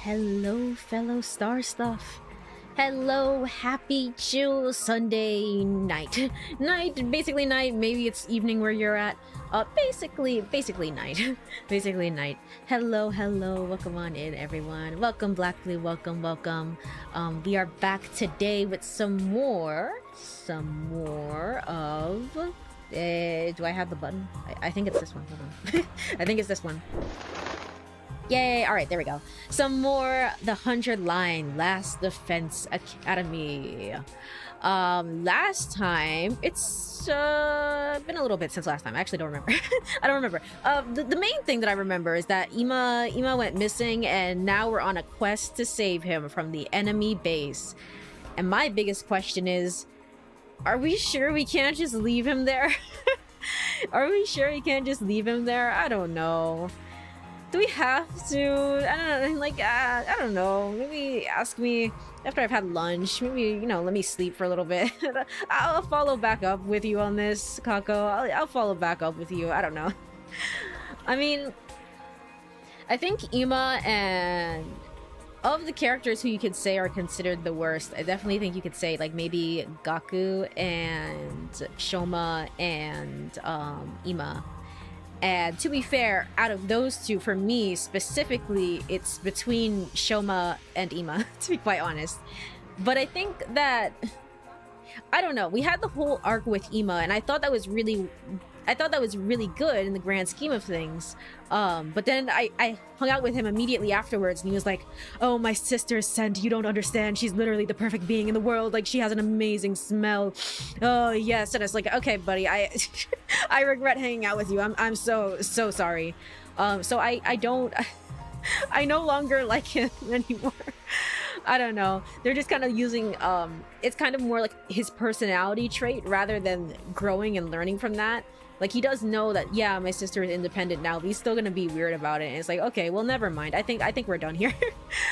Hello, fellow star stuff. Hello, happy chill Sunday night. Basically night, maybe it's evening where you're at. Basically night. Basically night. Hello, welcome on in, everyone. Welcome, Black Blue, welcome. We are back today with some more of... do I have the button? I think it's this one, hold on. I think it's this one. Yay! Alright, there we go. Some more The 100 Line Last Defense Academy. Last time, it's been a little bit since last time. I actually don't remember. I don't remember. The main thing that I remember is that Ima went missing, and now we're on a quest to save him from the enemy base. And my biggest question is, are we sure we can't just leave him there? Are we sure we can't just leave him there? I don't know. Do we have to? I don't know, like, I don't know. Maybe ask me after I've had lunch. Maybe, you know, let me sleep for a little bit. I'll follow back up with you on this, Kako. I'll follow back up with you. I don't know. I mean, I think Ima and... of the characters who you could say are considered the worst, I definitely think you could say, like, maybe Gaku and Shoma and Ima. And to be fair, out of those two, for me specifically, it's between Shoma and Ima, to be quite honest. But I think that, I don't know, we had the whole arc with Ima, and I thought that was really good in the grand scheme of things. But then I hung out with him immediately afterwards, and he was like, "Oh, my sister is sent. You don't understand. She's literally the perfect being in the world. Like, she has an amazing smell. Oh, yes." And it's like, okay, buddy, I regret hanging out with you. I'm so sorry. So I no longer like him anymore. I don't know. They're just kind of using, it's kind of more like his personality trait rather than growing and learning from that. Like, he does know that, yeah, my sister is independent now, but he's still gonna be weird about it. And it's like, okay, well, never mind. I think we're done here.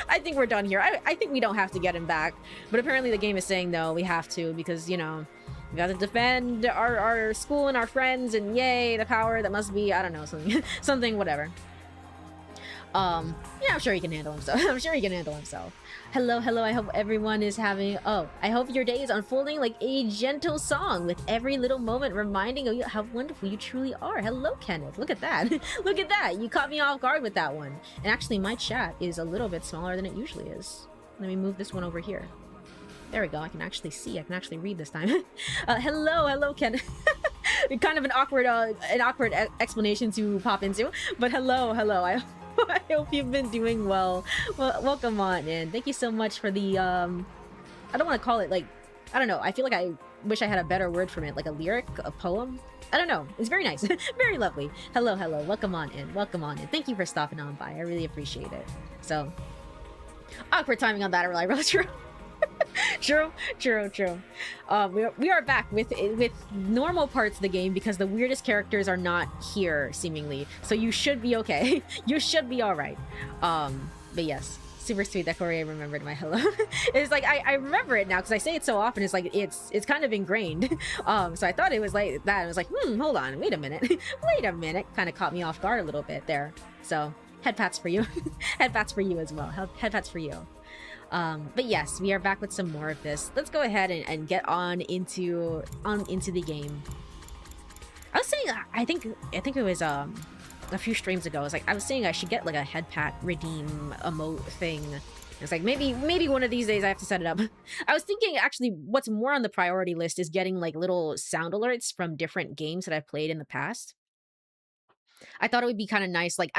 I think we're done here. I think we don't have to get him back. But apparently the game is saying, no, we have to, because, you know, we got to defend our school and our friends, and yay, the power that must be, I don't know, something, whatever. Yeah, I'm sure he can handle himself. I'm sure he can handle himself. Hello, I hope everyone is having... Oh, I hope your day is unfolding like a gentle song, with every little moment reminding you how wonderful you truly are. Hello, Kenneth. Look at that. Look at that. You caught me off guard with that one. And actually, my chat is a little bit smaller than it usually is. Let me move this one over here. There we go. I can actually see. I can actually read this time. Hello, Kenneth. Kind of an awkward explanation to pop into, but hello. I hope you've been doing well. Welcome on in. Thank you so much for the, I don't want to call it, like, I don't know. I feel like I wish I had a better word from it, like a lyric, a poem. I don't know. It's very nice. Very lovely. Hello. Welcome on in. Thank you for stopping on by. I really appreciate it. So, awkward timing on that, really true. True. We are back with normal parts of the game, because the weirdest characters are not here, seemingly. So you should be okay. You should be all right. But yes, super sweet that Courie remembered my hello. It's like I remember it now because I say it so often. It's like it's kind of ingrained. So I thought it was like that. I was like, hold on, wait a minute. Kind of caught me off guard a little bit there. So head pats for you. Head pats for you as well. Head pats for you. But yes, we are back with some more of this. Let's go ahead and get on into the game. I was saying, I think it was a few streams ago. I was saying I should get like a head pat redeem emote thing. It's like maybe one of these days I have to set it up. I was thinking actually what's more on the priority list is getting like little sound alerts from different games that I've played in the past. I thought it would be kind of nice. Like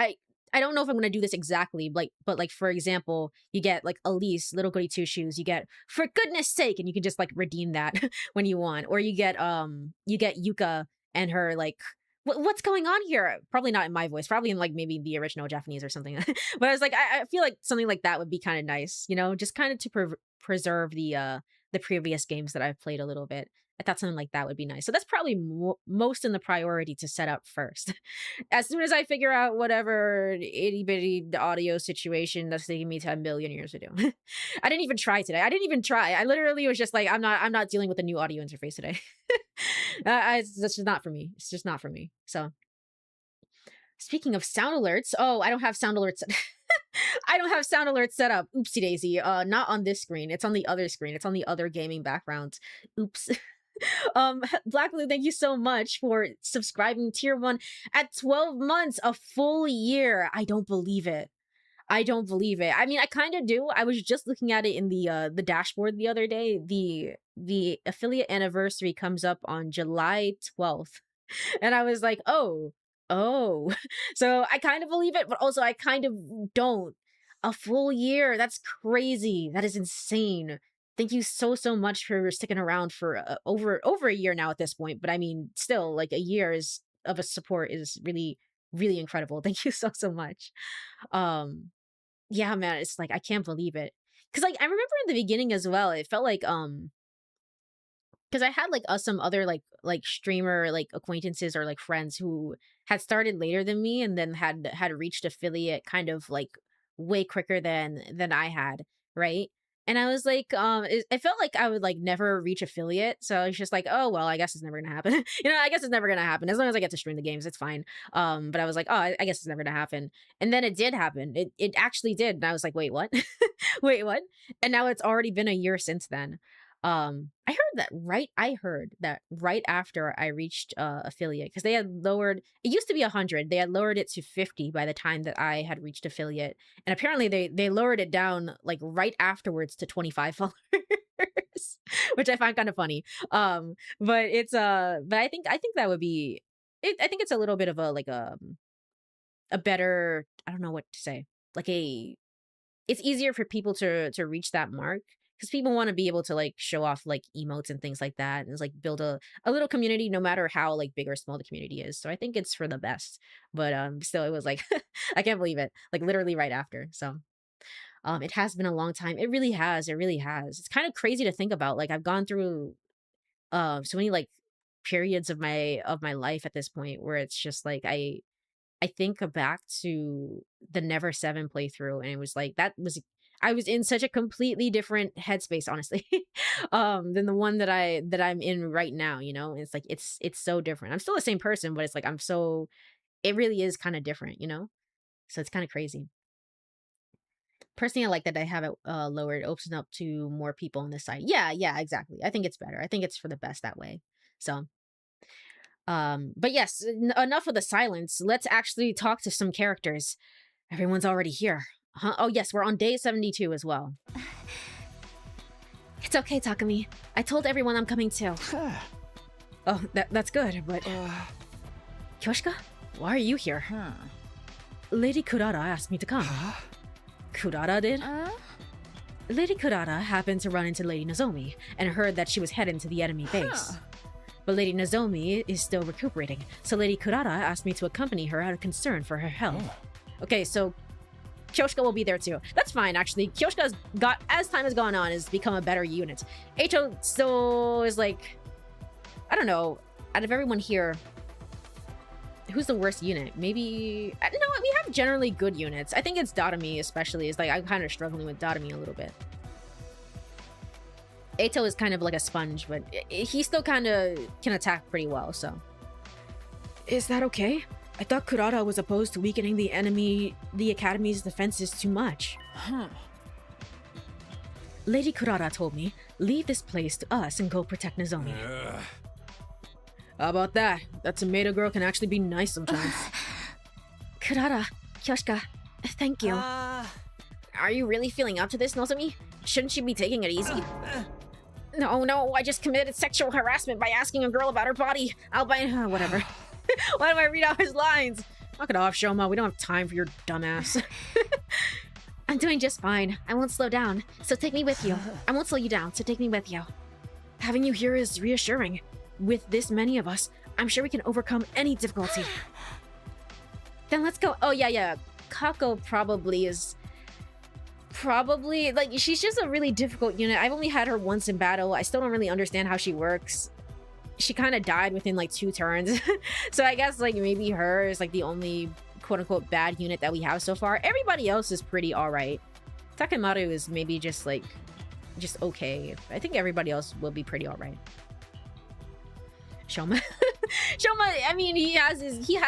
I don't know if I'm gonna do this exactly, but like, for example, you get like Elise, Little Goody Two Shoes, you get "For Goodness Sake," and you can just like redeem that when you want. Or you get Yuka and her like, what's going on here? Probably not in my voice, probably in like maybe the original Japanese or something. But I was like, I feel like something like that would be kind of nice, you know, just kind of to preserve the previous games that I've played a little bit. I thought something like that would be nice. So that's probably most in the priority to set up first. As soon as I figure out whatever itty-bitty audio situation that's taking me 10 billion years to do. I didn't even try today. I literally was just like, I'm not dealing with a new audio interface today. It's just not for me. It's just not for me. So, speaking of sound alerts, oh, I don't have sound alerts. I don't have sound alerts set up. Oopsie daisy. Not on this screen. It's on the other screen. It's on the other gaming background. Oops. Black Blue, thank you so much for subscribing tier 1 at 12 months, a full year. I don't believe it. I don't believe it. I mean, I kind of do. I was just looking at it in the dashboard the other day. The affiliate anniversary comes up on July 12th. And I was like, oh. So I kind of believe it, but also I kind of don't. A full year. That's crazy. That is insane. Thank you so much for sticking around for over a year now at this point. But I mean, still, like, a year is of a support is really, really incredible. Thank you so much. Yeah, man, it's like I can't believe it. Cause like I remember in the beginning as well, it felt like because I had like some other like streamer like acquaintances or like friends who had started later than me and then had reached affiliate kind of like way quicker than I had, right? And I was like, it felt like I would like never reach affiliate, so I was just like, oh well, I guess it's never gonna happen. I guess it's never gonna happen as long as I get to stream the games, it's fine. But I was like, oh, I guess it's never gonna happen, and then it did happen. It actually did, and I was like, wait, what? Wait, what? And now it's already been a year since then. I heard that right after I reached affiliate, because they had lowered, it used to be 100, they had lowered it to 50 by the time that I had reached affiliate, and apparently they lowered it down like right afterwards to 25 followers, which I find kind of funny. But it's but I think that would be it. I think it's a little bit of a like a better, I don't know what to say, like it's easier for people to reach that mark because people want to be able to like show off like emotes and things like that, and it's like build a little community no matter how like big or small the community is. So I think it's for the best. But still, it was like I can't believe it, like literally right after. So it has been a long time. It really has. It's kind of crazy to think about. Like I've gone through so many like periods of my life at this point where it's just like I think back to the Never 7 playthrough, and it was like I was in such a completely different headspace, honestly, than the one that I'm in right now. It's like it's so different. I'm still the same person, but it's like it really is kind of different, So it's kind of crazy. Personally, I like that I have it lowered. It opens up to more people on this side. Yeah, exactly. I think it's better. I think it's for the best that way. So. But yes, enough of the silence. Let's actually talk to some characters. Everyone's already here. Huh? Oh yes, we're on day 72 as well. It's okay, Takumi. I told everyone I'm coming too. Oh, that's good, but... Kyoshika? Why are you here? Lady Kurara asked me to come. Kurara did? Lady Kurara happened to run into Lady Nozomi and heard that she was heading to the enemy base. But Lady Nozomi is still recuperating, so Lady Kurara asked me to accompany her out of concern for her health. Okay, so Kyoshika will be there too. That's fine, actually. Kyoshika's got, as time has gone on, has become a better unit. Eito still is like, I don't know, out of everyone here, who's the worst unit? Maybe, no, we have generally good units. I think it's Dotami especially, is like, I'm kind of struggling with Dotami a little bit. Eito is kind of like a sponge, but he still kind of can attack pretty well, so. Is that okay? I thought Kurara was opposed to weakening the Academy's defenses too much. Lady Kurara told me, leave this place to us and go protect Nozomi. How about that? That tomato girl can actually be nice sometimes. Kurara, Kyoshika, thank you. Are you really feeling up to this, Nozomi? Shouldn't you be taking it easy? No, I just committed sexual harassment by asking a girl about her body. Whatever. Why do I read out his lines? Knock it off, Shoma. We don't have time for your dumbass. I'm doing just fine. I won't slow down, so take me with you. I won't slow you down, so take me with you. Having you here is reassuring. With this many of us, I'm sure we can overcome any difficulty. Then let's go. Oh, yeah. Kako probably, like, she's just a really difficult unit. I've only had her once in battle. I still don't really understand how she works. She kind of died within like 2 turns. So I guess like maybe her is like the only quote-unquote bad unit that we have so far. Everybody else is pretty alright. Takemaru is maybe just okay. I think everybody else will be pretty alright. Shoma. Shoma, I mean, he has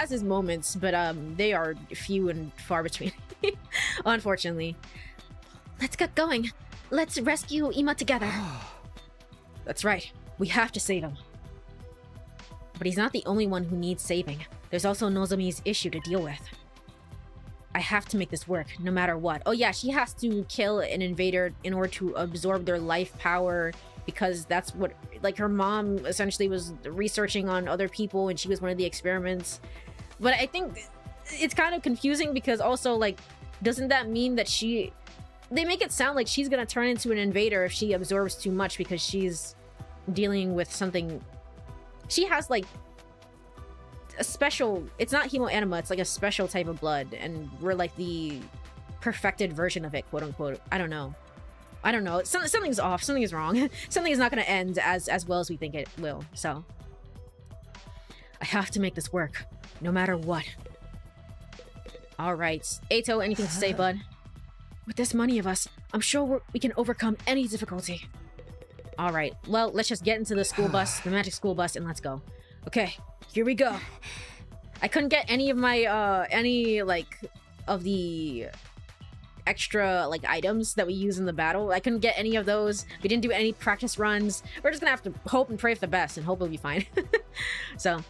his moments, but they are few and far between. Unfortunately. Let's get going. Let's rescue Ima together. That's right. We have to save him. But he's not the only one who needs saving. There's also Nozomi's issue to deal with. I have to make this work, no matter what. Oh yeah, she has to kill an invader in order to absorb their life power, because that's what, like, her mom essentially was researching on other people and she was one of the experiments. But I think it's kind of confusing because also, like, doesn't that mean that they make it sound like she's gonna turn into an invader if she absorbs too much because she's dealing with something. She has, like, a special, it's not hemoanima, it's like a special type of blood, and we're like the perfected version of it, quote unquote. I don't know. Something's off, something is wrong. Something is not going to end as well as we think it will. So I have to make this work, no matter what. All right, Eito, anything to say, bud? With this many of us, I'm sure we can overcome any difficulty. All right, well, let's just get into the school bus, the magic school bus, and let's go. Okay, here we go. I couldn't get any of my, of the extra, like, items that we use in the battle. I couldn't get any of those. We didn't do any practice runs. We're just gonna have to hope and pray for the best, and hope it'll be fine. So,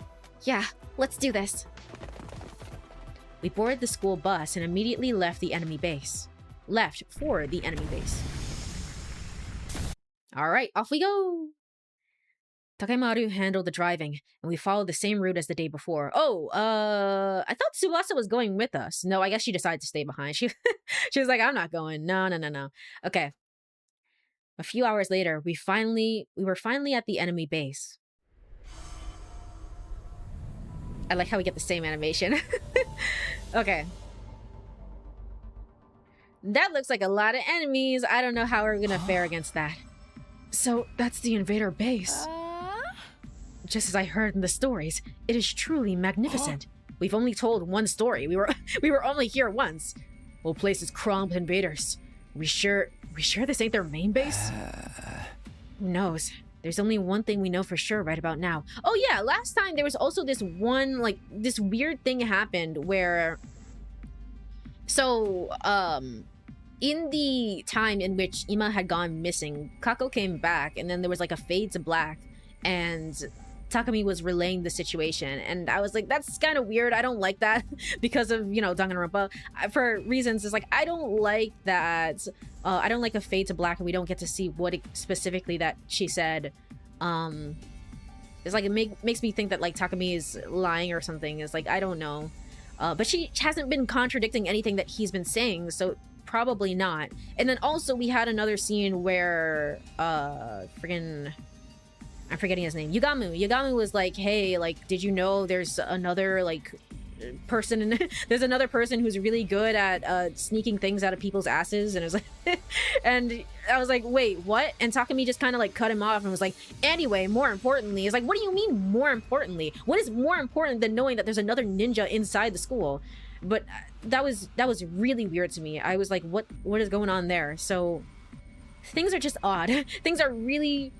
yeah, let's do this. We boarded the school bus and immediately left the enemy base. Left for the enemy base. All right, off we go. Takemaru handled the driving, and we followed the same route as the day before. Oh, I thought Tsubasa was going with us. No, I guess she decided to stay behind. She was like, I'm not going. No. Okay. A few hours later, we were finally at the enemy base. I like how we get the same animation. Okay. That looks like a lot of enemies. I don't know how we're gonna fare against that. So, that's the invader base. Just as I heard in the stories, it is truly magnificent. We've only told one story. We were only here once. Whole place is crawling with invaders. We sure this ain't their main base? Who knows? There's only one thing we know for sure right about now. Oh yeah, last time there was also this one, like, this weird thing happened where... So, in the time in which Ima had gone missing, Kako came back, and then there was like a fade to black, and Takami was relaying the situation, and I was like, that's kind of weird. I don't like that because of, you know, Danganronpa. For reasons, it's like, I don't like that. I don't like a fade to black and we don't get to see what specifically that she said. It's like, it makes me think that, like, Takami is lying or something. It's like, I don't know. But she hasn't been contradicting anything that he's been saying, so probably not. And then also we had another scene where, I'm forgetting his name. Yugamu was like, hey, like, did you know there's another, like, person there's another person who's really good at sneaking things out of people's asses, and it was like and I was like, wait, what? And Takami just kind of like cut him off and was like, anyway, more importantly. It's like, what do you mean more importantly? What is more important than knowing that there's another ninja inside the school? But that was really weird to me. I was like, what is going on there? So things are just odd. Things are really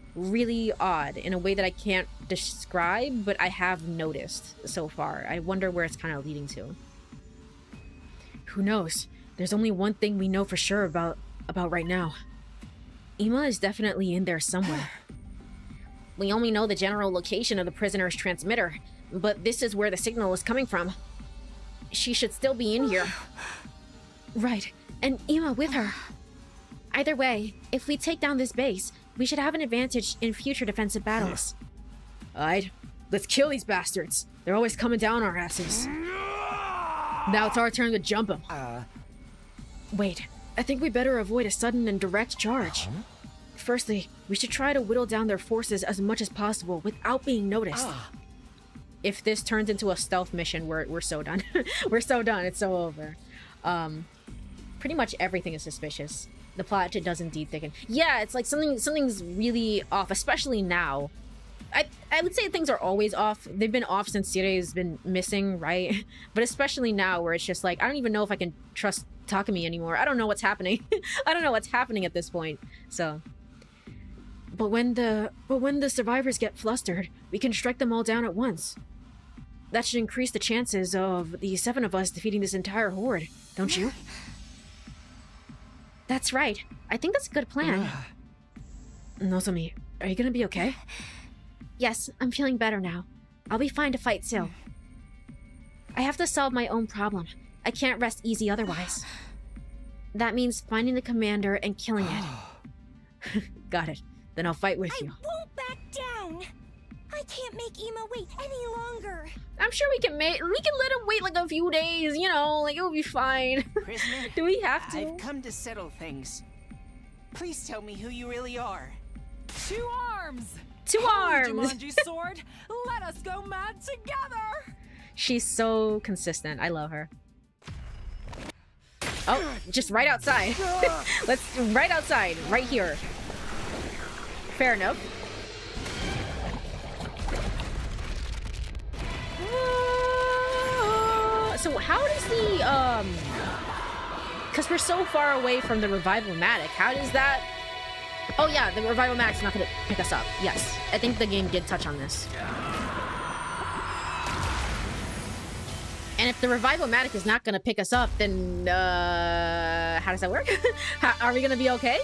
odd in a way that I can't describe, but I have noticed so far. I wonder where it's kind of leading to. Who knows? There's only one thing we know for sure about right now. Ima is definitely in there somewhere. We only know the general location of the prisoner's transmitter, but this is where the signal is coming from. She should still be in here. Right, and Ima with her. Either way, if we take down this base, we should have an advantage in future defensive battles. Alright, let's kill these bastards. They're always coming down our asses. Now it's our turn to jump them. Wait, I think we better avoid a sudden and direct charge. Firstly, we should try to whittle down their forces as much as possible without being noticed. If this turns into a stealth mission, we're so done. We're so done, it's so over. Pretty much everything is suspicious. The plot does indeed thicken. Yeah, it's like something's really off, especially now. I would say things are always off. They've been off since Sire's been missing, right? But especially now, where it's just like, I don't even know if I can trust Takami anymore. I don't know what's happening. I don't know what's happening at this point. So, but when the survivors get flustered, we can strike them all down at once. That should increase the chances of the 7 of us defeating this entire horde, don't you? That's right. I think that's a good plan. Nozomi, are you gonna be okay? Yes, I'm feeling better now. I'll be fine to fight Sil. I have to solve my own problem. I can't rest easy otherwise. That means finding the commander and killing it. Got it. Then I'll fight with you. I won't back down. I can't make Ema wait any longer. I'm sure we can let him wait like a few days, you know, like it'll be fine. Prisoner, Do we have to? I've come to settle things. Please tell me who you really are. Two arms! Two arms! Jumanji sword, let us go mad together! She's so consistent. I love her. Oh, just right outside. Right outside, right here. Fair enough. So how does the, because we're so far away from the revival-matic, how does that... Oh yeah, the revival-matic's not gonna pick us up. Yes, I think the game did touch on this. And if the revival-matic is not gonna pick us up, then, how does that work? Are we gonna be okay?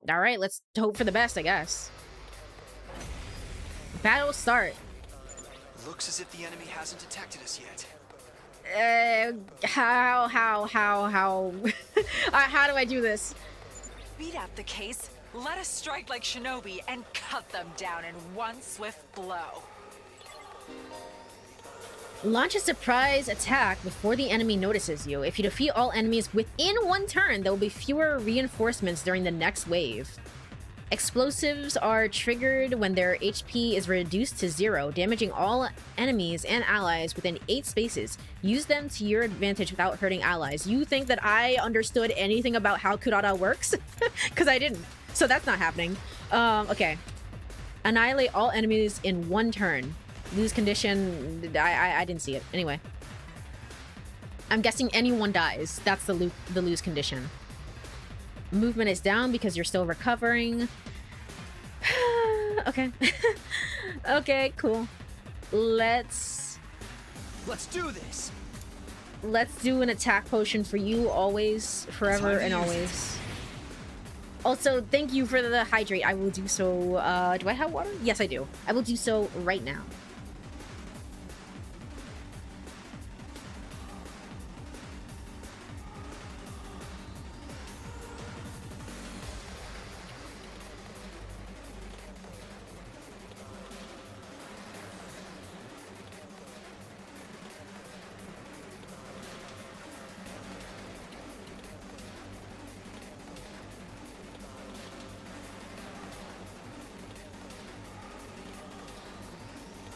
Alright, let's hope for the best, I guess. Battle start. Looks as if the enemy hasn't detected us yet. How? How do I do this? Beat out the case, let us strike like shinobi and cut them down in one swift blow. Launch a surprise attack before the enemy notices you. If you defeat all enemies within one turn, there will be fewer reinforcements during the next wave. Explosives are triggered when their HP is reduced to 0, damaging all enemies and allies within 8 spaces. Use them to your advantage without hurting allies. You think that I understood anything about how Kurara works? Because I didn't. So that's not happening. Okay. Annihilate all enemies in one turn. Lose condition. I didn't see it. Anyway. I'm guessing anyone dies. That's the lose condition. Movement is down because you're still recovering. Okay. Okay, cool. Let's do this. Let's do an attack potion for you always, forever and always. Also, thank you for the hydrate. I will do so. Do I have water? Yes, I do. I will do so right now.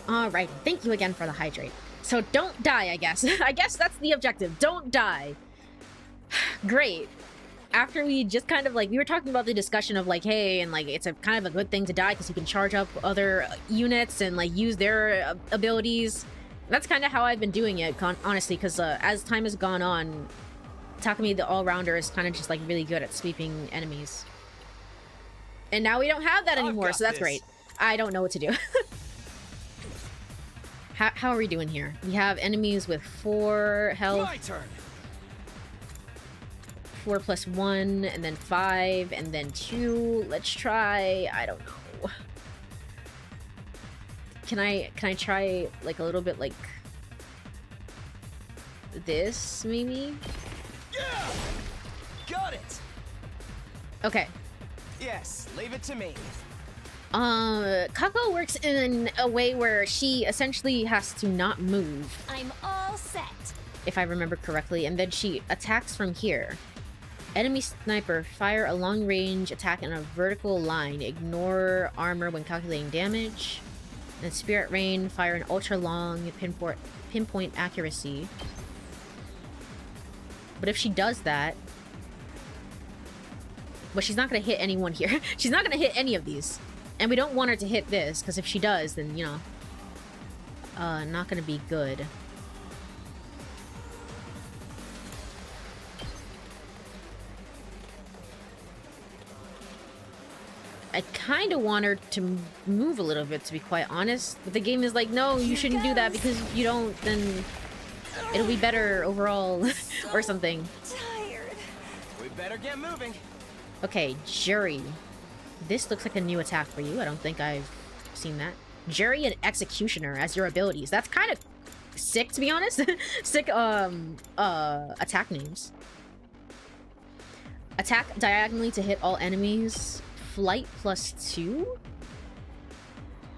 Alright, thank you again for the hydrate. So don't die, I guess. I guess that's the objective. Don't die. Great. After we just kind of like, we were talking about the discussion of like, hey, and like, it's a kind of a good thing to die because you can charge up other units and like use their abilities. That's kind of how I've been doing it, honestly, because as time has gone on, Takumi the all-rounder is kind of just like really good at sweeping enemies. And now we don't have that anymore, so that's great. I don't know what to do. How are we doing here? We have enemies with 4 health. My turn. 4 plus 1, and then 5, and then 2. Let's try... I don't know. Can I try, like, a little bit, like... this, maybe? Yeah! Got it! Okay. Yes, leave it to me. Kako works in a way where she essentially has to not move. I'm all set. If I remember correctly, and then she attacks from here. Enemy sniper, fire a long-range attack in a vertical line. Ignore armor when calculating damage. And Spirit Rain, fire an ultra-long pinpoint accuracy. But if she does that... Well, she's not going to hit anyone here. She's not going to hit any of these. And we don't want her to hit this, because if she does, then, you know... not going to be good. I kind of want her to move a little bit, to be quite honest. But the game is like, no, you shouldn't do that, because if you don't, then it'll be better overall or something. Tired. We better get moving. Okay, Jury. This looks like a new attack for you. I don't think I've seen that. Jury and Executioner as your abilities. That's kind of sick, to be honest. Sick attack names. Attack diagonally to hit all enemies. Flight +2.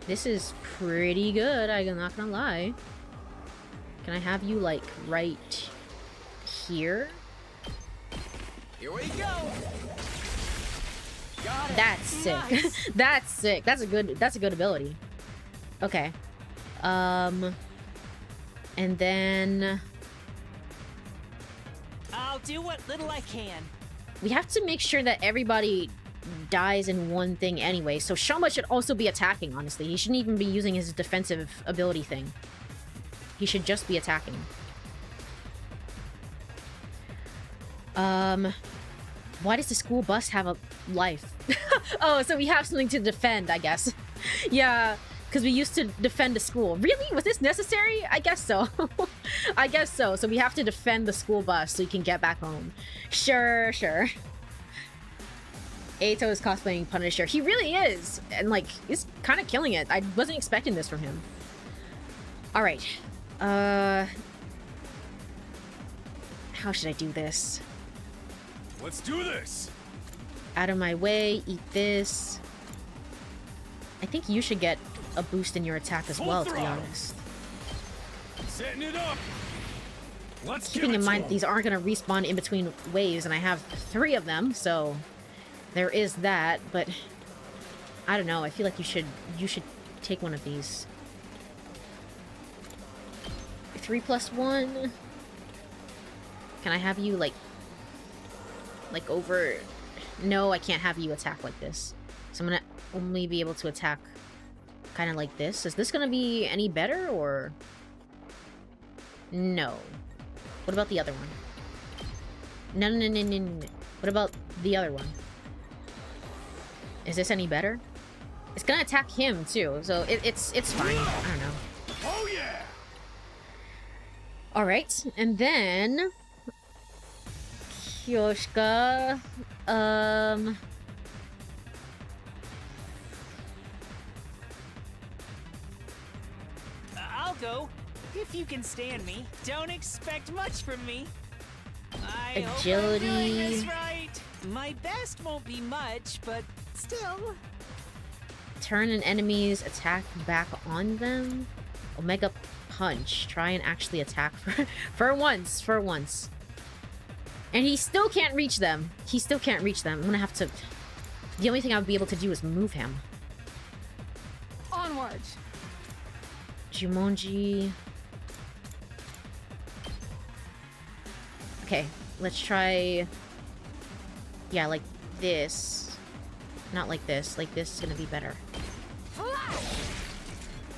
This is pretty good, I'm not gonna lie. Can I have you like right here? Here we go. Got it. That's sick. Nice. That's sick. That's a good ability. Okay. And then I'll do what little I can. we have to make sure that everybody dies in one thing anyway. So Shoma should also be attacking, honestly. He shouldn't even be using his defensive ability thing. He should just be attacking. Why does the school bus have a life? Oh, so we have something to defend, I guess. Yeah, because we used to defend the school. Really? Was this necessary? I guess so. I guess so. So we have to defend the school bus so you can get back home. Sure, sure. Eito is cosplaying Punisher. He really is. And, like, he's kind of killing it. I wasn't expecting this from him. Alright. How should I do this? Let's do this. Out of my way, eat this. I think you should get a boost in your attack as well, to be honest. Setting it up. Let's Keeping in mind that these aren't going to respawn in between waves, and I have 3 of them, so there is that. But I don't know. I feel like you should take one of these. 3+1. Can I have you like over? No, I can't have you attack like this. So I'm gonna only be able to attack kind of like this. Is this gonna be any better, or no? What about the other one? No. What about the other one? Is this any better? It's gonna attack him too, so it's fine. I don't know. Oh yeah. All right, and then Kyoshka. I'll go. If you can stand me, don't expect much from me. I Agility. hope I'm doing this right. My best won't be much, but still. Turn an enemy's attack back on them. Omega Punch. Try and actually attack for once. And he still can't reach them. I'm gonna have to... The only thing I would be able to do is move him. Onwards. Jumonji. Okay, let's try... Yeah, like this. Not like this. Like this is gonna be better.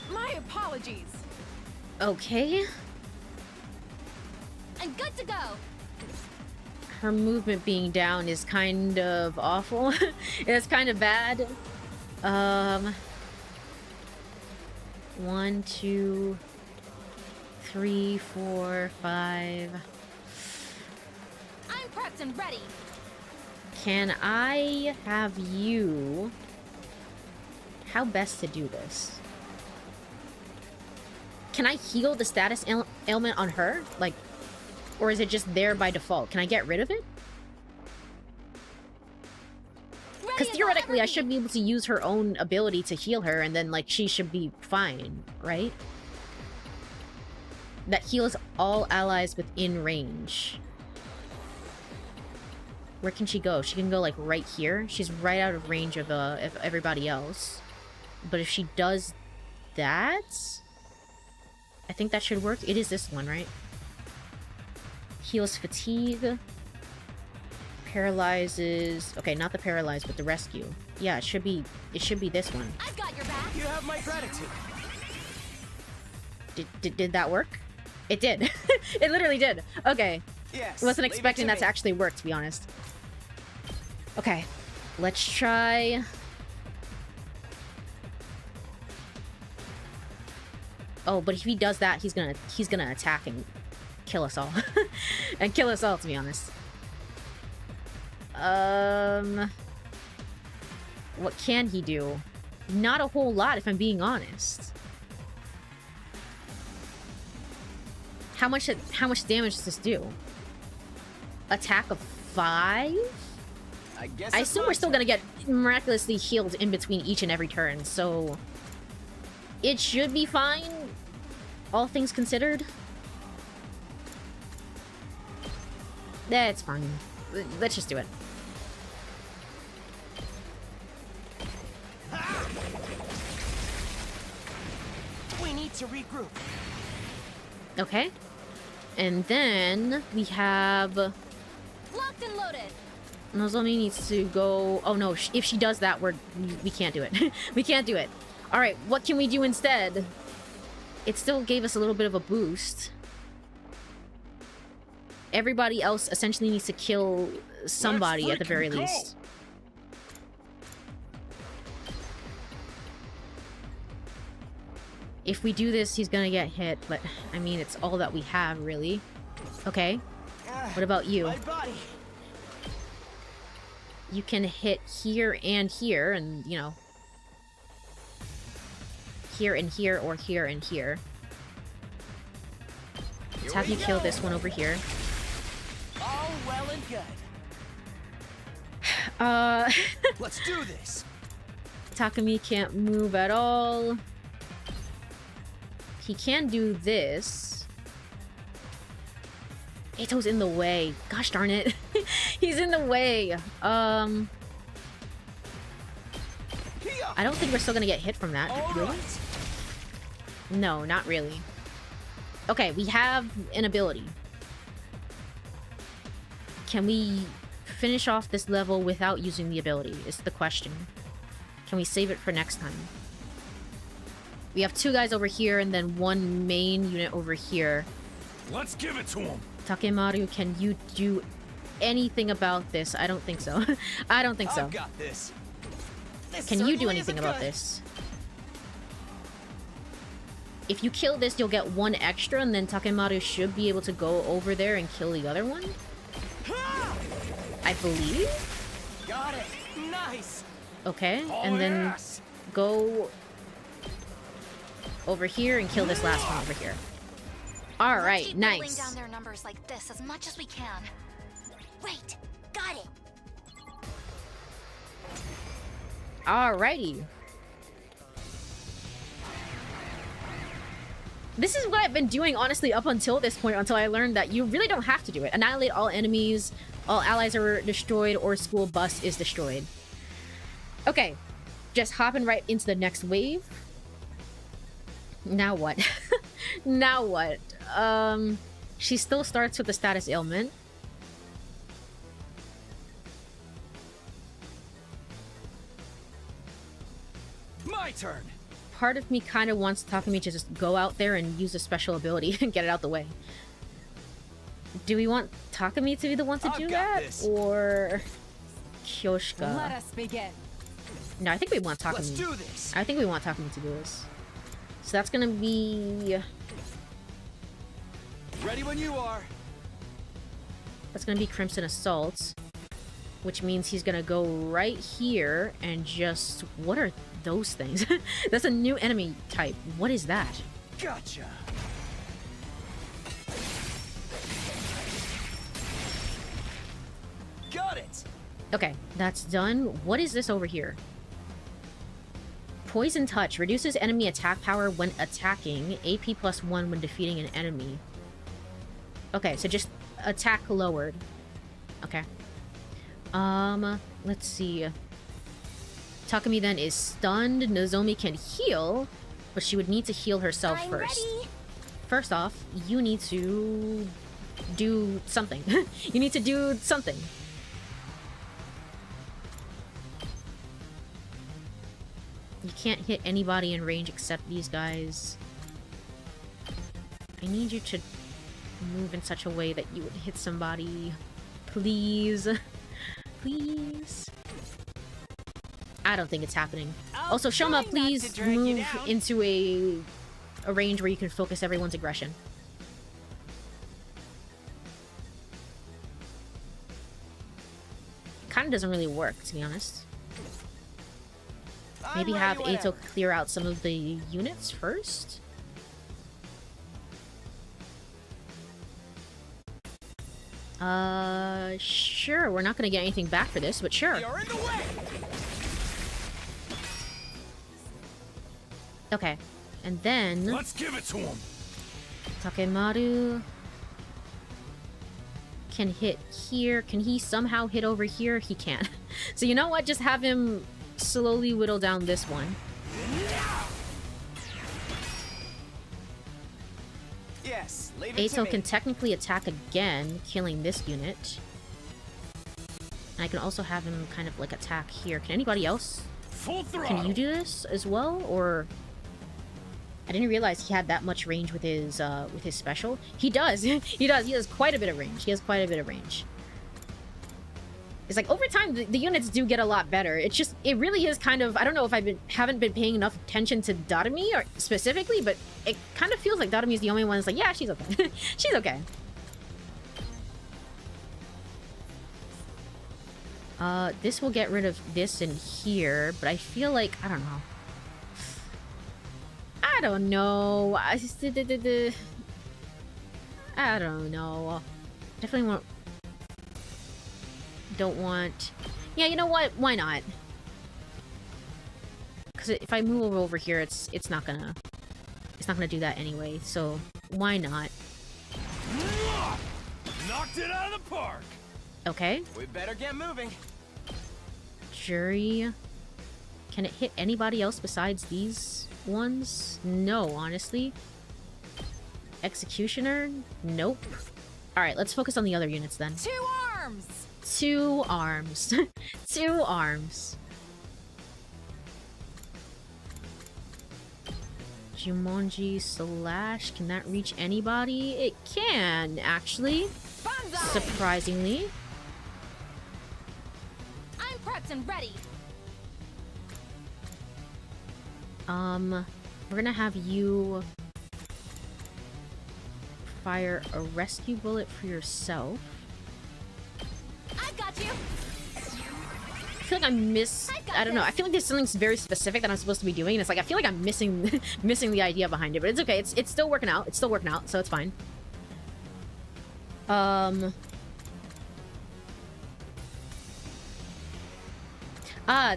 My apologies. Okay. I'm good to go. Her movement being down is kind of awful. It's kind of bad. 1, 2, 3, 4, 5. I'm prepped and ready. Can I have you... How best to do this? Can I heal the status ailment on her? Like, or is it just there by default? Can I get rid of it? Because theoretically, I should be able to use her own ability to heal her, and then, like, she should be fine, right? That heals all allies within range. Where can she go? She can go, like, right here. She's right out of range of everybody else. But if she does that... I think that should work. It is this one, right? Heals fatigue. Paralyzes... Okay, not the paralyze, but the rescue. Yeah, it should be this one. I've got your back. You have my gratitude. Did that work? It did. It literally did. Okay. Yes. Wasn't leave it expecting that to me. actually work, to be honest. Okay. Let's try... Oh, but if he does that, he's gonna attack and kill us all. And kill us all, to be honest. What can he do? Not a whole lot, if I'm being honest. How much damage does this do? Attack of 5? I assume we're still gonna get miraculously healed in between each and every turn, so it should be fine, all things considered. That's fine. Let's just do it. We need to regroup. Okay. And then we have... Locked and loaded. Nozomi needs to go... Oh no, if she does that, we can't do it. We can't do it. Alright, what can we do instead? It still gave us a little bit of a boost. Everybody else essentially needs to kill somebody at the very least. If we do this, he's gonna get hit, but I mean, it's all that we have, really. Okay. What about you? My body. You can hit here and here, and, you know, here and here, or here and here. Let's have you kill this one over here. All well and good. Let's do this. Takumi can't move at all. He can do this. Ito's in the way. Gosh darn it. He's in the way. I don't think we're still gonna get hit from that. Really? No, not really. Okay, we have an ability. Can we finish off this level without using the ability, is the question. Can we save it for next time? We have 2 guys over here and then 1 main unit over here. Let's give it to him. Takemaru, can you do anything about this? I don't think so. I don't think so. I've got this. Can you do anything about this? If you kill this, you'll get 1 extra, and then Takemaru should be able to go over there and kill the other one. I believe? Got it. Nice. Okay, and then go over here and kill this last one over here. All right, Keep nice. whittling down their numbers like this as much as we can. Wait, got it. Alrighty. This is what I've been doing, honestly, up until this point, until I learned that you really don't have to do it. Annihilate all enemies, all allies are destroyed, or school bus is destroyed. Okay, just hopping right into the next wave. Now what? Now what? She still starts with the status ailment. My turn. Part of me kind of wants Takumi to just go out there and use a special ability and get it out the way. Do we want Takumi to be the one to do that? This. Or Kyoshika? Let us begin. No, I think we want Takumi. Let's do this. I think we want Takumi to do this. So that's gonna be... Ready when you are. That's gonna be Crimson Assault. Which means he's gonna go right here and just... What are those things? That's a new enemy type. What is that? Gotcha. Got it. Okay, that's done. What is this over here? Poison Touch reduces enemy attack power when attacking, AP +1 when defeating an enemy. Okay, so just attack lowered. Okay. Let's see. Takumi then is stunned. Nozomi can heal, but she would need to heal herself I'm first. ready. First off, you need to do something. You need to do something. You can't hit anybody in range except these guys. I need you to move in such a way that you would hit somebody. Please. Please. I don't think it's happening. Also, Shoma, please move into a a range where you can focus everyone's aggression. Kind of doesn't really work, to be honest. Maybe have Ato clear out some of the units first? Sure. We're not gonna get anything back for this, but sure. You're in the way. Okay. And then... Let's give it to him. Takemaru can hit here. Can he somehow hit over here? He can. So you know what? Just have him slowly whittle down this one. Yes, leave it to Ato me. can technically attack again, killing this unit. And I can also have him kind of like attack here. Can anybody else? Full throttle. Can you do this as well? Or... I didn't realize he had that much range with his special. He does. He does. He has quite a bit of range. He has quite a bit of range. It's like over time the units do get a lot better. It's just it really is kind of, I don't know if haven't been paying enough attention to Darumi or specifically, but it kind of feels like Darumi is the only one that's like, yeah, she's okay. She's okay. This will get rid of this in here, but I feel like I don't know. I don't know. I don't know. Definitely don't want... Yeah, you know what? Why not? Because if I move over here, it's not gonna do that anyway. So why not? Knocked it out of the park. Okay. We better get moving. Jury. Can it hit anybody else besides these ones? No, honestly. Executioner? Nope. Alright, let's focus on the other units then. 2 arms! 2 arms. 2 arms. Jumonji Slash. Can that reach anybody? It can, actually. Banzai! Surprisingly. I'm prepped and ready. We're gonna have you fire a rescue bullet for yourself. I've got you. I feel like I don't know. I feel like there's something very specific that I'm supposed to be doing, and it's like I feel like I'm missing missing the idea behind it, but it's okay. It's still working out. It's still working out, so it's fine.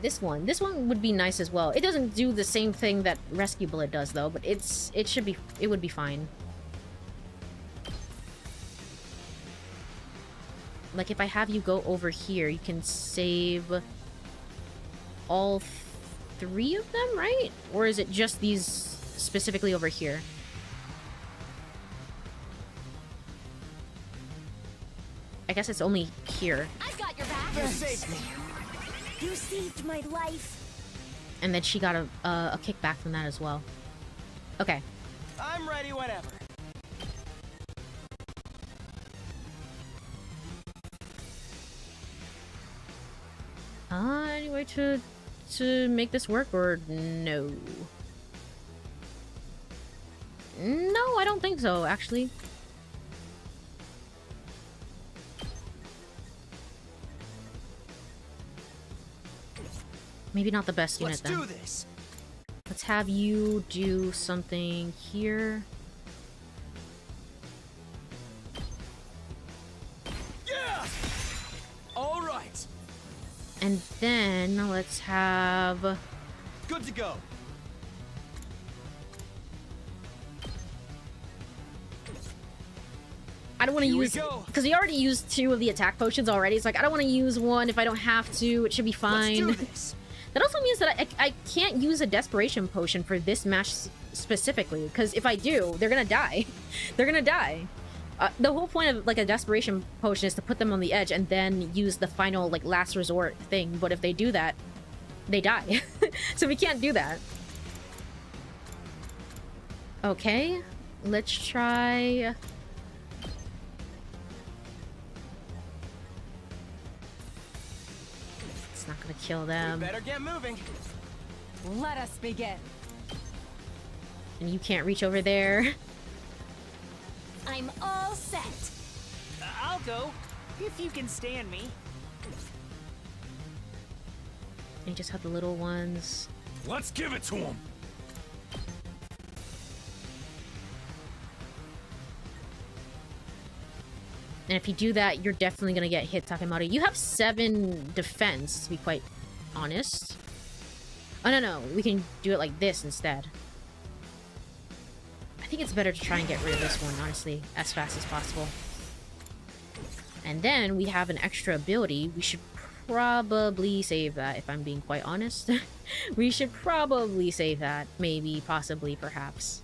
This one. This one would be nice as well. It doesn't do the same thing that Rescue Bullet does, though, but it would be fine. Like, if I have you go over here, you can save all 3 of them, right? Or is it just these specifically over here? I guess it's only here. I've got your back. You saved me. You saved my life. And then she got a kickback from that as well. Okay. I'm ready whenever. Any way to make this work, or no? No, I don't think so, actually. Maybe not the best unit then. Let's do this. Let's have you do something here. Yeah. All right. And then let's have... Good to go. I don't want to Here we use... go. Because we already used 2 of the attack potions already. It's like, I don't want to use 1 if I don't have to. It should be fine. Let's do this. That also means that I can't use a desperation potion for this match specifically. Because if I do, they're gonna die. They're gonna die. The whole point of like a desperation potion is to put them on the edge and then use the final like last resort thing. But if they do that, they die. So we can't do that. Okay, let's try... It's not gonna kill them. We better get moving. Let us begin. And you can't reach over there. I'm all set. I'll go, if you can stand me. And you just have the little ones. Let's give it to him. And if you do that, you're definitely gonna get hit, Takemaru. You have 7 defense, to be quite honest. Oh, no, we can do it like this instead. I think it's better to try and get rid of this one, honestly, as fast as possible. And then we have an extra ability. We should probably save that, if I'm being quite honest. We should probably save that. Maybe, possibly, perhaps.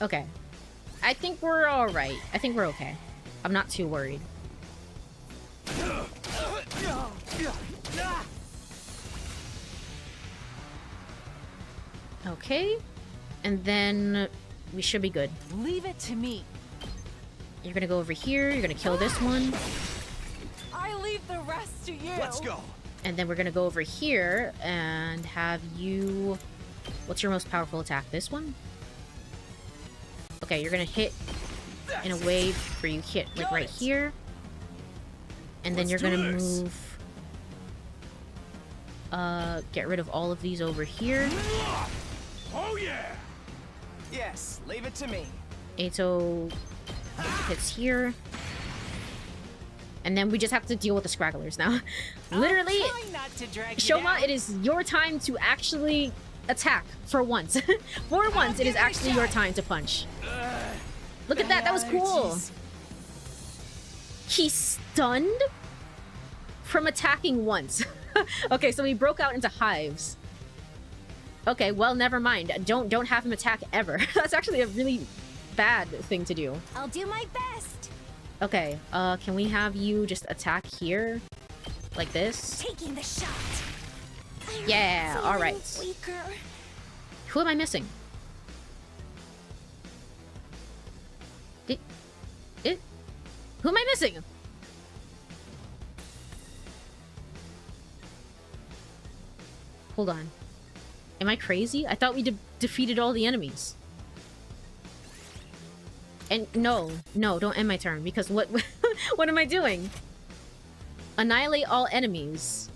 Okay. I think we're alright. I think we're okay. I'm not too worried. Okay. And then we should be good. Leave it to me. You're gonna go over here. You're gonna kill this one. I leave the rest to you. Let's go. And then we're gonna go over here and have you... What's your most powerful attack? This one? Okay, you're gonna hit in a way where you hit like right here. And then you're gonna move... get rid of all of these over here. Oh yeah. Yes, leave it to me. Ato hits here. And then we just have to deal with the scragglers now. Literally, I'll try not to drag you Shoma, down. it is your time to actually attack for once. For once, it is actually your time to punch. Look at that, that was cool. Jeez. He's stunned from attacking once. Okay, so he broke out into hives. Okay, well, never mind. Don't have him attack ever. That's actually a really bad thing to do. I'll do my best. Okay, can we have you just attack here? Like this? Taking the shot. I'm Yeah, feeling alright. Weaker. Who am I missing? Who am I missing? Hold on. Am I crazy? I thought we defeated all the enemies. And no, don't end my turn, because what what am I doing? Annihilate all enemies.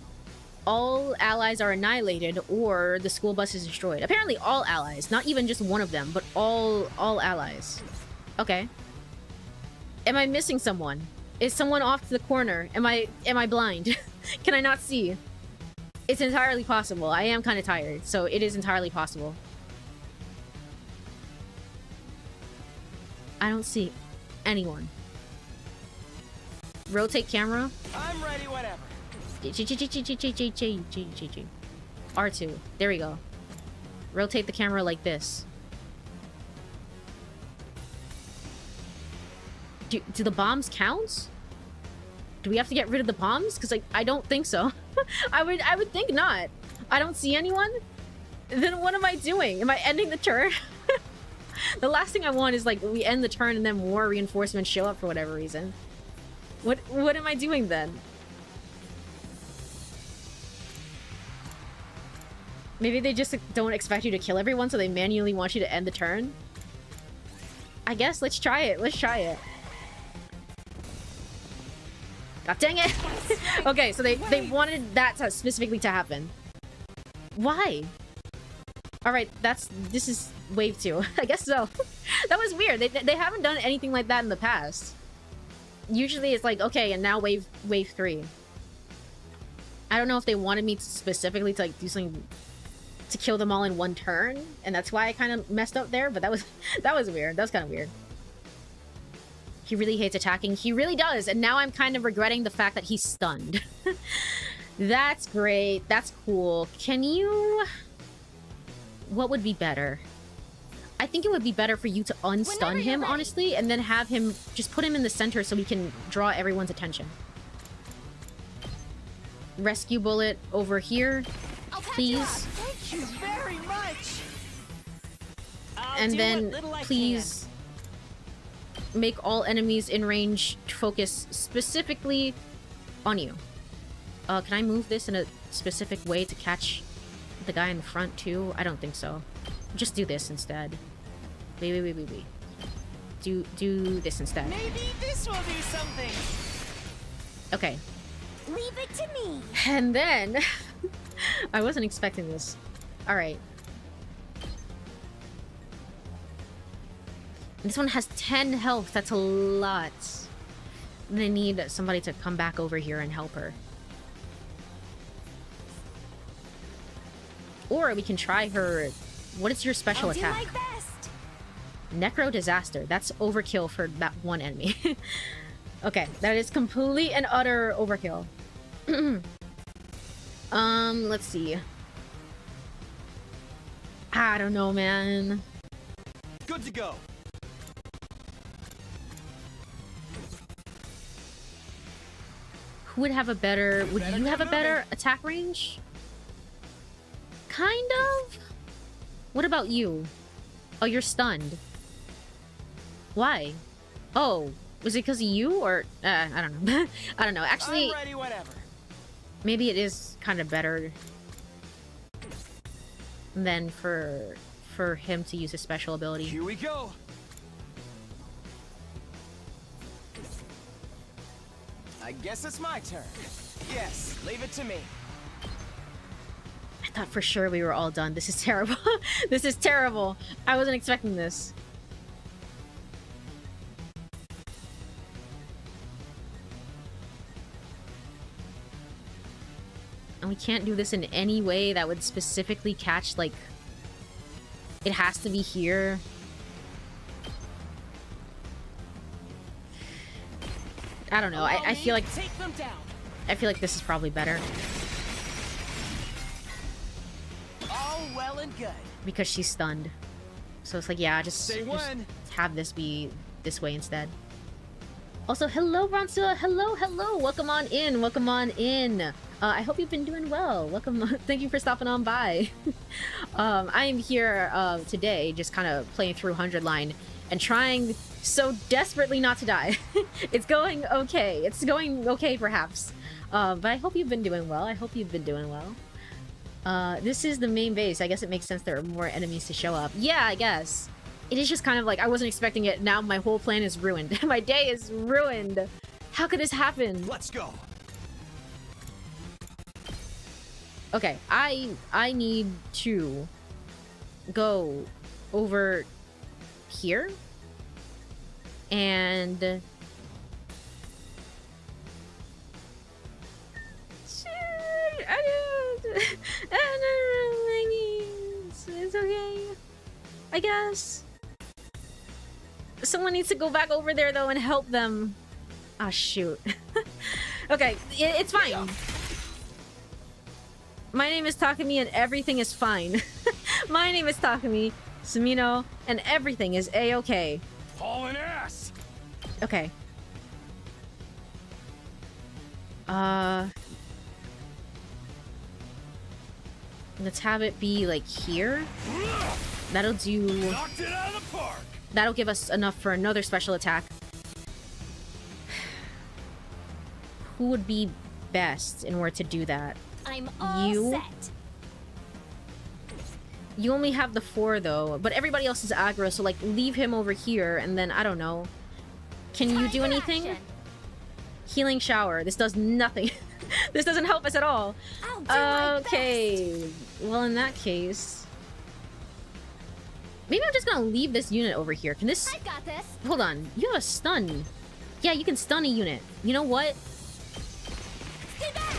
All allies are annihilated, or the school bus is destroyed. Apparently all allies, not even just one of them, but all allies. Okay. Am I missing someone? Is someone off to the corner? Am I blind? Can I not see? It's entirely possible. I am kind of tired, so it is entirely possible. I don't see anyone. Rotate camera. I'm ready whenever. R2. There we go. Rotate the camera like this. Do the bombs count? Do we have to get rid of the bombs? Because I don't think so. I would think not. I don't see anyone. Then what am I doing? Am I ending the turn? The last thing I want is like we end the turn and then more reinforcements show up for whatever reason. What am I doing then? Maybe they just don't expect you to kill everyone, so they manually want you to end the turn? I guess let's try it. Let's try it. God dang it! Okay, so they wanted that specifically to happen. Why? Alright, this is wave 2. I guess so. That was weird. They haven't done anything like that in the past. Usually it's like, okay, and now wave 3. I don't know if they wanted me to specifically to like do something to kill them all in one turn, and that's why I kind of messed up there, but that was weird. That was kind of weird. He really hates attacking. He really does, and now I'm kind of regretting the fact that he's stunned. That's great. That's cool. Can you... What would be better? I think it would be better for you to unstun him, honestly, and then have him... Just put him in the center so we can draw everyone's attention. Rescue bullet over here, please. Thank you very much. And then, please... make all enemies in range focus specifically on you. Can I move this in a specific way to catch the guy in the front too? I don't think so. Just do this instead. Wait. Do this instead. Maybe this will do something. Okay. Leave it to me. And then... I wasn't expecting this. Alright. This one has 10 health. That's a lot. I'm gonna need somebody to come back over here and help her. Or we can try her... What is your special I'll attack? do my best. Necro Disaster. That's overkill for that one enemy. Okay, that is complete and utter overkill. Let's see. I don't know, man. Good to go. Who would have a better... Would you have a better attack range? Kind of? What about you? Oh, you're stunned. Why? Oh, was it because of you or... I don't know. I don't know. Actually, I'm ready, whatever. maybe it is kind of better than for him to use his special ability. Here we go. I guess it's my turn. Yes, leave it to me. I thought for sure we were all done. This is terrible. This is terrible. I wasn't expecting this. And we can't do this in any way that would specifically catch, like... It has to be here. I don't know. I feel like... Take them down. I feel like this is probably better. All well and good. Because she's stunned. So it's like, yeah, just Say when. have this be this way instead. Also, hello, Bronzilla. Hello. Welcome on in. Welcome on in. I hope you've been doing well. Welcome. Thank you for stopping on by. I am here today just kind of playing through 100 line and trying so desperately not to die. It's going okay. It's going okay, perhaps. But I hope you've been doing well. This is the main base. I guess it makes sense there are more enemies to show up. Yeah, I guess. It is just kind of like, I wasn't expecting it. Now my whole plan is ruined. My day is ruined. How could this happen? Let's go. Okay, I need to go over here. And... It's okay, I guess. Someone needs to go back over there though and help them. Ah, shoot. Okay, it's fine. My name is Takumi and everything is fine. My name is Takumi, Sumino, and everything is a-okay. Hauling ass. Okay. Let's have it be like here. That'll do. Knocked it out of the park. That'll give us enough for another special attack. Who would be best in order to do that? I'm all You? set. You only have the 4 though, but everybody else is aggro, so like leave him over here and then I don't know. Can you do anything? Action. Healing shower. This does nothing. This doesn't help us at all. I'll do my Okay. Well, in that case, maybe I'm just gonna leave this unit over here. Can this? best. I got this. Hold on. You have a stun. Yeah, you can stun a unit. You know what? Stay back.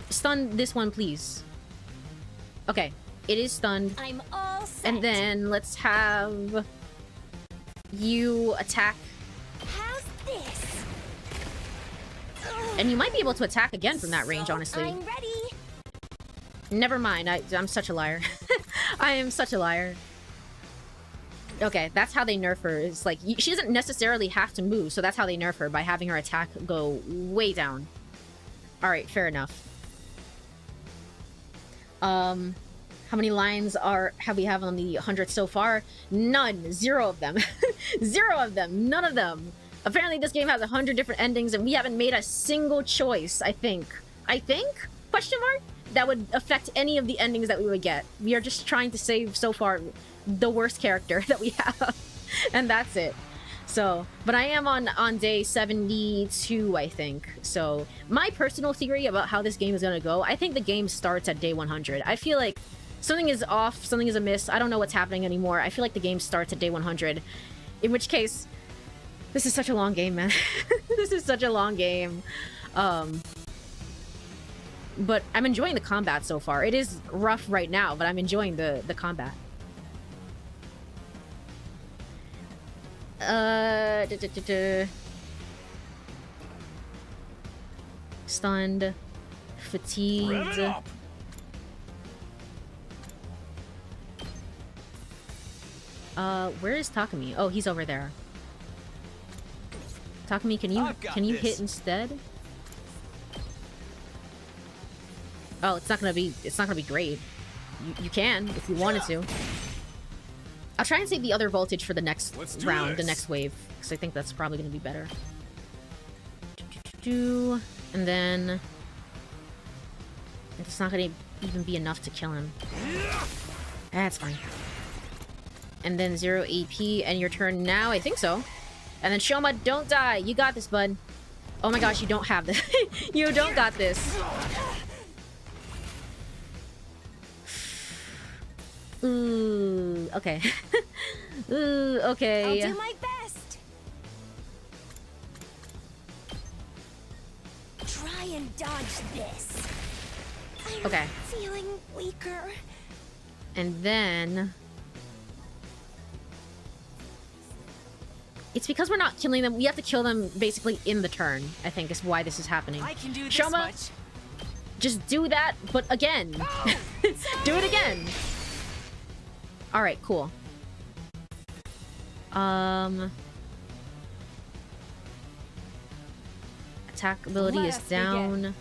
Stun this one, please. Okay. It is stunned. I'm all set. And then let's have you attack. How's this? And you might be able to attack again from that range, So honestly. I'm ready. Never mind. I'm such a liar. I am such a liar. Okay, that's how they nerf her. It's like, she doesn't necessarily have to move, so that's how they nerf her, by having her attack go way down. Alright, fair enough. How many lines have we have on the 100 so far? None. 0 of them. 0 of them. None of them. Apparently this game has 100 different endings and we haven't made a single choice, I think. I think? Question mark? that would affect any of the endings that we would get. We are just trying to save, so far, the worst character that we have. And that's it. So, but I am on day 72, I think. So, my personal theory about how this game is gonna go, I think the game starts at day 100. I feel like something is off, something is amiss. I don't know what's happening anymore. I feel like the game starts at day 100. In which case, this is such a long game, man. This is such a long game. But I'm enjoying the combat so far. It is rough right now, but I'm enjoying the combat. Stunned, fatigued. Where is Takumi? Oh, he's over there. Takumi, can you hit instead? Oh, it's not gonna be great. You can if you wanted to. I'll try and save the other voltage for the next round, the next wave, because I think that's probably gonna be better. And then it's not gonna even be enough to kill him. That's fine. And then 0 AP, and your turn now. I think so. And then Shoma, don't die. You got this, bud. Oh my gosh, you don't have this. You don't got this. Ooh, okay. Ooh, okay. I'll do my best. Try and dodge this. I'm okay. Feeling weaker. And then it's because we're not killing them. We have to kill them basically in the turn, I think, is why this is happening. I can do this Shoma, much. just do that, but again. Oh, do it again. All right, cool. Attack ability is down.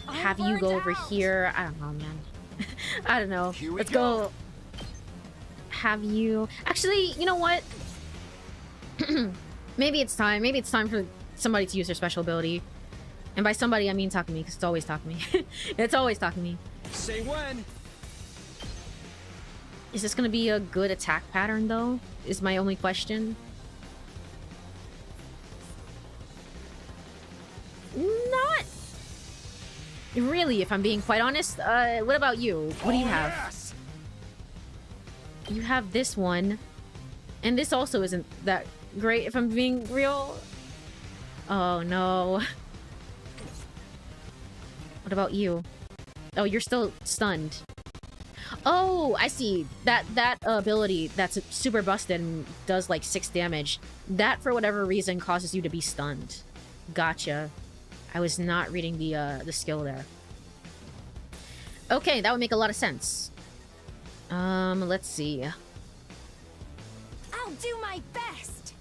Have you go over here? I don't know, man. I don't know. Let's go. Have you... Actually, you know what? Maybe it's time. Maybe it's time for somebody to use their special ability. And by somebody, I mean Takumi, because it's always Takumi. It's always Takumi. Say when. Is this going to be a good attack pattern, though? Is my only question. Not really, if I'm being quite honest. What about you? What do you have? You have this one. And this also isn't that great, if I'm being real. Oh, no. What about you? Oh, you're still stunned. Oh, I see. That ability that's super busted and does like 6 damage. That, for whatever reason, causes you to be stunned. Gotcha. I was not reading the skill there. Okay, that would make a lot of sense. Let's see. I'll do my best.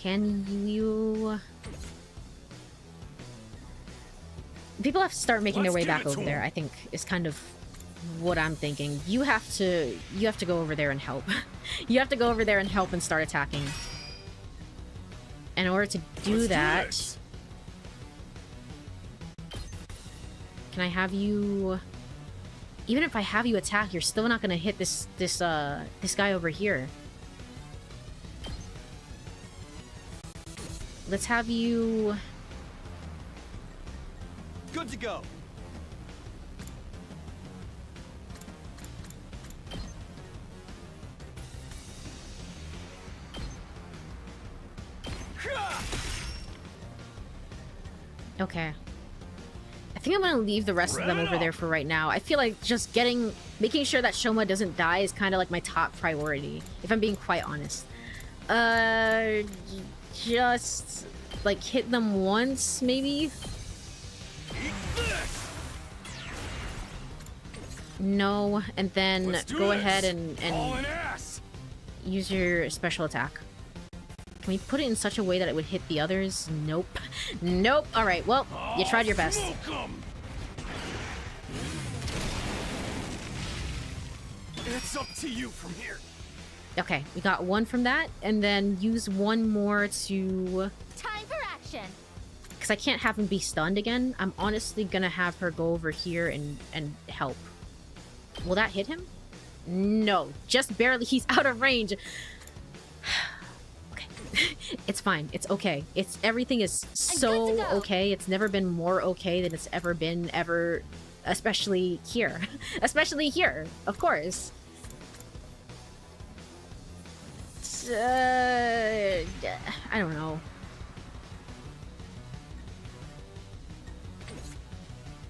Can you... People have to start making their way back over there, I think, is kind of what I'm thinking. You have to go over there and help. You have to go over there and help and start attacking. In order to do that... Can I have you... Even if I have you attack, you're still not gonna hit this guy over here. Let's have you... Good to go. Okay. I think I'm gonna leave the rest of them over there for right now. I feel like just making sure that Shoma doesn't die is kind of like my top priority, if I'm being quite honest. Just like hit them once, maybe? No, and then go ahead and use your special attack. Can we put it in such a way that it would hit the others? Nope. Nope. Alright, well, you tried your best. It's up to you from here. Okay, we got one from that, and then use one more to... Time for action. Because I can't have him be stunned again. I'm honestly gonna have her go over here and help. Will that hit him? No, just barely. He's out of range. Okay. It's fine. It's okay. Everything is so okay. It's never been more okay than it's ever been, ever. Especially here. Especially here, of course. I don't know.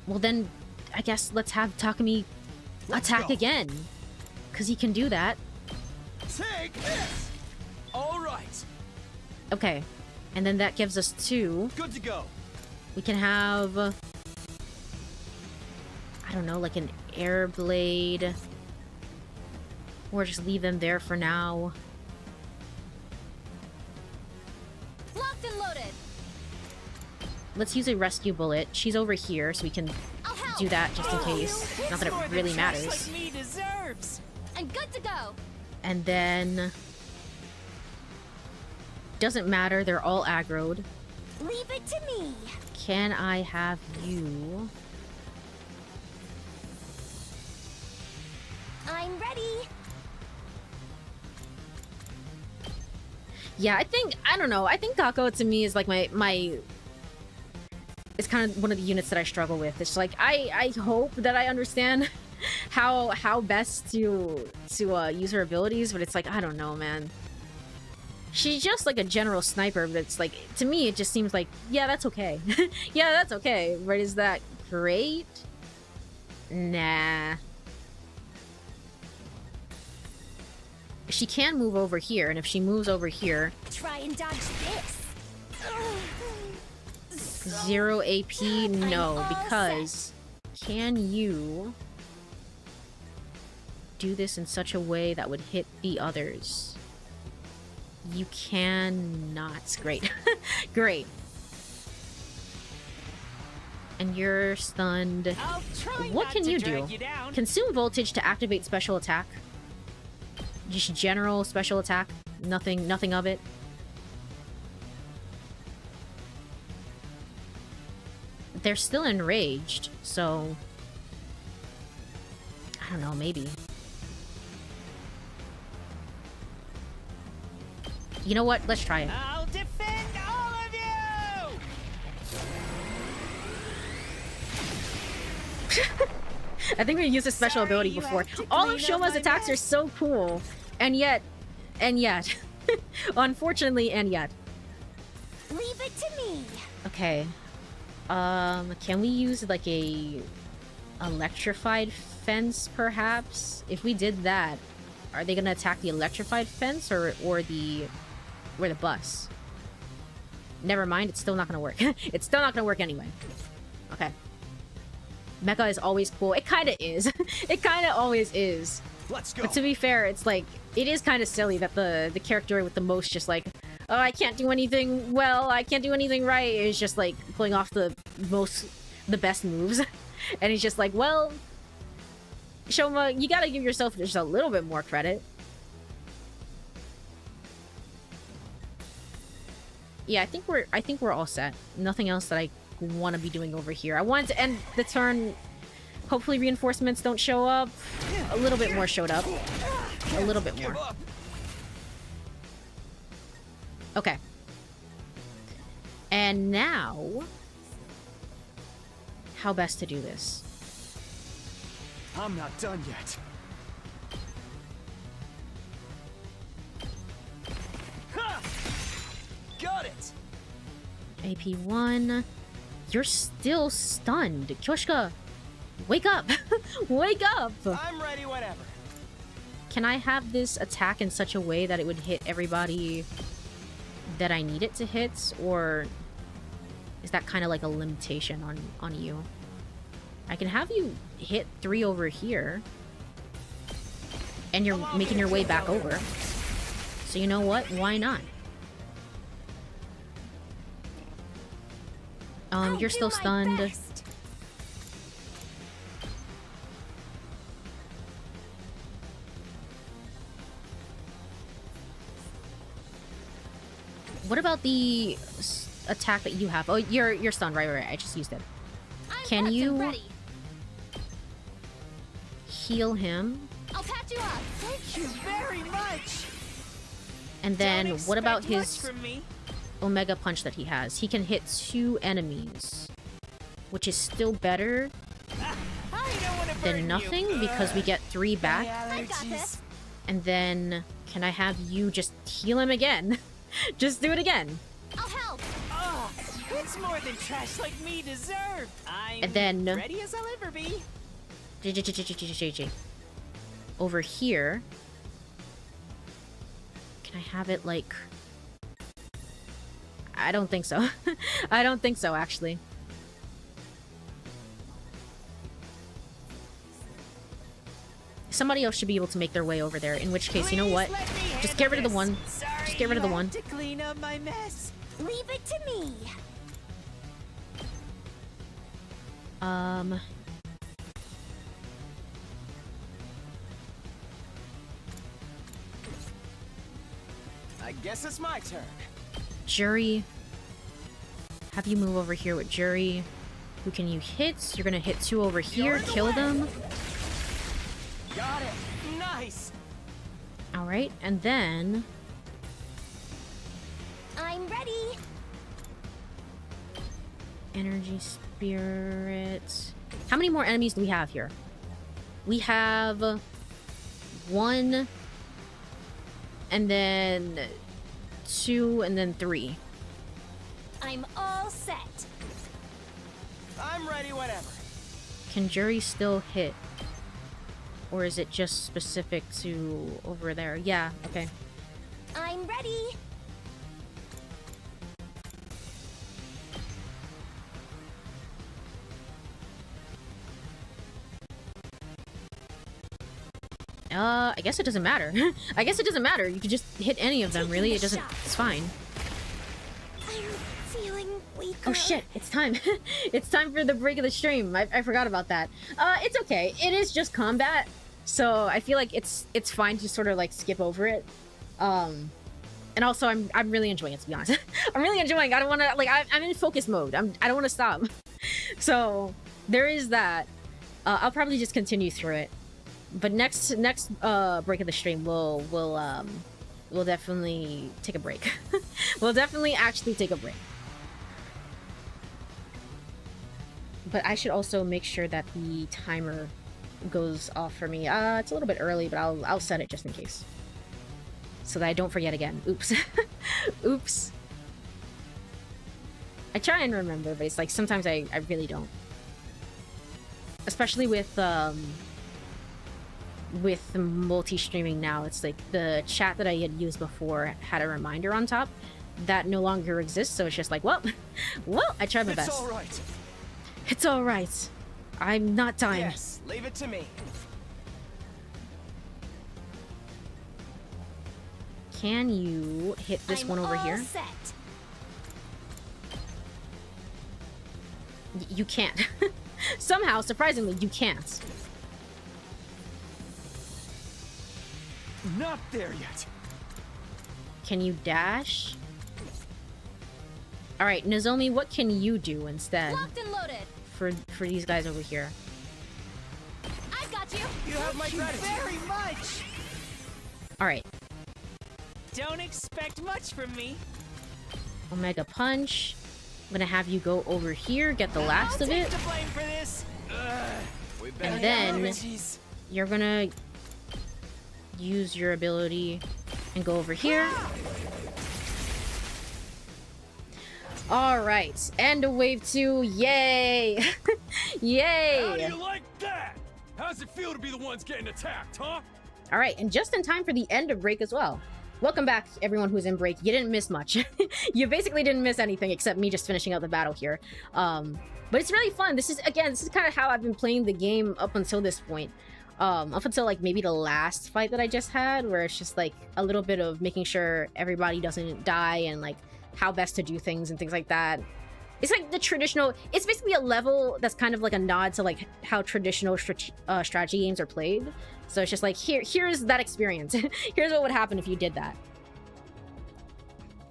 Well then, I guess let's have Takumi attack again. Because he can do that. Take this! Alright. Okay. And then that gives us 2. Good to go. We can have... I don't know, like an air blade. Or just leave them there for now. Locked and loaded. Let's use a rescue bullet. She's over here, so we can do that just in case. Not that it really matters. Like me deserves. And good to go. And then... Doesn't matter, they're all aggroed. Leave it to me. Can I have you... I'm ready. Yeah, I don't know. I think Kako to me is like my it's kind of one of the units that I struggle with. It's like I hope that I understand how best to use her abilities, but it's like I don't know, man. She's just like a general sniper, but it's like to me it just seems like yeah, that's okay. Yeah, that's okay. But is that great? Nah. She can move over here, and if she moves over here... Try and dodge this. 0 AP? No, because... Can you... do this in such a way that would hit the others? You cannot. Great. Great. And you're stunned. What can you do? Consume voltage to activate special attack. Just general special attack. Nothing of it. They're still enraged, so... I don't know, maybe. You know what? Let's try it. I'll defend all of you! I think we used a special ability before. All of Shoma's attacks are so cool. And yet, unfortunately, and yet. Leave it to me. Okay. Can we use like a electrified fence, perhaps? If we did that, are they gonna attack the electrified fence or the bus? Never mind, it's still not gonna work. It's still not gonna work anyway. Okay. Mecha is always cool. It kind of is. It kind of always is. Let's go. But to be fair, it's like it is kind of silly that the character with the most just like, oh, I can't do anything well, I can't do anything right, is just like pulling off the best moves. And he's just like, well, Shoma, you gotta give yourself just a little bit more credit. Yeah, I think we're all set. Nothing else that I want to be doing over here. I wanted to end the turn. Hopefully reinforcements don't show up. A little bit more showed up. A little bit more. Okay. And now, how best to do this? I'm not done yet. Ha! Got it. AP1. You're still stunned. Kyoshika, wake up. Wake up. I'm ready whenever. Can I have this attack in such a way that it would hit everybody that I need it to hit? Or is that kind of like a limitation on you? I can have you hit 3 over here. And you're making your way back over. So you know what? Why not? You're still stunned. What about the attack that you have? Oh, you're stunned. Right. I just used it. Can prepped and you ready. heal him? I'll patch you up. Thank you very much. And then Don't what about expect much his from me. Omega Punch that he has? He can hit 2 enemies, which is still better I don't want to than nothing because we get 3 back. I got this. And then can I have you just heal him again? Just do it again. I'll help. Oh, it's more than trash like me deserve. I'm And then ready as I'll ever be. over here. Can I have it like... I don't think so. I don't think so, actually. Somebody else should be able to make their way over there, in which case, you know what? Please let me Just get rid of the handle one. this. Sorry, Just get rid of the you one. have to clean up my mess. Leave it to me. I guess it's my turn. Jury. Have you move over here with Jury. Who can you hit? You're gonna hit 2 over here, kill them. Got it. Nice. Alright, and then... I'm ready. Energy Spirit... How many more enemies do we have here? We have... 1... And then... 2, and then 3. I'm all set. I'm ready whenever. Can Jury still hit? Or is it just specific to over there? Yeah, okay. I'm ready. I guess it doesn't matter. I guess it doesn't matter. You could just hit any of them, Taking really. the It doesn't... shot. It's fine. I'm feeling weaker. Oh shit, it's time. It's time for the break of the stream. I forgot about that. It's okay. It is just combat. So I feel like it's fine to sort of like skip over it. And also I'm really enjoying it, to be honest. I'm really enjoying it. I don't want to like I'm in focus mode. I don't want to stop. So there is that. I'll probably just continue through it. But next break of the stream we'll definitely take a break. We'll definitely actually take a break. But I should also make sure that the timer goes off for me. It's a little bit early, but I'll set it just in case. So that I don't forget again. Oops. Oops. I try and remember, but it's like sometimes I really don't. Especially with multi-streaming now, it's like the chat that I had used before had a reminder on top that no longer exists, so it's just like, well, I tried my best. It's all right. It's all right. I'm not dying. Yes, leave it to me. Can you hit this one over all here? Set. You can't. Somehow, surprisingly, you can't. Not there yet. Can you dash? All right, Nozomi, what can you do instead Locked and loaded. for these guys over here? I've got you. You have my Thank you gratitude. very much. All right, Don't expect much from me. Omega Punch. I'm gonna have you go over here, get the last I'll of take it, the blame for this. We and better then Jeez. you're gonna use your ability and go over here. All right, and a wave 2. Yay! Yay! How do you like that? How's it feel to be the ones getting attacked, huh? All right, and just in time for the end of break as well. Welcome back, everyone who's in break. You didn't miss much. You basically didn't miss anything except me just finishing out the battle here. But it's really fun. This is kind of how I've been playing the game up until this point. Up until like maybe the last fight that I just had, where it's just like a little bit of making sure everybody doesn't die and like how best to do things and things like that. It's like the traditional, it's basically a level that's kind of like a nod to like how traditional strategy games are played. So it's just like, here's that experience. Here's what would happen if you did that.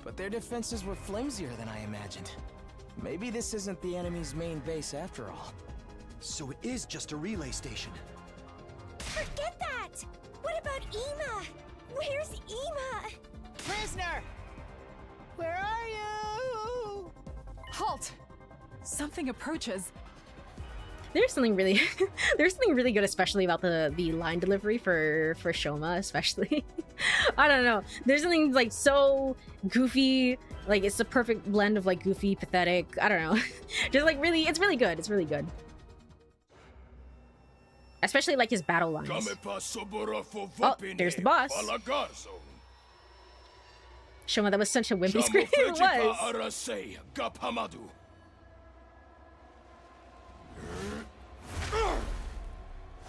But their defenses were flimsier than I imagined. Maybe this isn't the enemy's main base after all. So it is just a relay station. Forget that! What about Ema? Where's Ema? Prisoner! Where are you? Halt! Something approaches. There's something really there's something really good, especially about the line delivery for Shoma, especially. I don't know. There's something like so goofy, like it's the perfect blend of like goofy, pathetic. I don't know. Just like really, it's really good. It's really good. Especially like his battle lines. Oh, there's the boss. Shoma, that was such a wimpy scream. It was.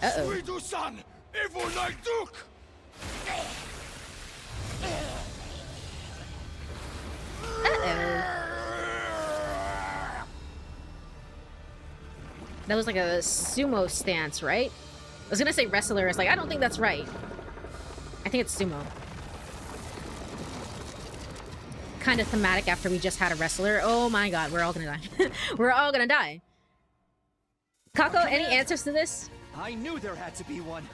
Uh-oh. That was like a sumo stance, right? I was gonna say wrestler. It's like, I don't think that's right. I think it's sumo. Kind of thematic after we just had a wrestler. Oh my god, we're all gonna die. We're all gonna die. Kako, any answers to this? I knew there had to be one.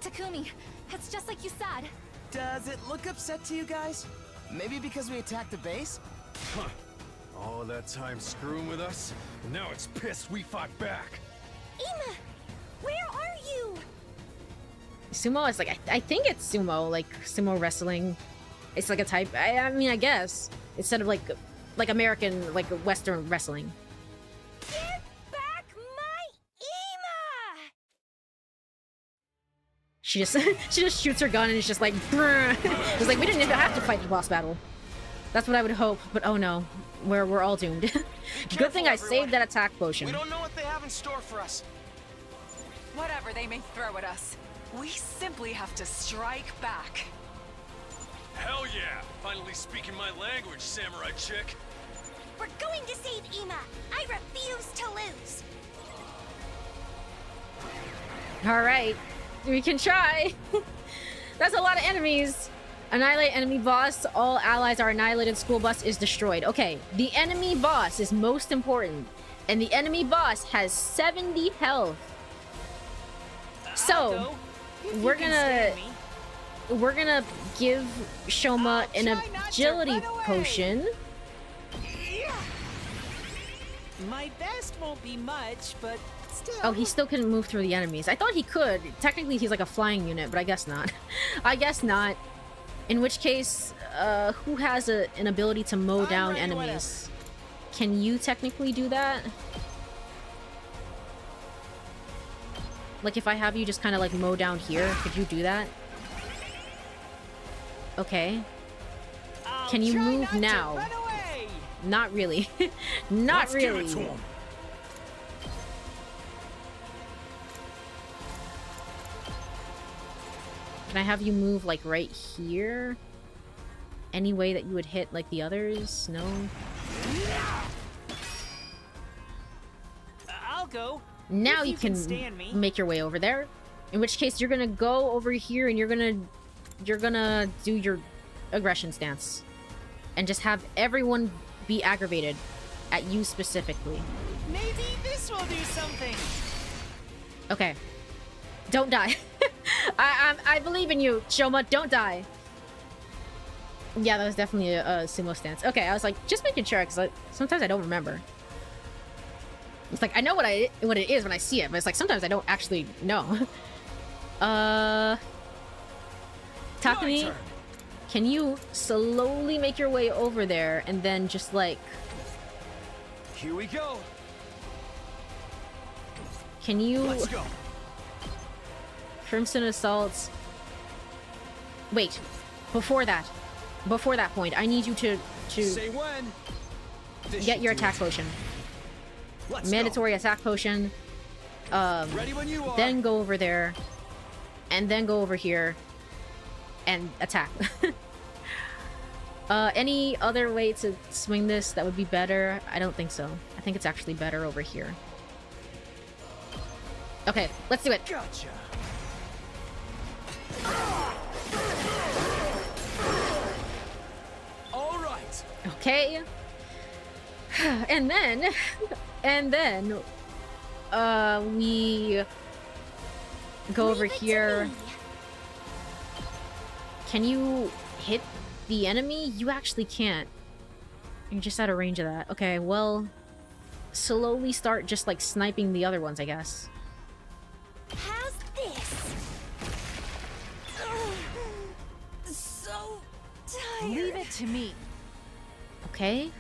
Takumi, it's just like you said. Does it look upset to you guys? Maybe because we attacked the base? Huh. All that time screwing with us, and now it's pissed we fought back. Ema, where are you? Sumo is like, I think it's sumo, like sumo wrestling. It's like a type, I mean, I guess, instead of like American, like Western wrestling. Give back my Ema! She just shoots her gun and it's just like, brr. It's like, we didn't even have to fight the boss battle. That's what I would hope, but oh no, we're all doomed. Good thing I saved that attack potion. We don't know what they have in store for us. Whatever they may throw at us, we simply have to strike back. Hell yeah! Finally speaking my language, samurai chick. We're going to save Ema. I refuse to lose. All right, we can try. That's a lot of enemies. Annihilate enemy boss. All allies are annihilated. School bus is destroyed. Okay, the enemy boss is most important. And the enemy boss has 70 health. So, we're gonna give Shoma an agility potion. My best won't be much, but still. Oh, he still couldn't move through the enemies. I thought he could. Technically, he's like a flying unit, but I guess not. I guess not. In which case, who has an ability to mow down enemies? Can you technically do that? Like, if I have you just kind of like mow down here, could you do that? Okay. Can you move now? Not really. Not really. Can I have you move like right here? Any way that you would hit like the others? No? I'll go. Now If you can stand me. make your way over there. In which case you're gonna go over here and you're gonna do your aggression stance. And just have everyone be aggravated at you specifically. Maybe this will do something. Okay. Don't die. I believe in you, Shoma. Don't die. Yeah, that was definitely a sumo stance. Okay, I was like, just making sure, because sometimes I don't remember. It's like, I know what it is when I see it, but it's like, sometimes I don't actually know. Takumi, can you slowly make your way over there, and then just like... Here we go. Can you... Let's go. Crimson Assaults... Wait, before that point, I need you to Say when. get your attack potion. Let's Mandatory attack potion. go. Ready when you are. Then go over there. And then go over here. And attack. Any other way to swing this that would be better? I don't think so. I think it's actually better over here. Okay, let's do it. Gotcha. Okay. And then, we go over Leave it to here. me. Can you hit the enemy? You actually can't. You're just out of range of that. Okay, well, slowly start just like sniping the other ones, I guess. How's this? Ugh, so tired. Leave it to me. Okay.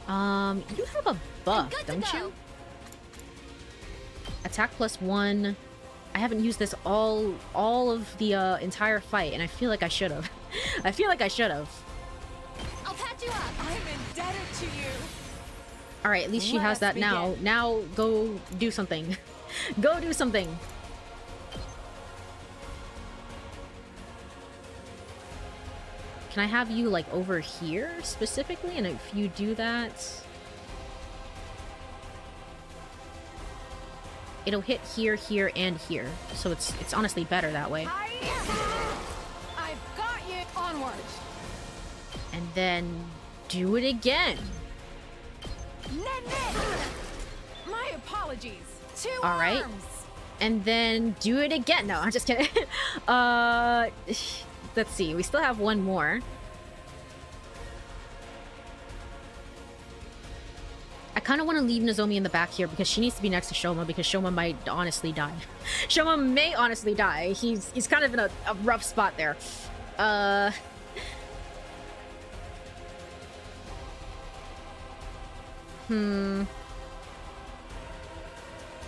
You have a buff, good to don't go. you? Attack +1. I haven't used this all of the entire fight, and I feel like I should have. I feel like I should have. I'll patch you up. I'm indebted to you. All right, at least she Let has us that now. begin. Now go do something. Go do something. Can I have you like over here specifically? And if you do that, it'll hit here, here, and here. So it's honestly better that way. I've got you. Onward. And then do it again. My apologies. Two All right. arms. And then do it again. No, I'm just kidding. Let's see. We still have one more. I kind of want to leave Nozomi in the back here because she needs to be next to Shoma because Shoma might honestly die. Shoma may honestly die. He's kind of in a rough spot there.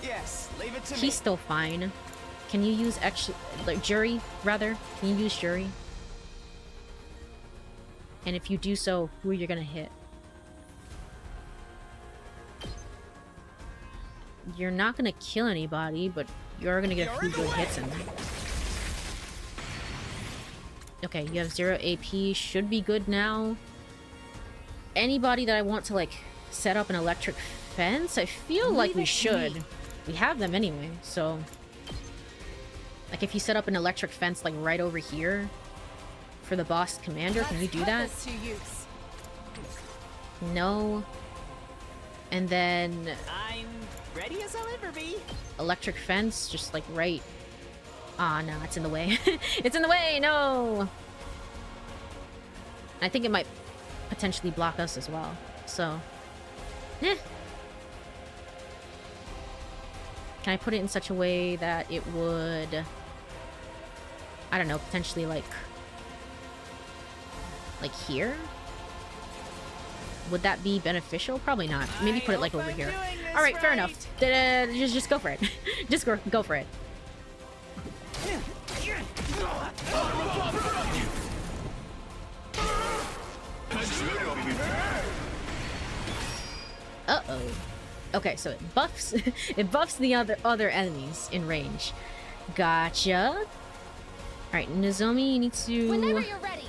Yes, leave it to me. He's still fine. Can you use like jury rather? Can you use jury? And if you do so, who are you gonna hit? You're not gonna kill anybody, but you're gonna get a few good hits in there. Okay, you have 0 AP, should be good now. Anybody that I want to like set up an electric fence, I feel like we should. We have them anyway, so like if you set up an electric fence like right over here for the boss commander, can you do that? To use. No. And then I'm ready as I'll ever be. electric fence just like right. Ah, no, it's in the way. It's in the way. No. I think it might potentially block us as well. So, eh. Can I put it in such a way that it would, I don't know, potentially like here? Would that be beneficial? Probably not. Maybe put it like over here. All right, fair enough. Just go for it. Just go for it. Uh-oh. Okay, so it buffs it buffs the other enemies in range. Gotcha. Alright, Nozomi, you need to Whenever you're ready.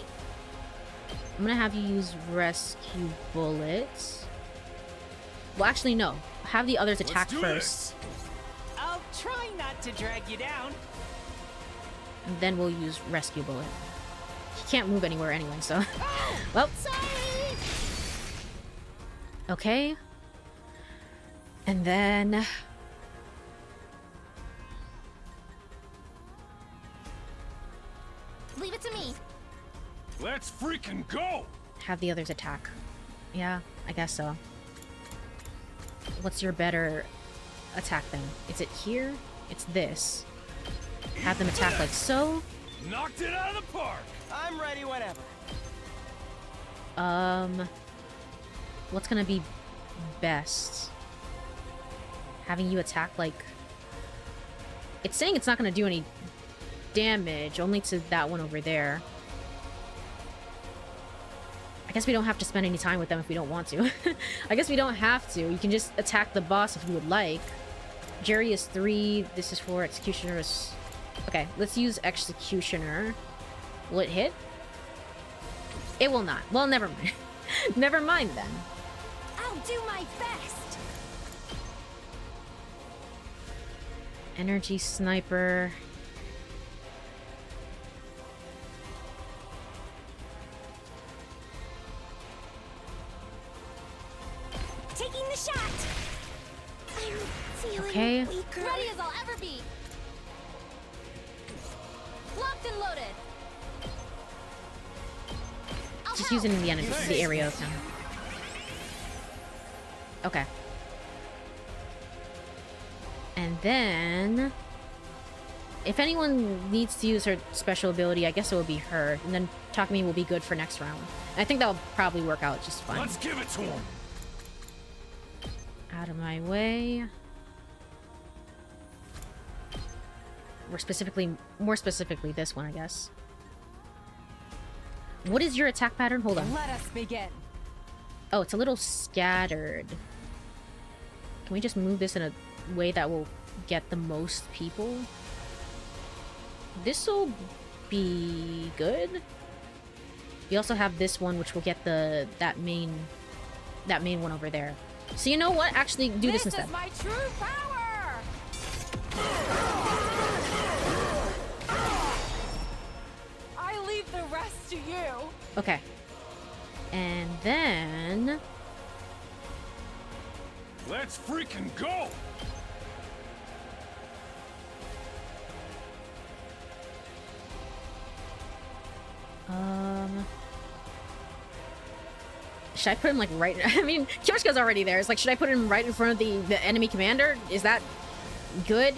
I'm gonna have you use rescue bullets. Well, actually, no. Have the others attack first, I'll try not to drag you down. and then we'll use rescue bullet. He can't move anywhere anyway, so. Well. Okay. And then. Leave it to me. Let's freaking go! Have the others attack. Yeah, I guess so. What's your better attack then? Is it here? It's this. Have them attack like so. Knocked it out of the park! I'm ready whenever. What's gonna be best? Having you attack like... It's saying it's not gonna do any damage, only to that one over there. I guess we don't have to spend any time with them if we don't want to. I guess we don't have to. You can just attack the boss if you would like. Jerry is 3. This is 4. Executioner is... Okay, let's use Executioner. Will it hit? It will not. Well, never mind. Never mind then. I'll do my best. Energy Sniper. a shot. I'm feeling Okay. weaker. Ready as I'll ever be. Locked and loaded. Just using the area of him. Okay. And then, if anyone needs to use her special ability, I guess it will be her. And then Takumi will be good for next round. And I think that'll probably work out just fine. Let's give it to him. Out of my way. More specifically, this one, I guess. What is your attack pattern? Hold on. Let us begin. Oh, it's a little scattered. Can we just move this in a way that will get the most people? This'll be good. We also have this one, which will get that main one over there. So you know what? Actually, do this instead. This is my true power. I leave the rest to you. Okay. And then Let's freaking go. should I put him like right? I mean, Kyoshika's already there. It's like, should I put him right in front of the enemy commander? Is that good?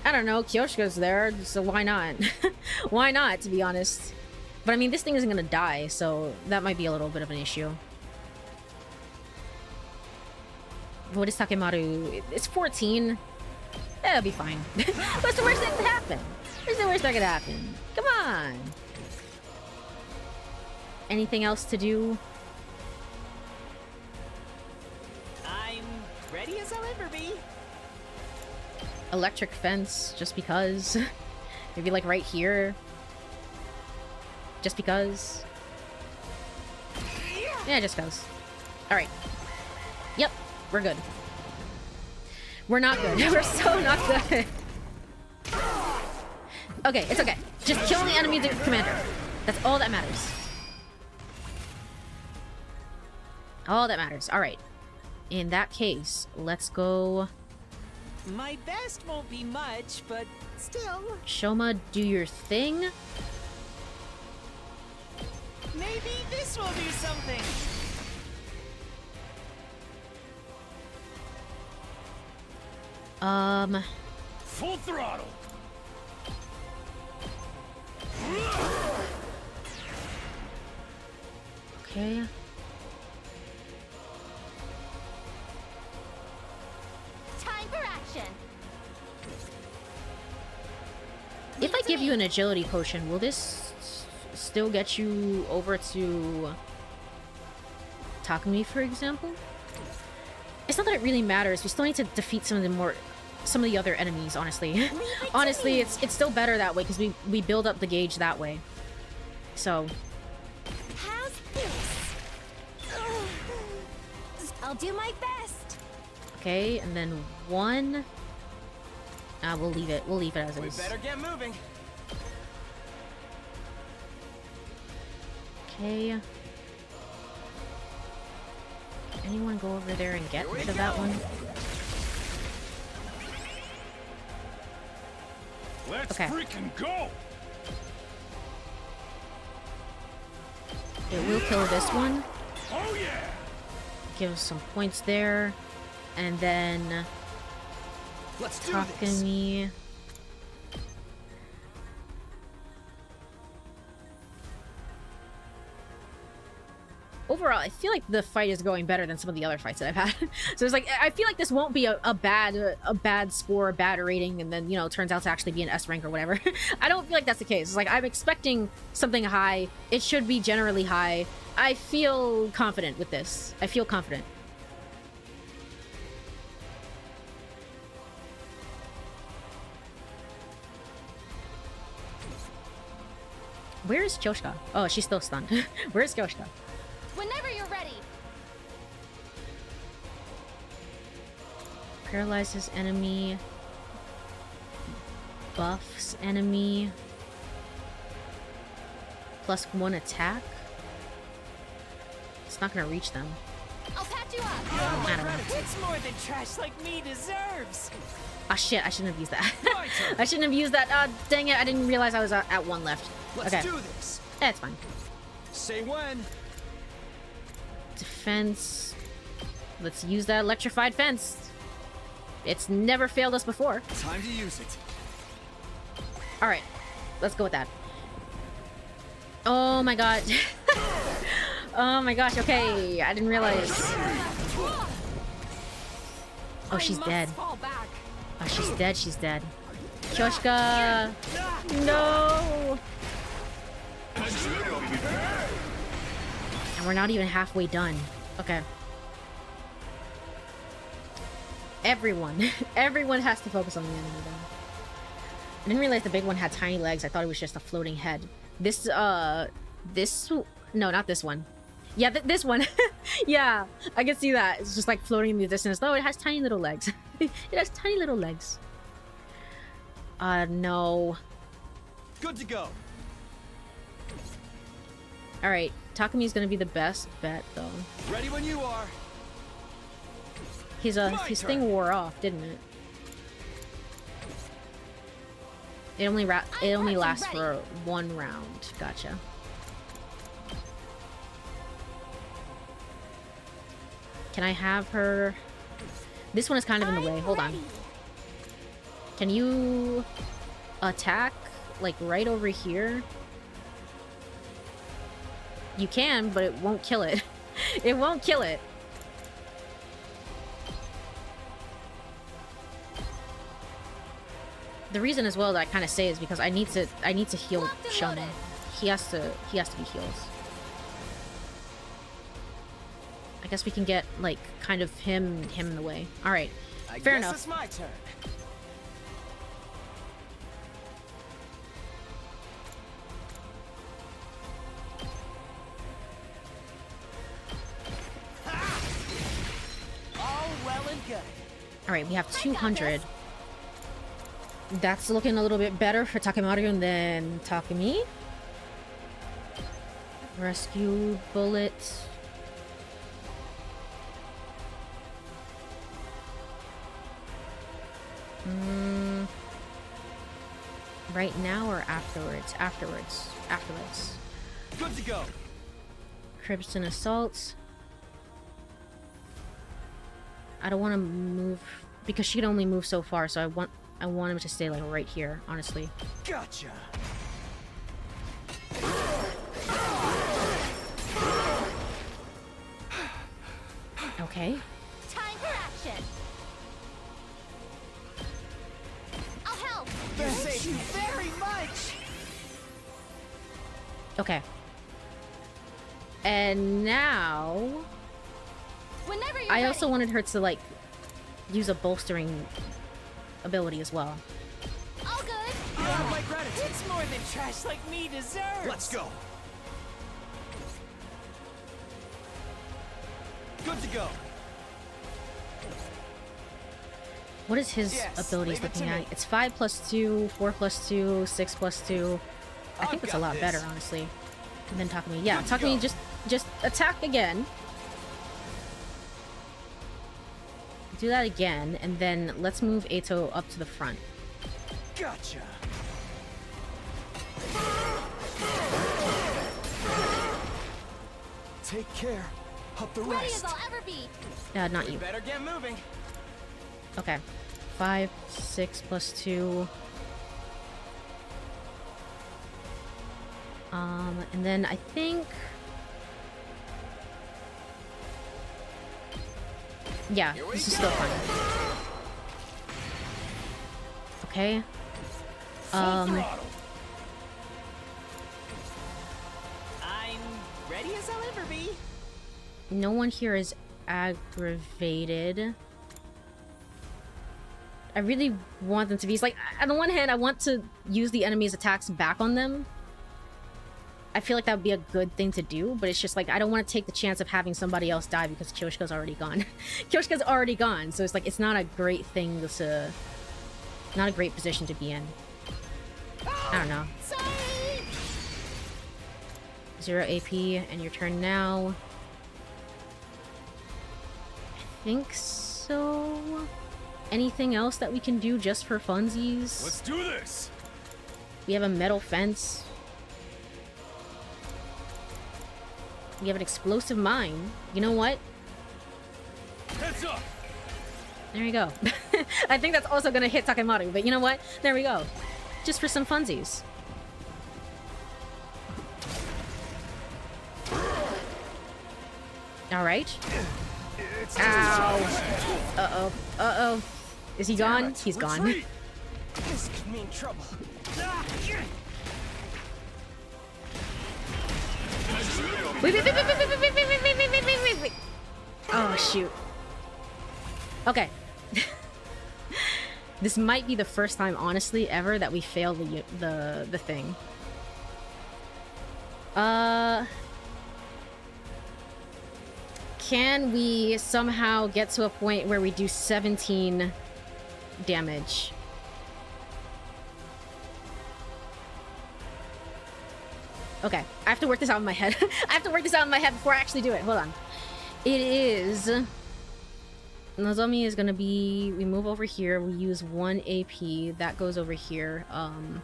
I don't know. Kyoshika's there, so why not? Why not, to be honest? But I mean, this thing isn't gonna die, so that might be a little bit of an issue. What is Takemaru? It's 14. That'll be fine. What's the worst that could happen? What's the worst that could happen? Come on. Anything else to do? I'm ready as I'll ever be. Electric fence, just because. Maybe like right here. Just because. Yeah, just goes. Alright. Yep, we're good. We're not good. We're so not good. Okay, it's okay. Just kill the enemy commander. That's all that matters. All that matters. Alright. In that case, let's go. My best won't be much, but still. Shoma, do your thing. Maybe this will do something. Full throttle. Okay. Time for action. If I give you an agility potion, will this still get you over to Takumi, for example? It's not that it really matters. We still need to defeat some of the other enemies, honestly. Honestly, it's still better that way because we build up the gauge that way. So, How's this? I'll do my best. okay, and then one. We'll leave it. We'll leave it as We is. better get moving. Okay. Anyone go over there and get rid of that one? Let's Okay. freaking go. It will kill this one. Oh yeah. Give us some points there. And then Let's do this. Takumi. Overall, I feel like the fight is going better than some of the other fights that I've had. So it's like, I feel like this won't be a bad score, a bad rating, and then, you know, it turns out to actually be an S rank or whatever. I don't feel like that's the case. It's like, I'm expecting something high. It should be generally high. I feel confident with this. I feel confident. Where is Kyoshika? Oh, she's still stunned. Where is Kyoshika? Whenever you're ready. Paralyzes enemy. Buffs enemy. +1 attack. It's not gonna reach them. I'll patch you up. I don't know. It's more than trash like me deserves. Ah, shit, I shouldn't have used that. My turn. I shouldn't have used that. Dang it, I didn't realize I was at one left. Let's Okay. do this. Yeah, it's fine. Say when. Defense. Let's use that electrified fence. It's never failed us before. Time to use it. Alright, let's go with that. Oh my god. Oh my gosh, okay. I didn't realize. Oh, she's dead. Fall back. Oh, she's dead, she's dead. Kyoshka! No! And we're not even halfway done. Okay. Everyone has to focus on the enemy though. I didn't realize the big one had tiny legs. I thought it was just a floating head. No, not this one. Yeah, this one. Yeah, I can see that. It's just like floating in the distance. No, it has tiny little legs. It has tiny little legs. No. Good to go. Alright, Takami's gonna be the best bet, though. Ready when you are. His thing wore off, didn't it? It only lasts for 1 round. Gotcha. Can I have her? This one is kind of in the way. Hold on. Can you attack like right over here? You can, but it won't kill it. It won't kill it. The reason as well that I kind of say is because I need to heal Shonen. He has to be healed. I guess we can get like kind of him in the way. All right, fair enough. It's my turn. All well and good. All right, we have 200. That's looking a little bit better for Takemaru than Takumi. Rescue bullet. Right now or afterwards? Afterwards. Good to go. Crimson Assault. I don't want to move because she can only move so far, so I want him to stay like right here, honestly. Gotcha. Okay. Time for action. I'll help. Thank you very much. Okay. And now Whenever you're I ready. also wanted her to like use a bolstering ability as well. All good. My gratitude. It's more than trash like me deserves. Let's go. Good to go. What is his Yes, abilities leave it to looking at? me. It's 5+2, 4+2, 6+2. I think I've it's a got lot this. better, honestly. And then Takumi. Yeah, Good to Takumi, go. just attack again. Do that again, and then let's move Eito up to the front. Gotcha. Take care of the Ready rest. as I'll ever be. Not you. Better get moving. Okay. 5, 6+2. And then I think... Yeah, this is still fine. Okay. I'm ready as I'll ever be. No one here is aggravated. I really want them to be... Like, on the one hand, I want to use the enemy's attacks back on them. I feel like that would be a good thing to do, but it's just like, I don't want to take the chance of having somebody else die because Kyoshika's already gone. Kyoshika's already gone, so it's like, it's not a great thing to... Not a great position to be in. I don't know. 0 AP, and your turn now. think so. Anything else that we can do just for funsies? Let's do this! We have a metal fence. We have an explosive mine. You know what? Heads up! There you go. I think that's also gonna hit Takemaru, but you know what? There we go. Just for some funsies. Alright. Ow. Uh-oh. Uh-oh. Is he gone? He's gone. Retreat! This could mean trouble. Wait. Oh, shoot. Okay. This might be the first time, honestly, ever that we fail the thing. Can we somehow get to a point where we do 17 damage? Okay, I have to work this out in my head. I have to work this out in my head before I actually do it. Hold on. It is... Nozomi is gonna be... We move over here. We use 1 AP. That goes over here. I'm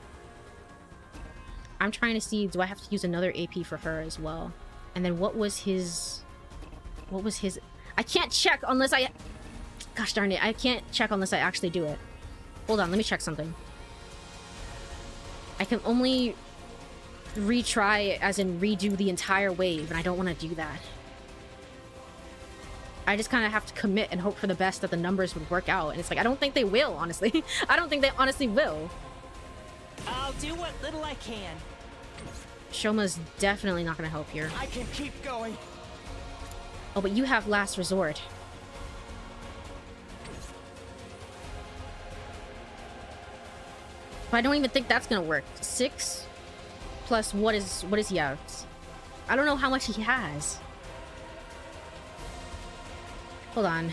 trying to see... Do I have to use another AP for her as well? And then what was his... What was his... I can't check unless I... Gosh darn it. I can't check unless I actually do it. Hold on. Let me check something. I can only... retry, as in redo the entire wave, and I don't want to do that. I just kind of have to commit and hope for the best that the numbers would work out, and it's like, I don't think they will, honestly. I don't think they honestly will. I'll do what little I can. Shoma's definitely not going to help here. I can keep going. Oh, but you have last resort. But I don't even think that's going to work. 6 plus what is he have? I don't know how much he has. Hold on.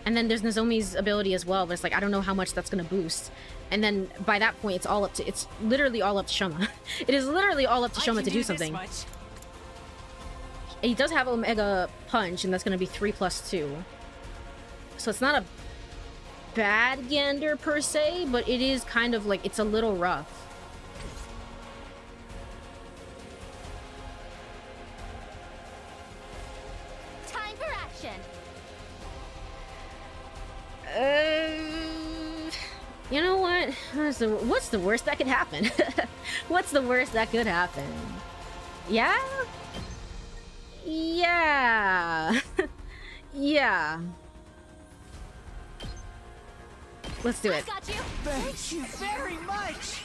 And then there's Nozomi's ability as well, but it's like, I don't know how much that's gonna boost. And then by that point, it's all up to, it's literally all up to Shoma. It is literally all up to Shoma to do something. And he does have Omega Punch, and that's gonna be 3 plus 2. So it's not a bad gander per se, but it is kind of like, it's a little rough. Time for action. You know what? What's the worst that could happen? What's the worst that could happen? Yeah? Yeah. Yeah. Let's do it. Got you. Thank you very much.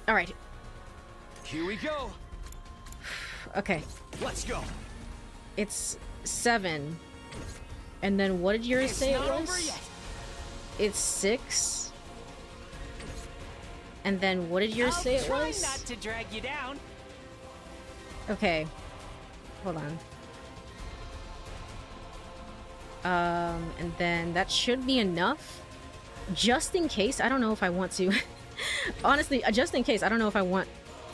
All right. Here we go. Okay. Let's go. It's 7. And then what did yours say it It's not over was? yet. It's 6. And then what did yours say it I'll was? try not to drag you down. Okay. Hold on. And then that should be enough. Just in case, I don't know if I want to. Honestly, just in case, I don't know if I want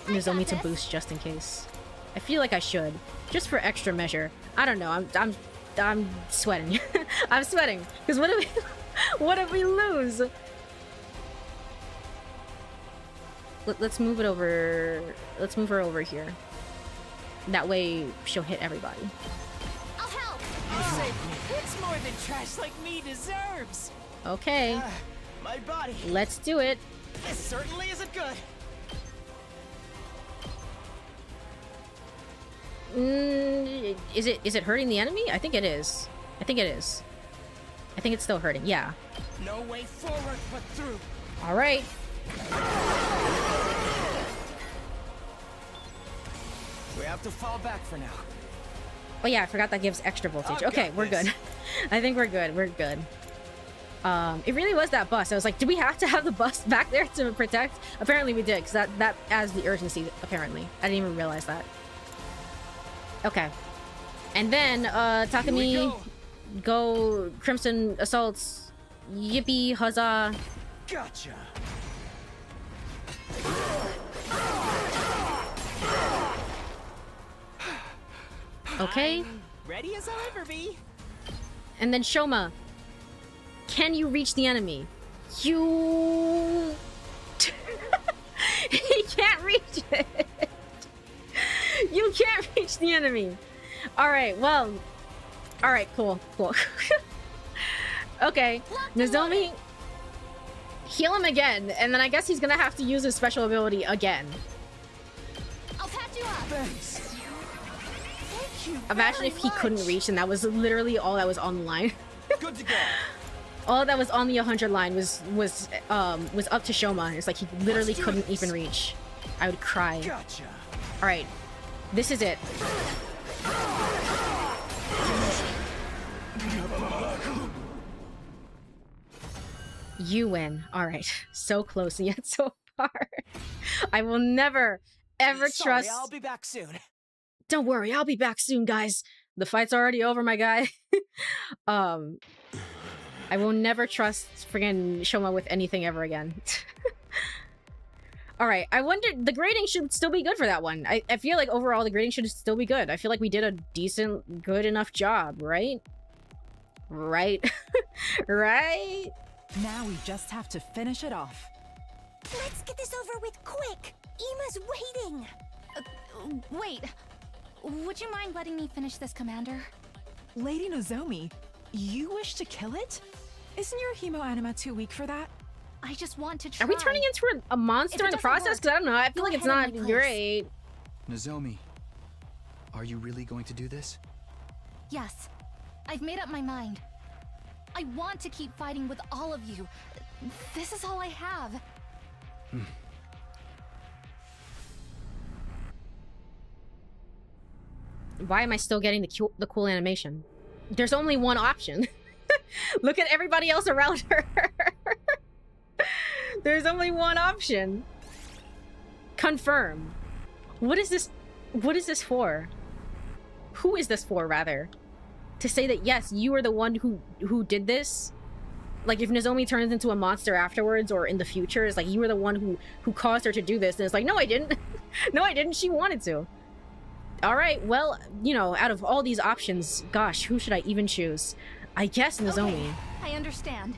Nozomi to boost just in case. I feel like I should, just for extra measure. I don't know. I'm sweating. I'm sweating because what if we lose? Let's move it over. Let's move her over here. That way she'll hit everybody. I'll help. You saved me. It's more than trash like me deserves. Okay, My body. let's do it. This certainly isn't good. Is it hurting the enemy? I think it is. I think it is. I think it's still hurting. Yeah. No way forward but through. All right. We have to fall back for now. Oh yeah, I forgot that gives extra voltage. I've Okay, got we're this. good. I think we're good. We're good. It really was that bus. I was like, do we have to have the bus back there to protect? Apparently we did, because that adds the urgency, apparently. I didn't even realize that. Okay. And then, Takemi, go Crimson Assaults. Yippee, huzzah. Gotcha. Okay. I'm ready as I'll ever be. And then Shoma, can you reach the enemy? You... He can't reach it. You can't reach the enemy. Alright, well... Alright, cool. Okay, Nozomi... Heal him again, and then I guess he's gonna have to use his special ability again. I'll patch you up. Thanks. Thank you. Imagine very if he couldn't much. reach and that was literally all that was on the line. Good to go. All that was on the 100 line was up to Shoma. It's like he literally Let's do couldn't this. even reach. I would cry. Gotcha. Alright. This is it. You win. Alright. So close yet so far. I will never, ever Sorry, trust... I'll be back soon. Don't worry, I'll be back soon, guys. The fight's already over, my guy. I will never trust friggin' Shoma with anything ever again. Alright, I wonder... The grading should still be good for that one. I feel like overall the grading should still be good. I feel like we did a decent, good enough job, right? Right? Right? Now we just have to finish it off. Let's get this over with quick. Ima's waiting. Wait. Would you mind letting me finish this, Commander? Lady Nozomi, you wish to kill it? Isn't your hemo anima too weak for that? I just want to try. Are we turning into a monster in the doesn't process? work, Because I don't know, I feel go like it's ahead not and make great. Nozomi, are you really going to do this? Yes. I've made up my mind. I want to keep fighting with all of you. This is all I have. Why am I still getting the cool animation? There's only one option. Look at everybody else around her. There's only one option. Confirm. What is this? What is this for? Who is this for, rather? To say that, yes, you are the one who did this? Like, if Nozomi turns into a monster afterwards or in the future, it's like, you were the one who caused her to do this. And it's like, no, I didn't. No, I didn't. She wanted to. Alright, well, you know, out of all these options, gosh, who should I even choose? I guess Nozomi. Okay, I understand.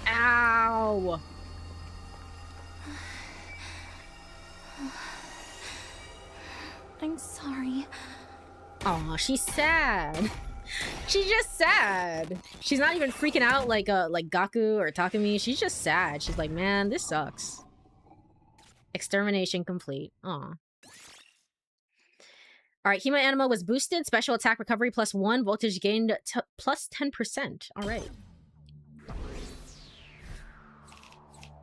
Ow! I'm sorry. Aw, she's sad. She's just sad. She's not even freaking out like Gaku or Takumi. She's just sad. She's like, man, this sucks. Extermination complete. Aw. Alright, Hema Anima was boosted. Special attack recovery +1. Voltage gained plus 10%. Alright.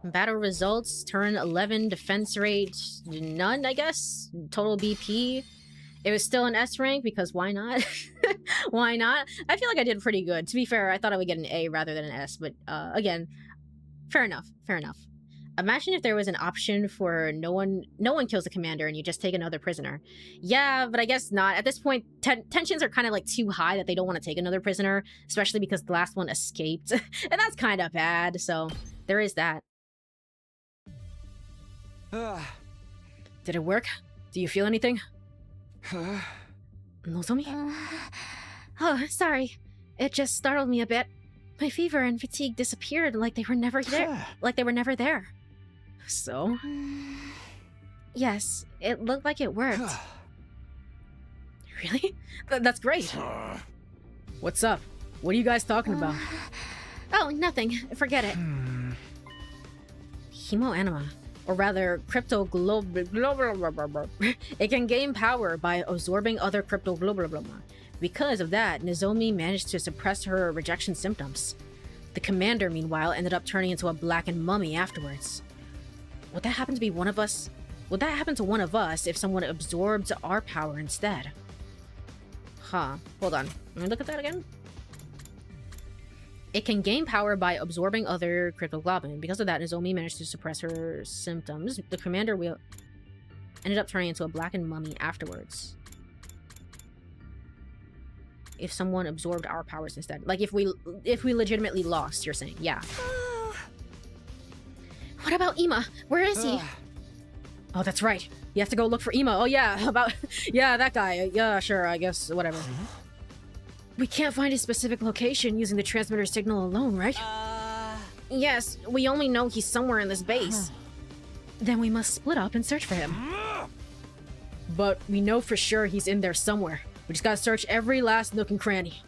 Battle results. Turn 11. Defense rate none, I guess. Total BP. It was still an S rank because why not? Why not? I feel like I did pretty good. To be fair, I thought I would get an A rather than an S, but again, fair enough. Fair enough. Imagine if there was an option for no one kills the commander and you just take another prisoner. Yeah, but I guess not. At this point, tensions are kind of like too high that they don't want to take another prisoner, especially because the last one escaped. And that's kind of bad, so there is that. Did it work? Do you feel anything? Nozomi? Oh, sorry. It just startled me a bit. My fever and fatigue disappeared like they were never there. Like they were never there. So? Yes, it looked like it worked. Really? That's great. What's up? What are you guys talking about? Oh, nothing. Forget it. Hemo Anima. Or rather, crypto globe. It can gain power by absorbing other crypto global. Because of that, Nozomi managed to suppress her rejection symptoms. The commander, meanwhile, ended up turning into a blackened mummy afterwards. Would that happen to be one of us? Would that happen to one of us if someone absorbed our power instead? Huh. Hold on. Let me look at that again. It can gain power by absorbing other cryptoglobin. Because of that, Nozomi managed to suppress her symptoms. The commander ended up turning into a blackened mummy afterwards. if someone absorbed our powers instead. Like if we legitimately lost, you're saying. Yeah. What about Ima? Where is he? Oh, that's right. You have to go look for Ima. Oh yeah, yeah, that guy. Yeah, sure, I guess, whatever. We can't find his specific location using the transmitter signal alone, right? Yes, we only know he's somewhere in this base. Then we must split up and search for him. But we know for sure he's in there somewhere. We just gotta search every last nook and cranny.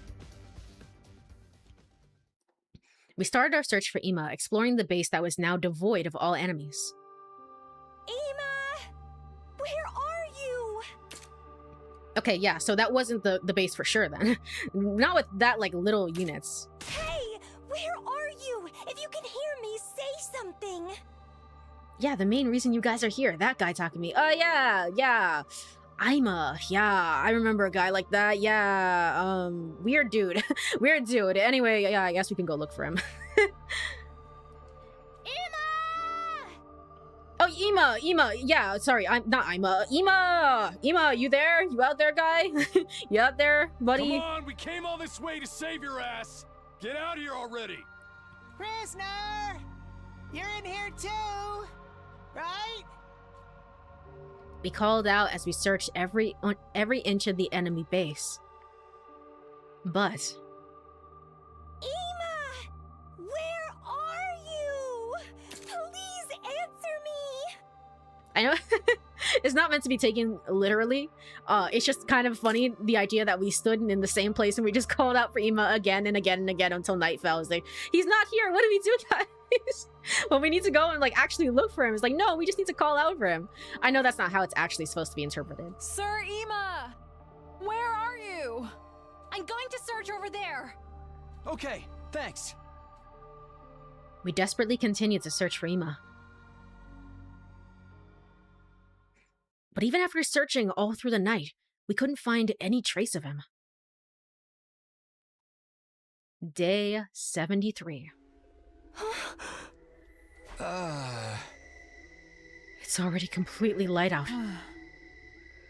We started our search for Ima, exploring the base that was now devoid of all enemies. Ima! Where are you? Okay, yeah, so that wasn't the base for sure then. Not with that, like, little units. Hey! Where are you? If you can hear me, say something! Yeah, the main reason you guys are here, that guy talking to me. Oh, yeah. Ima, yeah, I remember a guy like that, yeah, weird dude. Weird dude. Anyway, yeah, I guess we can go look for him. Oh, Ima, yeah, sorry, I'm not Ima. Ima, you there? You out there, guy? You out there, buddy? Come on, we came all this way to save your ass. Get out here already. Prisoner! You're in here too, right? We called out as we searched every inch of the enemy base. But... Ima! Where are you? Please answer me! I know it's not meant to be taken literally. It's just kind of funny, the idea that we stood in the same place and we just called out for Ima again and again and again until night fell. It's like, he's not here, what do we do, guys? Well, we need to go and like actually look for him. It's like, no, we just need to call out for him. I know that's not how it's actually supposed to be interpreted. Sir Ima! Where are you? I'm going to search over there. Okay, thanks. We desperately continued to search for Ima. But even after searching all through the night, we couldn't find any trace of him. Day 73. It's already completely light out.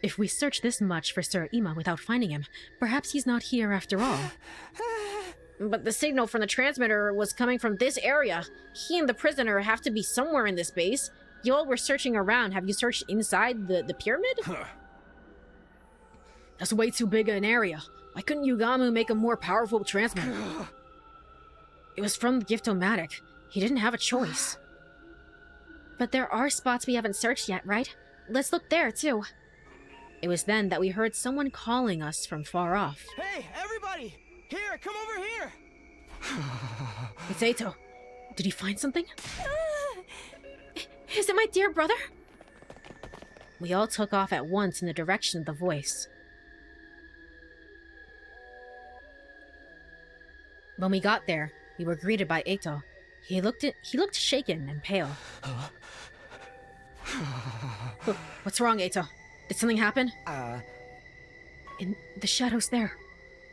If we search this much for Sir Ima without finding him, perhaps he's not here after all. But the signal from the transmitter was coming from this area. He and the prisoner have to be somewhere in this base. You all were searching around. Have you searched inside the pyramid? That's way too big an area. Why couldn't Yugamu make a more powerful transmitter? It was from the Gift-O-Matic. He didn't have a choice. But there are spots we haven't searched yet, right? Let's look there, too. It was then that we heard someone calling us from far off. Hey, everybody! Here, come over here! It's Eito. Did he find something? Is it my dear brother? We all took off at once in the direction of the voice. When we got there, we were greeted by Eito. He looked shaken and pale. What's wrong, Eito? Did something happen? In the shadows there.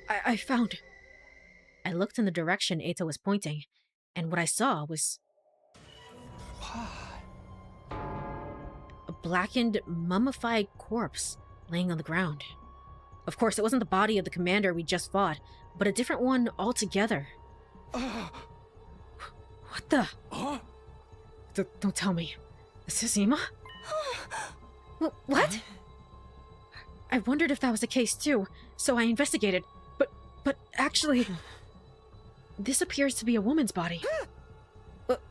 I found... I looked in the direction Eito was pointing, and what I saw was... a blackened, mummified corpse laying on the ground. Of course, it wasn't the body of the commander we just fought, but a different one altogether. What the? Don't tell me. This is Ima? What? I wondered if that was the case too, so I investigated. But actually, this appears to be a woman's body.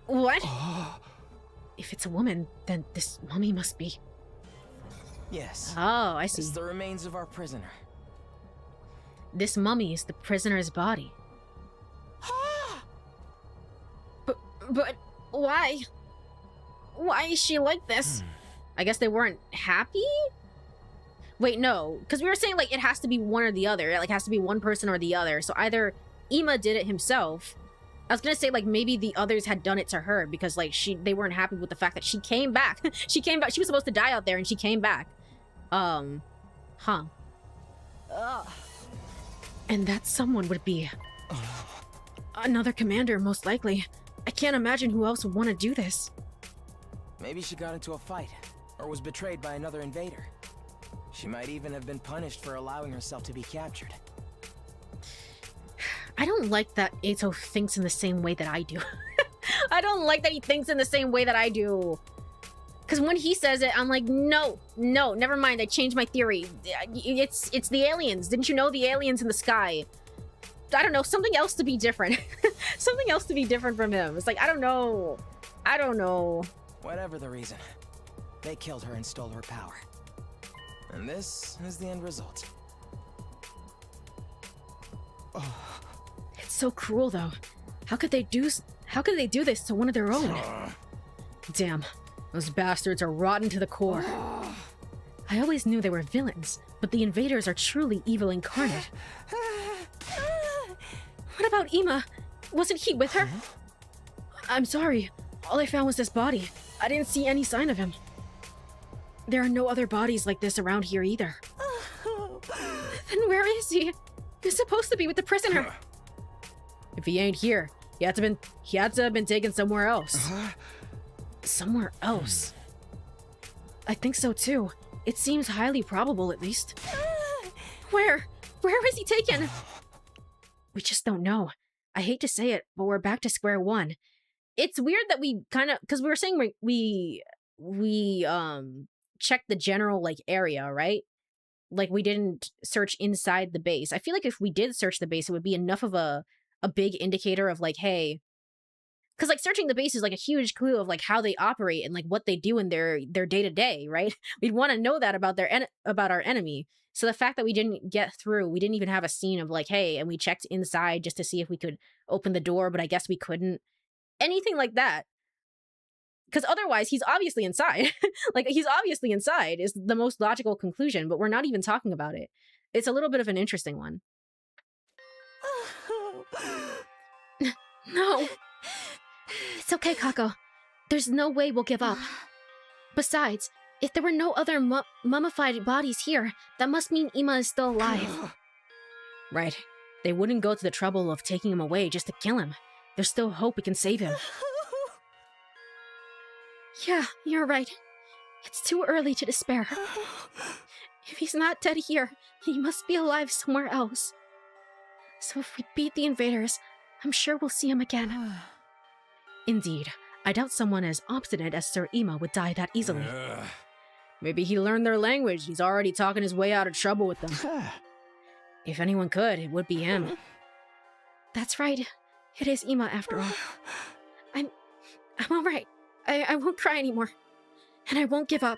What? If it's a woman, then this mummy must be... Yes. Oh, I see. It's the remains of our prisoner. This mummy is the prisoner's body. But why? Why is she like this? I guess they weren't happy? Wait, no. Because we were saying, like, it has to be one or the other. Like, it has to be one person or the other. So either Ima did it himself. I was gonna say, like, maybe the others had done it to her because, like, they weren't happy with the fact that she came back. She came back. She was supposed to die out there and she came back. And that someone would be... another commander, most likely. I can't imagine who else would want to do this. Maybe she got into a fight, or was betrayed by another invader. She might even have been punished for allowing herself to be captured. I don't like that Ato thinks in the same way that I do. I don't like that he thinks in the same way that I do. Because when he says it, I'm like, no, never mind. I changed my theory. It's the aliens. Didn't you know the aliens in the sky? I don't know, something else to be different. Something else to be different from him. It's like, I don't know. Whatever the reason, they killed her and stole her power. And this is the end result. It's so cruel, though. How could they do this to one of their own? Damn, those bastards are rotten to the core. I always knew they were villains, but the invaders are truly evil incarnate. What about Ima? Wasn't he with her? I'm sorry. All I found was this body. I didn't see any sign of him. There are no other bodies like this around here either. Then where is he? He's supposed to be with the prisoner. If he ain't here, he had to have been taken somewhere else. Somewhere else? I think so too. It seems highly probable, at least. Where is he taken? We just don't know. I hate to say it, but we're back to square one. It's weird that we kind of, because we were saying we checked the general like area, right? Like we didn't search inside the base. I feel like if we did search the base, it would be enough of a big indicator of like, hey, because like searching the base is like a huge clue of like how they operate and like what they do in their day to day, right? We'd want to know that about about our enemy. So the fact that we didn't get through, we didn't even have a scene of like, hey, and we checked inside just to see if we could open the door, but I guess we couldn't. Anything like that. Because otherwise, he's obviously inside. Like, he's obviously inside is the most logical conclusion, but we're not even talking about it. It's a little bit of an interesting one. No. It's okay, Kako. There's no way we'll give up. Besides, if there were no other mummified bodies here, that must mean Ima is still alive. Right. They wouldn't go to the trouble of taking him away just to kill him. There's still hope we can save him. Yeah, you're right. It's too early to despair. If he's not dead here, he must be alive somewhere else. So if we beat the invaders, I'm sure we'll see him again. Indeed, I doubt someone as obstinate as Sir Ima would die that easily. Maybe he learned their language. He's already talking his way out of trouble with them. If anyone could, it would be him. That's right. It is Ima after all. I'm alright. I won't cry anymore. And I won't give up.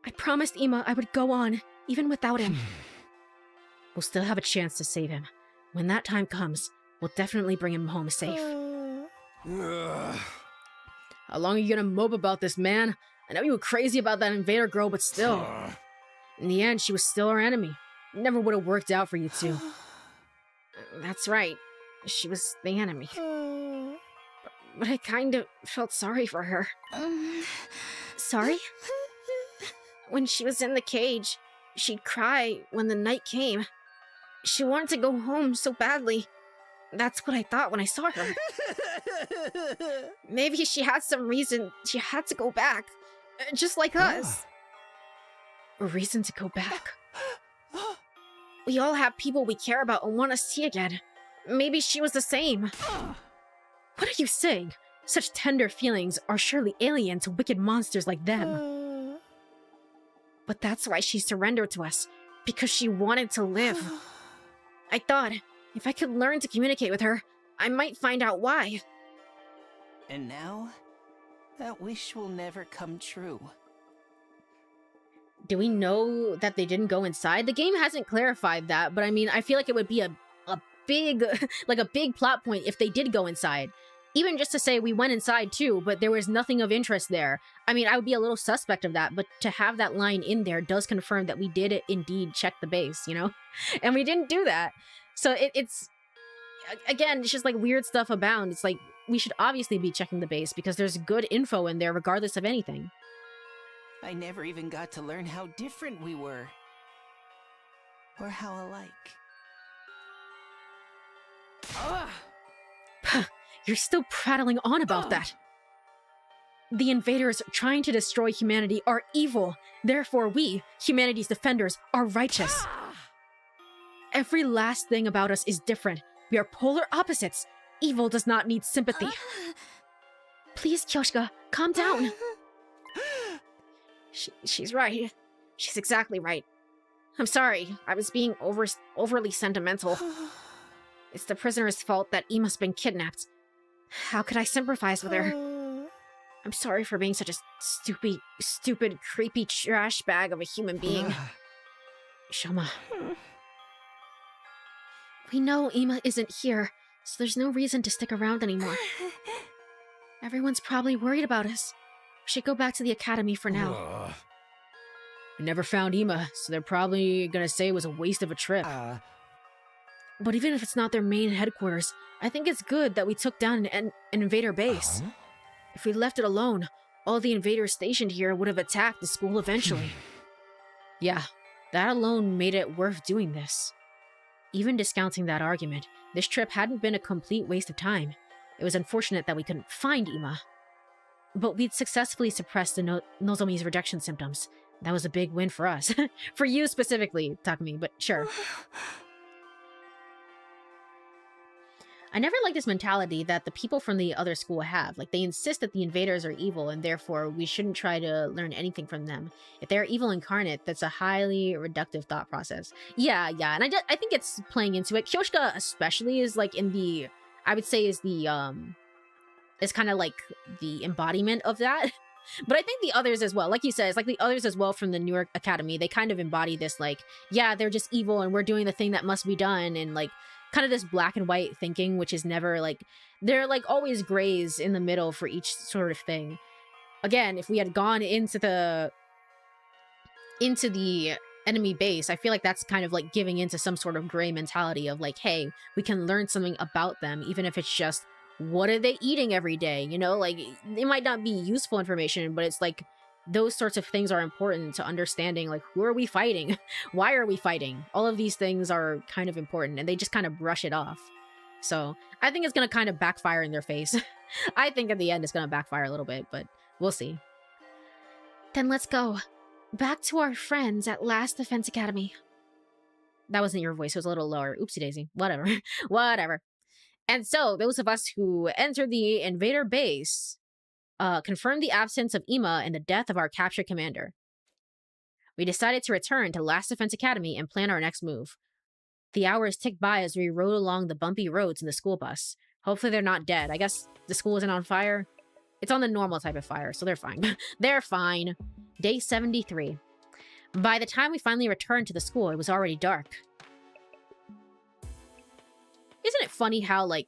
I promised Ima I would go on, even without him. We'll still have a chance to save him. When that time comes, we'll definitely bring him home safe. How long are you gonna mope about this, man? I know you were crazy about that invader girl, but still. In the end, she was still our enemy. Never would have worked out for you two. That's right. She was the enemy. But I kind of felt sorry for her. Sorry? When she was in the cage, she'd cry when the night came. She wanted to go home so badly. That's what I thought when I saw her. Maybe she had some reason she had to go back. Just like us. A reason to go back. We all have people we care about and want to see again. Maybe she was the same. What are you saying? Such tender feelings are surely alien to wicked monsters like them. But that's why she surrendered to us. Because she wanted to live. I thought, if I could learn to communicate with her, I might find out why. And now, that wish will never come true. Do we know that they didn't go inside? The game hasn't clarified that, but I mean, I feel like it would be a big, like a big plot point if they did go inside. Even just to say we went inside too, but there was nothing of interest there. I mean, I would be a little suspect of that, but to have that line in there does confirm that we did indeed check the base, you know? And we didn't do that. So it's, again, it's just like weird stuff abound. It's like, we should obviously be checking the base because there's good info in there regardless of anything. I never even got to learn how different we were. Or how alike. You're still prattling on about that. The invaders trying to destroy humanity are evil. Therefore we, humanity's defenders, are righteous. Every last thing about us is different, We are polar opposites. Evil does not need sympathy. Please, Kyoshka, calm down. She's right. She's exactly right. I'm sorry. I was being overly sentimental. It's the prisoner's fault that Ima's been kidnapped. How could I sympathize with her? I'm sorry for being such a stupid, creepy trash bag of a human being. Shoma. We know Ima isn't here, so there's no reason to stick around anymore. Everyone's probably worried about us. We should go back to the academy for now. We never found Ima, so they're probably gonna say it was a waste of a trip. But even if it's not their main headquarters, I think it's good that we took down an invader base. If we left it alone, all the invaders stationed here would have attacked the school eventually. Yeah, that alone made it worth doing this. Even discounting that argument, this trip hadn't been a complete waste of time. It was unfortunate that we couldn't find Ima. But we'd successfully suppressed the Nozomi's rejection symptoms. That was a big win for us. For you specifically, Takumi, but sure. I never liked this mentality that the people from the other school have. Like, they insist that the invaders are evil, and therefore we shouldn't try to learn anything from them. If they're evil incarnate, that's a highly reductive thought process. Yeah, and I think it's playing into it. Kyoshka especially is, like, in the... I would say is the, is kind of, like, the embodiment of that. But I think the others as well, like you said, it's like the others as well from the New York Academy, they kind of embody this, like, yeah, they're just evil, and we're doing the thing that must be done, and, like, kind of this black and white thinking, which is never like, they're like always grays in the middle for each sort of thing. Again, if we had gone into the enemy base, I feel like that's kind of like giving into some sort of gray mentality of like, hey, we can learn something about them, even if it's just, what are they eating every day? You know, like, it might not be useful information, but it's like, those sorts of things are important to understanding, like, who are we fighting? Why are we fighting? All of these things are kind of important, and they just kind of brush it off. So, I think it's going to kind of backfire in their face. I think at the end it's going to backfire a little bit, but we'll see. Then let's go. Back to our friends at Last Defense Academy. That wasn't your voice, it was a little lower. Oopsie daisy. Whatever. Whatever. And so, those of us who entered the invader base confirmed the absence of Ima and the death of our captured commander. We decided to return to Last Defense Academy and plan our next move. The hours ticked by as we rode along the bumpy roads in the school bus. Hopefully they're not dead. I guess the school isn't on fire. It's on the normal type of fire, so they're fine. They're fine. Day 73. By the time we finally returned to the school, it was already dark. Isn't it funny how, like,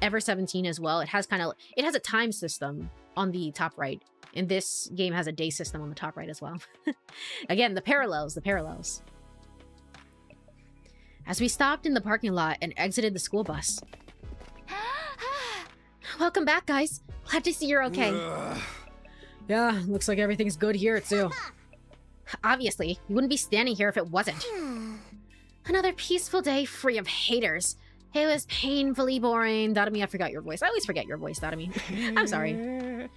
Ever 17 as well, it has a time system on the top right. And this game has a day system on the top right as well. Again, the parallels. As we stopped in the parking lot and exited the school bus. Welcome back, guys. Glad to see you're okay. Yeah, looks like everything's good here, too. Obviously, you wouldn't be standing here if it wasn't. Another peaceful day free of haters. It was painfully boring. Dadami, I forgot your voice. I always forget your voice, Dadami. I'm sorry.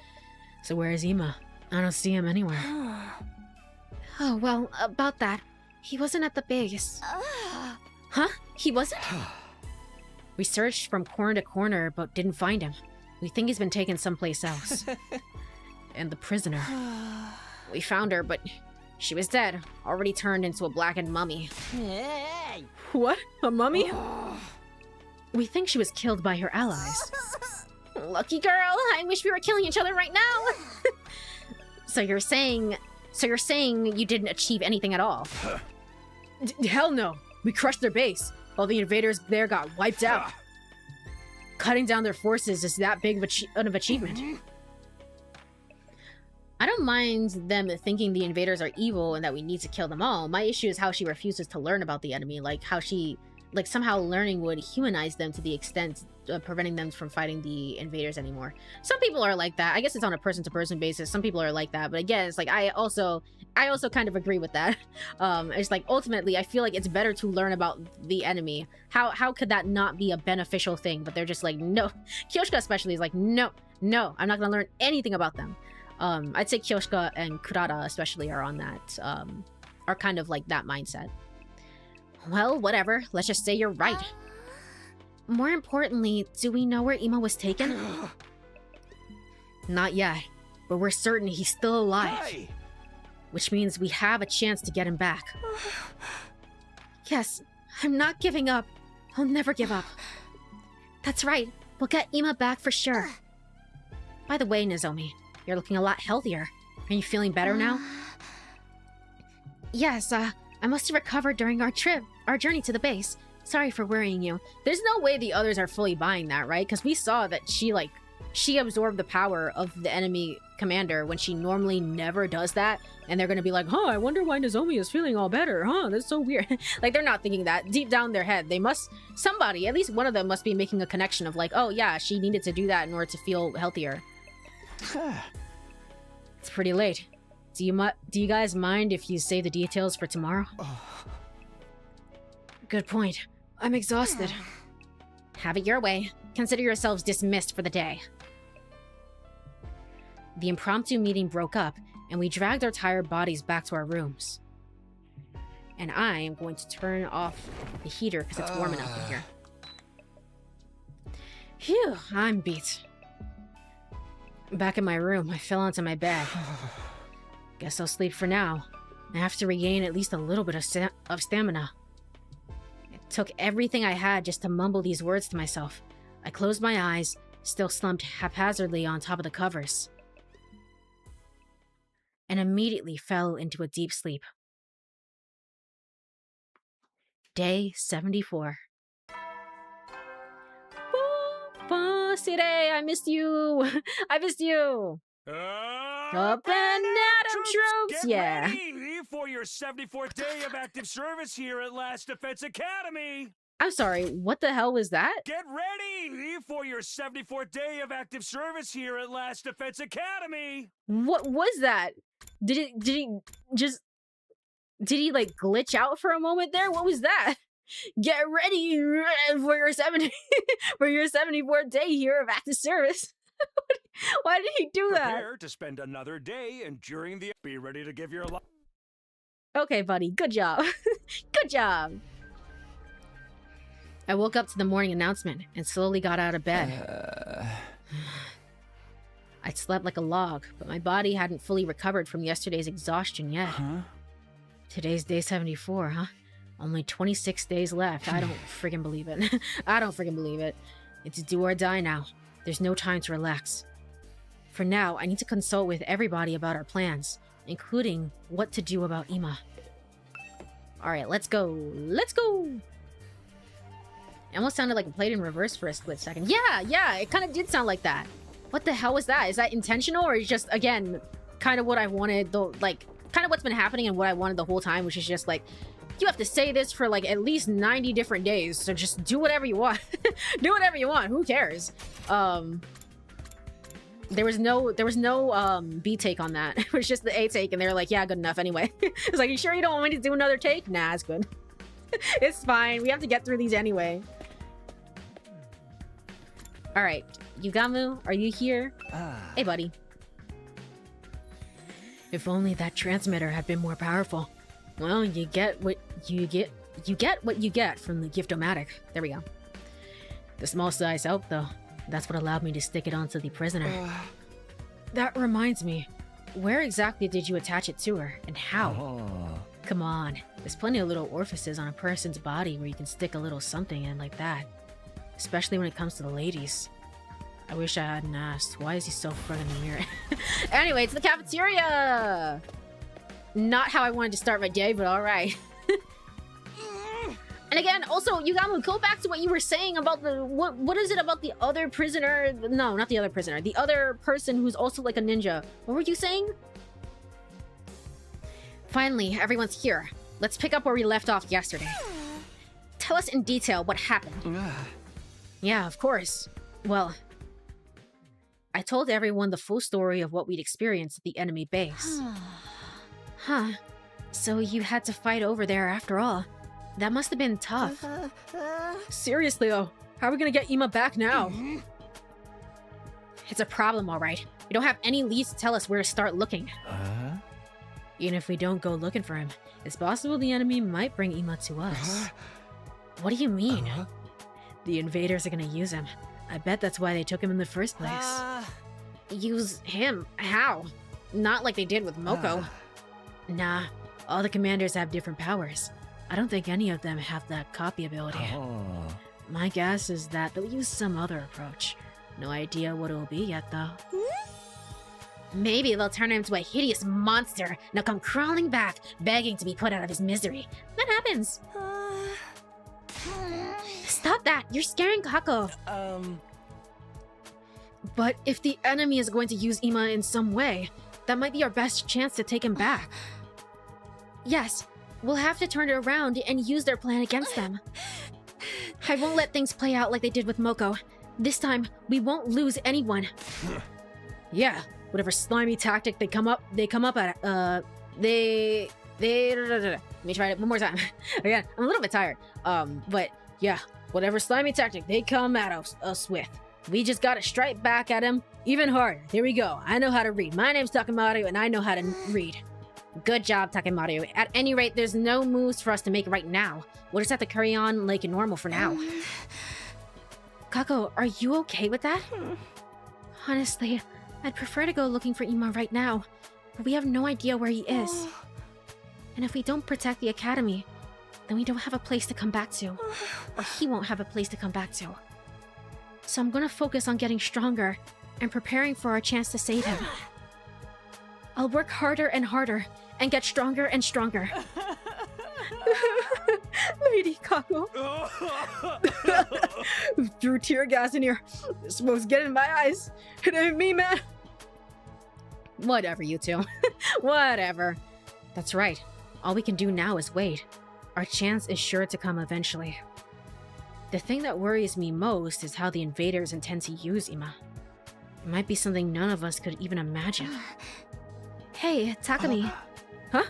So where is Ima? I don't see him anywhere. Oh, well, about that. He wasn't at the base. Huh? He wasn't? We searched from corner to corner, but didn't find him. We think he's been taken someplace else. And the prisoner. We found her, but she was dead. Already turned into a blackened mummy. Hey! What? A mummy? We think she was killed by her allies. Lucky girl, I wish we were killing each other right now. So you're saying you didn't achieve anything at all? Hell no. We crushed their base. All the invaders there got wiped out. Cutting down their forces is that big of achievement. I don't mind them thinking the invaders are evil and that we need to kill them all. My issue is how she refuses to learn about the enemy, like how she... like, somehow learning would humanize them to the extent of preventing them from fighting the invaders anymore. Some people are like that. I guess it's on a person-to-person basis. Some people are like that. But again, it's like, I also kind of agree with that. It's like, ultimately, I feel like it's better to learn about the enemy. How could that not be a beneficial thing? But they're just like, no. Kyoshka especially is like, no, I'm not going to learn anything about them. I'd say Kyoshka and Kurata especially are on that, are kind of like that mindset. Well, whatever. Let's just say you're right. more importantly, do we know where Ima was taken? Not yet, but we're certain he's still alive. Hey! Which means we have a chance to get him back. Yes, I'm not giving up. I'll never give up. That's right, we'll get Ima back for sure. By the way, Nozomi, you're looking a lot healthier. Are you feeling better now? Yes, I must have recovered during our journey to the base. Sorry for worrying you. There's no way the others are fully buying that, right? Because we saw that she absorbed the power of the enemy commander when she normally never does that. And they're gonna be like, huh, I wonder why Nozomi is feeling all better, huh? That's so weird. Like, they're not thinking that. Deep down their head, somebody, at least one of them must be making a connection of like, oh yeah, she needed to do that in order to feel healthier. It's pretty late. Do you guys mind if you say the details for tomorrow? Good point. I'm exhausted. Have it your way. Consider yourselves dismissed for the day. The impromptu meeting broke up, and we dragged our tired bodies back to our rooms. And I am going to turn off the heater because it's warm enough in here. Phew, I'm beat. Back in my room, I fell onto my bed. Guess I'll sleep for now. I have to regain at least a little bit of stamina. It took everything I had just to mumble these words to myself. I closed my eyes, still slumped haphazardly on top of the covers, and immediately fell into a deep sleep. Day 74. Sire, I missed you! I missed you! Up and Adam troops! Get ready for your 74th day of active service here at Last Defense Academy! I'm sorry, what the hell was that? Get ready for your 74th day of active service here at Last Defense Academy! What was that? Did he like glitch out for a moment there? What was that? Get ready for your 74th day here of active service. Why did he do that? Prepare to spend another day enduring the... Be ready to give your life. Okay, buddy. Good job. Good job. I woke up to the morning announcement and slowly got out of bed. I'd slept like a log, but my body hadn't fully recovered from yesterday's exhaustion yet. Today's day 74, huh? Only 26 days left. I don't friggin' believe it. I don't friggin' believe it. It's do or die now. There's no time to relax. For now, I need to consult with everybody about our plans, including what to do about Ima. Alright, let's go. Let's go! It almost sounded like it played in reverse for a split second. Yeah, it kind of did sound like that. What the hell was that? Is that intentional, or is just, again, kind of what I wanted, though, like, kind of what's been happening and what I wanted the whole time, which is just like, you have to say this for like at least 90 different days, so just do whatever you want. Do whatever you want, who cares? There was no B take on that. It was just the A take, and they were like, yeah, good enough anyway. It's like, you sure you don't want me to do another take? Nah, it's good. It's fine, we have to get through these anyway. Alright, Yugamu, are you here? Hey, buddy. If only that transmitter had been more powerful. Well, you get what you get. You get what you get from the Giftomatic. There we go. The small size helped, though. That's what allowed me to stick it onto the prisoner. That reminds me. Where exactly did you attach it to her, and how? Come on. There's plenty of little orifices on a person's body where you can stick a little something in like that. Especially when it comes to the ladies. I wish I hadn't asked. Why is he so front in the mirror? Anyway, it's the cafeteria! Not how I wanted to start my day, but alright. And again, also, Yugamu, go back to what you were saying about the... What is it about the other prisoner? No, not the other prisoner. The other person who's also like a ninja. What were you saying? Finally, everyone's here. Let's pick up where we left off yesterday. Tell us in detail what happened. Yeah, of course. Well, I told everyone the full story of what we'd experienced at the enemy base. Huh. So you had to fight over there after all. That must have been tough. Seriously though, how are we gonna get Ima back now? It's a problem, alright. We don't have any leads to tell us where to start looking. Even if we don't go looking for him, it's possible the enemy might bring Ima to us. What do you mean? The invaders are gonna use him. I bet that's why they took him in the first place. Use him? How? Not like they did with Moko. Nah, all the commanders have different powers. I don't think any of them have that copy ability. My guess is that they'll use some other approach. No idea what it'll be yet, though. Maybe they'll turn him into a hideous monster and he'll come crawling back, begging to be put out of his misery. That happens. Stop that! You're scaring Kako! But if the enemy is going to use Ima in some way, that might be our best chance to take him back. Yes, we'll have to turn it around and use their plan against them. I won't let things play out like they did with Moko. This time, we won't lose anyone. Yeah, whatever slimy tactic they come up at, let me try it one more time. Again, I'm a little bit tired. But yeah, whatever slimy tactic they come at us with, we just gotta strike back at them even harder. Here we go. I know how to read. My name's Takemaru and I know how to read. Good job, Takemaru. At any rate, there's no moves for us to make right now. We'll just have to carry on like normal for now. Kako, are you okay with that? Honestly, I'd prefer to go looking for Ima right now, but we have no idea where he is. And if we don't protect the academy, then we don't have a place to come back to. Or he won't have a place to come back to. So I'm gonna focus on getting stronger and preparing for our chance to save him. I'll work harder and harder and get stronger and stronger. Lady Kako. Threw tear gas in here. The smoke's getting in my eyes. It ain't me, man. Whatever, you two. Whatever. That's right. All we can do now is wait. Our chance is sure to come eventually. The thing that worries me most is how the invaders intend to use Ima. It might be something none of us could even imagine. Hey, Takumi. Huh?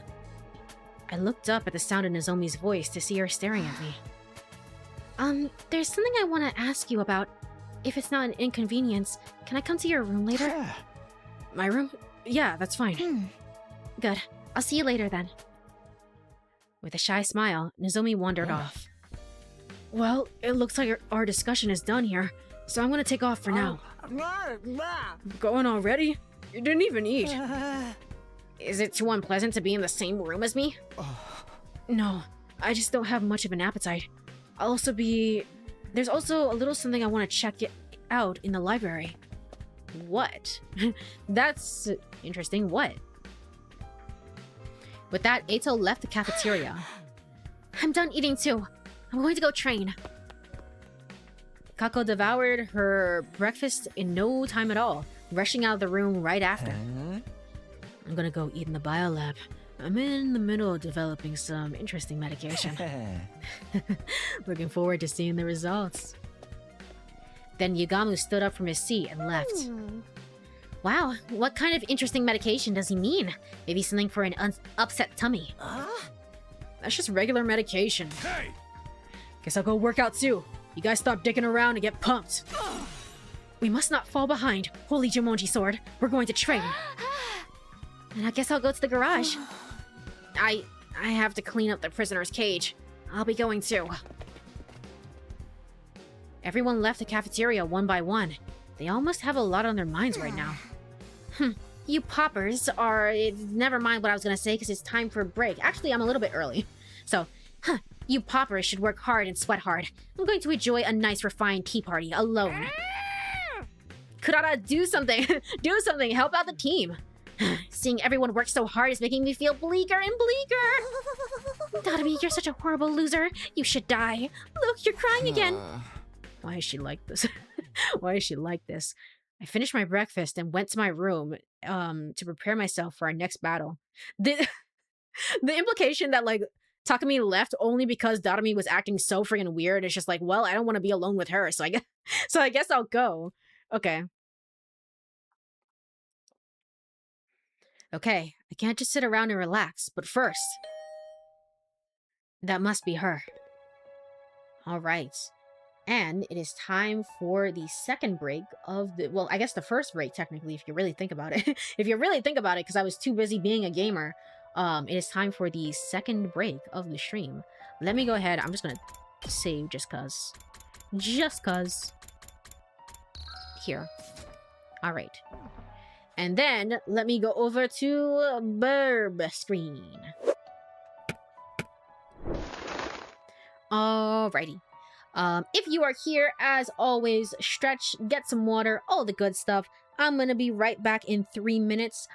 I looked up at the sound of Nozomi's voice to see her staring at me. There's something I want to ask you about. If it's not an inconvenience, can I come to your room later? My room? Yeah, that's fine. Good. I'll see you later then. With a shy smile, Nozomi wandered off. Well, it looks like our discussion is done here, so I'm gonna take off for now. Going already? You didn't even eat. Is it too unpleasant to be in the same room as me? No, I just don't have much of an appetite. There's also a little something I want to check out in the library. What? That's interesting. What? With that, Eito left the cafeteria. I'm done eating too. I'm going to go train. Kako devoured her breakfast in no time at all, rushing out of the room right after. I'm gonna go eat in the biolab. I'm in the middle of developing some interesting medication. Looking forward to seeing the results. Then Yugamu stood up from his seat and left. Wow, what kind of interesting medication does he mean? Maybe something for an upset tummy. That's just regular medication. Hey! Guess I'll go work out too. You guys stop dicking around and get pumped. We must not fall behind. Holy Jumonji sword. We're going to train. And I guess I'll go to the garage. I have to clean up the prisoner's cage. I'll be going too. Everyone left the cafeteria one by one. They all must have a lot on their minds right now. You poppers are... Never mind what I was gonna say because it's time for a break. Actually, I'm a little bit early. So, you poppers should work hard and sweat hard. I'm going to enjoy a nice refined tea party alone. Kurara, do something! Do something! Help out the team! Seeing everyone work so hard is making me feel bleaker and bleaker! Dadami, you're such a horrible loser. You should die. Look, you're crying again. Why is she like this? Why is she like this? I finished my breakfast and went to my room to prepare myself for our next battle. The implication that, like, Takumi left only because Dadami was acting so freaking weird is just like, well, I don't want to be alone with her, so I guess I'll go. Okay. Okay, I can't just sit around and relax, but first... That must be her. Alright. And it is time for the second break of the... Well, I guess the first break, technically, if you really think about it. If you really think about it, because I was too busy being a gamer. It is time for the second break of the stream. Let me go ahead. I'm just gonna save just because. Just cuz. Here. Alright. And then, let me go over to Burb screen. Alrighty. If you are here, as always, stretch, get some water, all the good stuff. I'm gonna be right back in 3 minutes.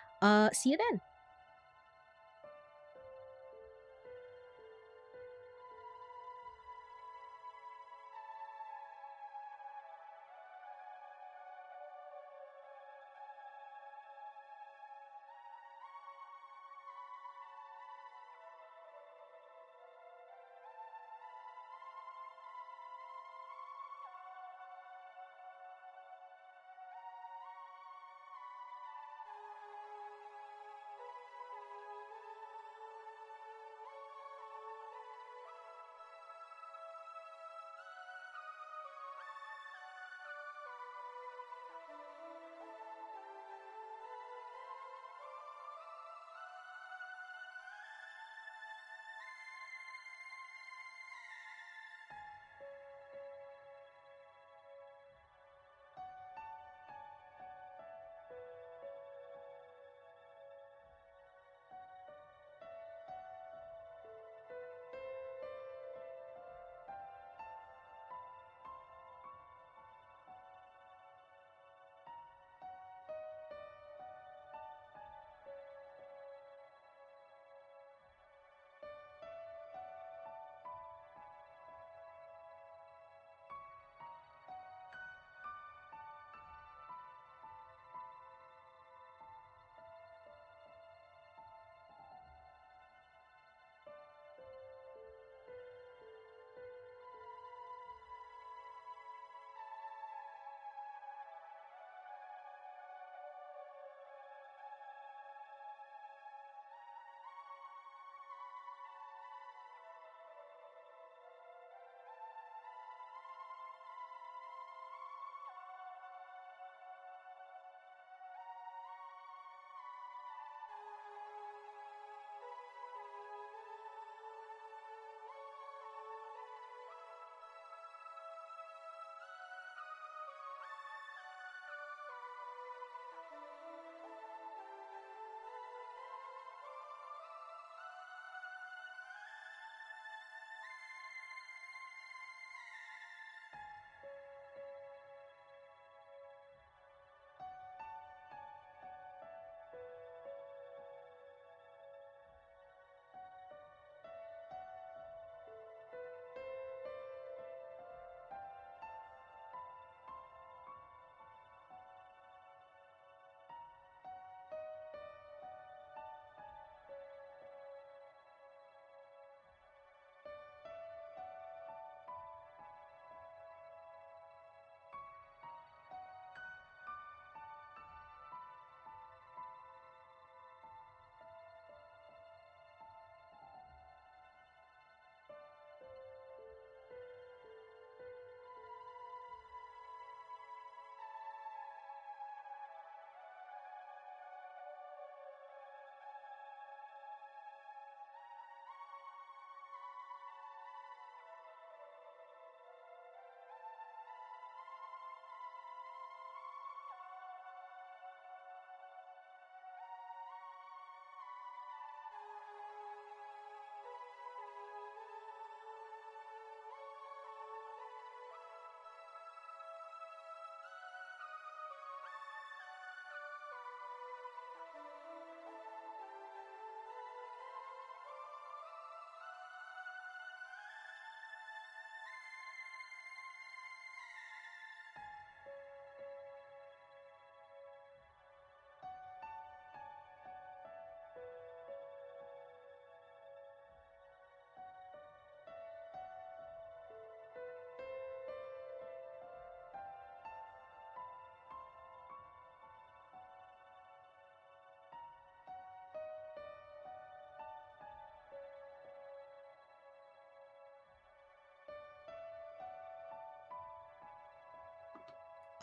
See you then.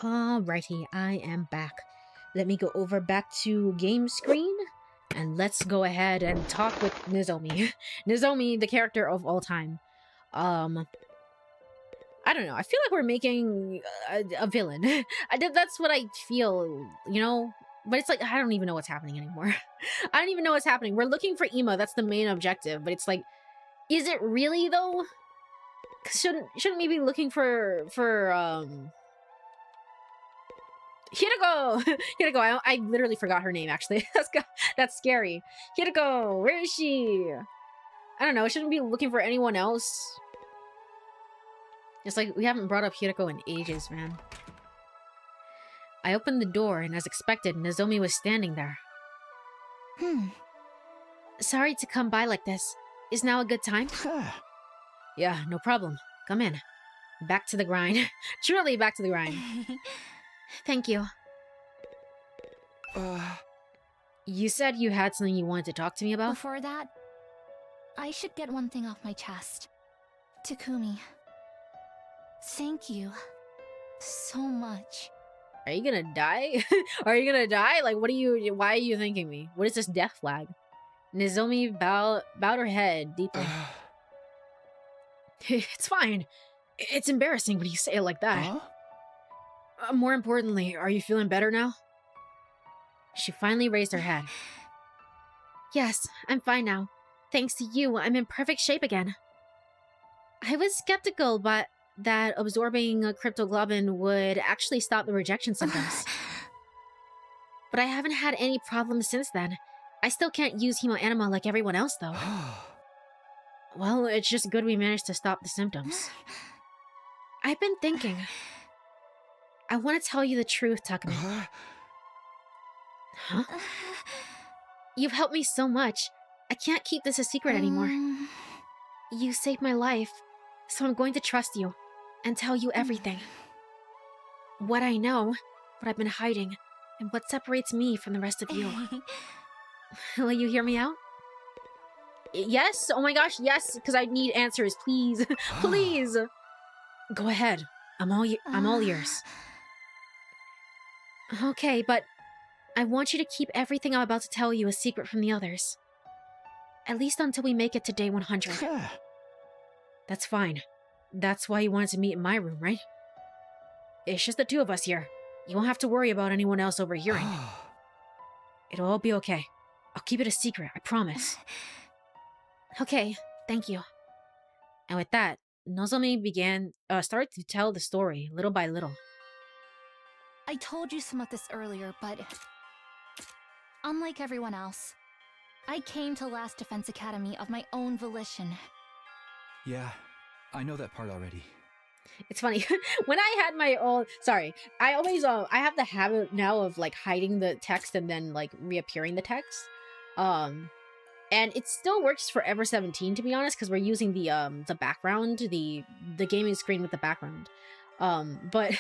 Alrighty, I am back. Let me go over back to game screen, and let's go ahead and talk with Nozomi. Nozomi, the character of all time. I don't know. I feel like we're making a villain. That's what I feel, you know? But it's like, I don't even know what's happening anymore. I don't even know what's happening. We're looking for Ema. That's the main objective. But it's like, is it really, though? Shouldn't we be looking for Hiroko! Hiroko, I literally forgot her name, actually. That's scary. Hiroko, where is she? I don't know. Shouldn't we be looking for anyone else? It's like, we haven't brought up Hiroko in ages, man. I opened the door, and as expected, Nozomi was standing there. Sorry to come by like this. Is now a good time? Yeah, no problem. Come in. Back to the grind. Truly back to the grind. Thank you. You said you had something you wanted to talk to me about? Before that, I should get one thing off my chest. Takumi, thank you so much. Are you gonna die? Are you gonna die? Like, why are you thanking me? What is this death flag? Nozomi bowed her head deeply. It's fine. It's embarrassing when you say it like that. More importantly, are you feeling better now? She finally raised her head. Yes, I'm fine now. Thanks to you, I'm in perfect shape again. I was skeptical, but that absorbing a cryptoglobin would actually stop the rejection symptoms. But I haven't had any problems since then. I still can't use hemoanima like everyone else, though. Well, it's just good we managed to stop the symptoms. I've been thinking. I want to tell you the truth, Takumi. Huh? You've helped me so much. I can't keep this a secret anymore. You saved my life, so I'm going to trust you and tell you everything. What I know, what I've been hiding, and what separates me from the rest of you. Will you hear me out? Yes? Oh my gosh, yes, because I need answers, please. Please! Go ahead. I'm all ears. Okay, but I want you to keep everything I'm about to tell you a secret from the others. At least until we make it to day 100. That's fine. That's why you wanted to meet in my room, right? It's just the two of us here. You won't have to worry about anyone else overhearing. It'll all be okay. I'll keep it a secret, I promise. Okay, thank you. And with that, Nozomi started to tell the story, little by little. I told you some of this earlier, but unlike everyone else, I came to Last Defense Academy of my own volition. Yeah, I know that part already. It's funny, when I had my own... Sorry, I always... I have the habit now of, like, hiding the text and then, like, reappearing the text. And it still works for Ever 17, to be honest, because we're using the background, the gaming screen with the background. But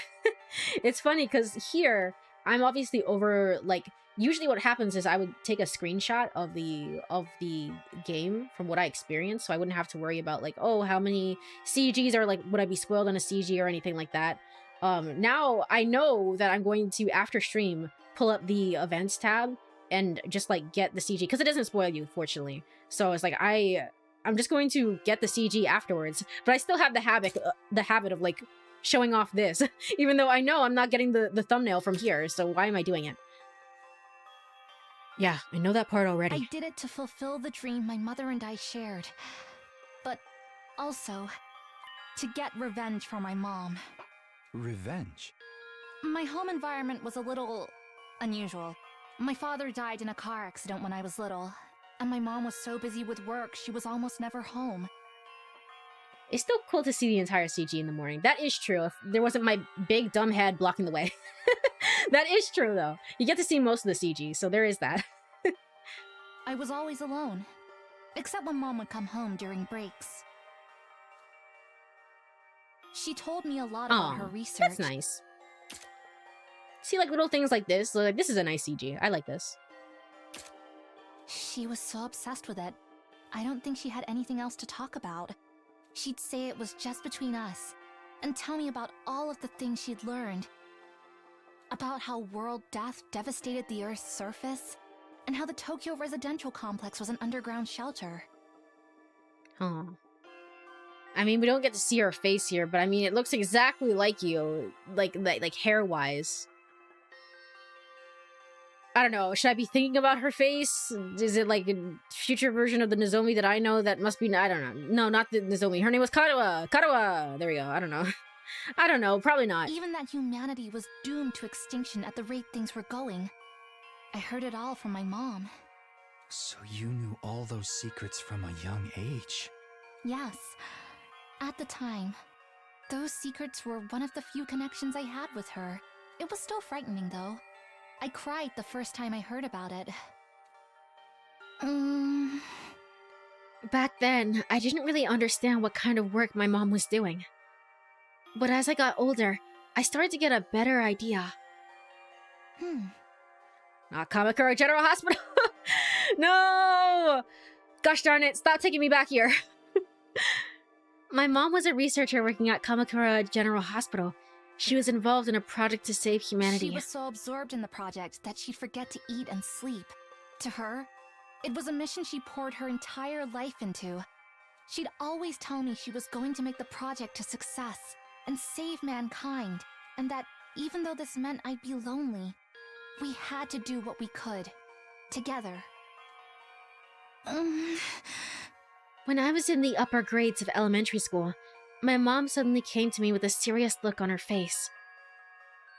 it's funny, because here, I'm obviously over, like... Usually what happens is I would take a screenshot of the game from what I experienced, so I wouldn't have to worry about, like, oh, how many CGs are, like, would I be spoiled on a CG or anything like that. Now I know that I'm going to, after stream, pull up the events tab and just, like, get the CG, because it doesn't spoil you, fortunately. So it's like, I'm just going to get the CG afterwards, but I still have the habit of, like, showing off this, even though I know I'm not getting the thumbnail from here, so why am I doing it? Yeah, I know that part already. I did it to fulfill the dream my mother and I shared. But also, to get revenge for my mom. Revenge? My home environment was a little unusual. My father died in a car accident when I was little, and my mom was so busy with work she was almost never home. It's still cool to see the entire CG in the morning. That is true, if there wasn't my big dumb head blocking the way. That is true, though. You get to see most of the CG, so there is that. I was always alone, except when Mom would come home during breaks. She told me a lot about her research. That's nice. See, like, little things like this. Like, this is a nice CG. I like this. She was so obsessed with it. I don't think she had anything else to talk about. She'd say it was just between us, and tell me about all of the things she'd learned. About how world death devastated the Earth's surface, and how the Tokyo residential complex was an underground shelter. Oh. I mean, we don't get to see her face here, but I mean, it looks exactly like you, like hair-wise. I don't know. Should I be thinking about her face? Is it like a future version of the Nozomi that I know that must be... I don't know. No, not the Nozomi. Her name was Karawa. Karawa! There we go. I don't know. I don't know. Probably not. Even that humanity was doomed to extinction at the rate things were going. I heard it all from my mom. So you knew all those secrets from a young age? Yes. At the time. Those secrets were one of the few connections I had with her. It was still frightening, though. I cried the first time I heard about it. Back then, I didn't really understand what kind of work my mom was doing. But as I got older, I started to get a better idea. Not Kamakura General Hospital! No! Gosh darn it, stop taking me back here. My mom was a researcher working at Kamakura General Hospital. She was involved in a project to save humanity. She was so absorbed in the project that she'd forget to eat and sleep. To her, it was a mission she poured her entire life into. She'd always tell me she was going to make the project a success and save mankind, and that even though this meant I'd be lonely, we had to do what we could. Together. When I was in the upper grades of elementary school, my mom suddenly came to me with a serious look on her face.